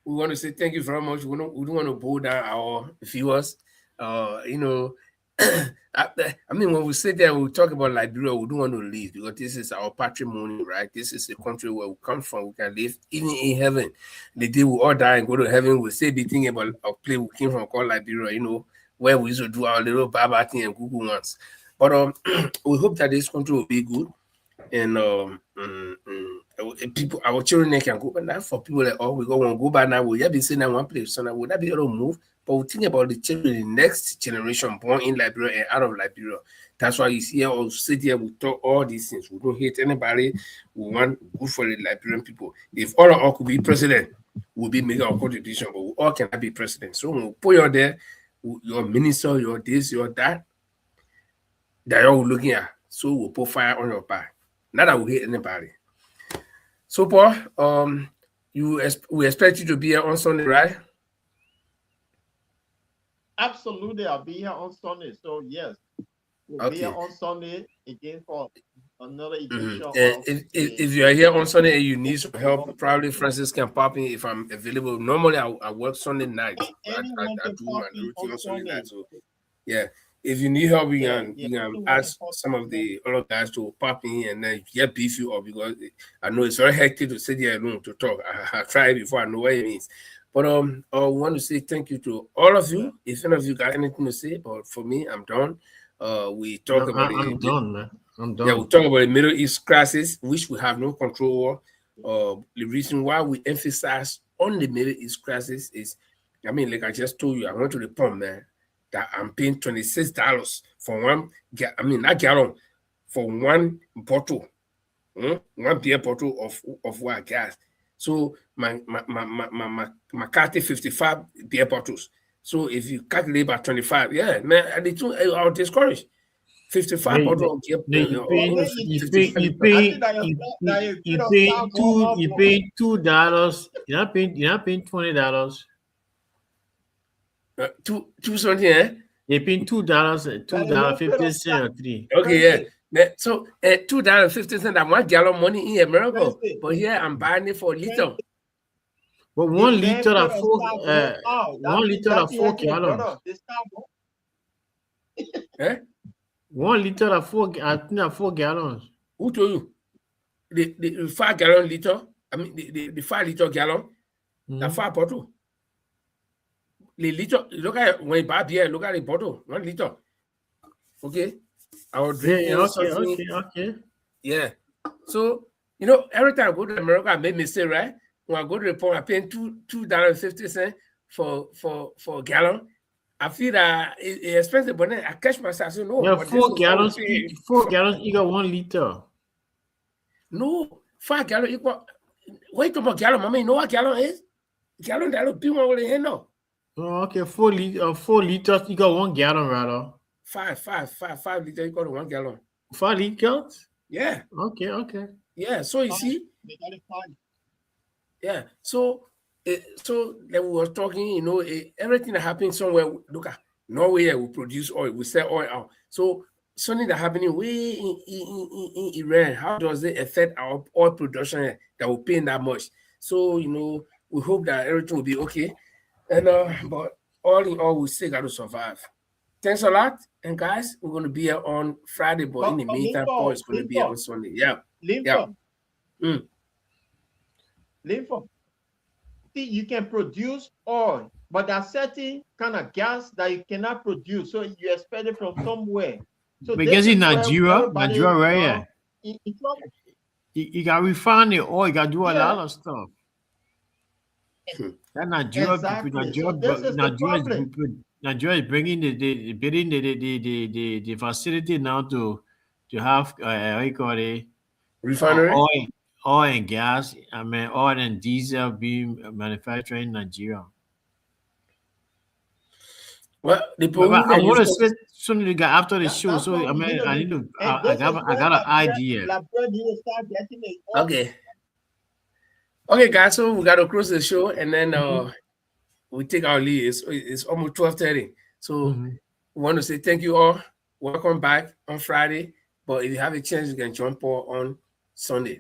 We want to say thank you very much. We don't want to bow down our viewers. You know, I mean, when we sit there, we talk about Liberia, we don't want to leave because this is our patrimony, right? This is the country where we come from. We can live even in heaven. The day we all die and go to heaven, we'll still be thinking about a place we came from called Liberia, you know, where we used to do our little baba thing and Google ones. But we hope that this country will be good. And people, our children can go, but not for people like, oh, we go and go back now. We have been saying that one place, so now would that be able to move? But we think about the children, the next generation born in Liberia and out of Liberia. That's why you see or sit here, we talk all these things. We don't hate anybody. We want good for the Liberian people. If all of us could be president, we'll be making our contribution, but we all cannot be president. So when we put you there, your minister, your this, your that you're looking at. So we'll put fire on your back. Not that we hate anybody. So, Paul, we expect you to be here on Sunday, right? Absolutely, I'll be here on Sunday. So yes, we'll be here on Sunday again for another edition. If you are here on Sunday and you need some help, probably Francis can pop in if I'm available. Normally, I work Sunday night. I do my routine on Sunday night. So, yeah. If you need help, you can ask some of the other guys to pop in and then get beef you up because I know it's very hectic to sit here alone to talk. I tried before, I know what it means. But I want to say thank you to all of you. If any of you got anything to say, but for me, I'm done. We talk about I'm done, man. I'm done. Yeah, we talk about the Middle East crisis, which we have no control over. The reason why we emphasize on the Middle East crisis is, I mean, like I just told you, I went to the pump, man. That I'm paying $26 for one, not gallon, for one bottle, one beer bottle of what gas. So my car takes 55 beer bottles. So if you calculate by 25, yeah, man, I was discouraged. 55 bottles of beer. You pay $2. You're not paying $20. Two something, eh? They paying $2.50 or $3. Okay, yeah. So $2.50, that 1 gallon money in America, but here I'm buying it for a liter. But 1 liter of 1 liter of 4 gallons. Eh? 1 liter of 4 gallons. Who told you? The 5 gallon liter? I mean the 5 liter gallon, the 5 bottle. The liter, look at when you buy beer, look at the bottle, 1 liter. Okay. I was drinking something. Okay. Yeah. So, you know, every time I go to America, I make mistake, right? When I go to the pump, I pay $2.50 for a gallon. I feel that it's expensive, but then I catch myself. So no, yeah, 4 gallons. 4 gallons equal 1 liter. No, 5 gallons equal. Wait about gallon, mama. You know what gallon is? Gallon that will be one with a hand now. Oh, okay, 4 liters. You got 1 gallon, rather. 5 liters. You got 1 gallon. 5 liters? Yeah. Okay. Yeah. So you see, They got it fine. yeah. So then we were talking. You know, everything that happens somewhere. Look at Norway. We produce oil. We sell oil out. So something that happening way in Iran. How does it affect our oil production that we're paying that much? So you know, we hope that everything will be okay. And but all in all, we still got to survive. Thanks a lot. And guys, we're going to be here on Friday, but in the meantime, Paul is going to be here on Sunday. Yeah. Linford. Mm. Linford. See, you can produce oil, but there's certain kind of gas that you cannot produce. So you expect it from somewhere. So Because in Nigeria, right here, in trouble. you got to refine the oil. You got to do a lot of stuff. That Nigeria, Exactly. So this is the problem. Nigeria is bringing the facility now to have what you call it, refinery, oil and gas. I mean, oil and diesel being manufactured in Nigeria. Well, I want to say something after the show. So I mean, I need to. I got an idea. Okay. Okay, guys. So we got to close the show, and then we take our leave. It's almost 12:30. So we want to say thank you all. Welcome back on Friday. But if you have a chance, you can jump on Sunday.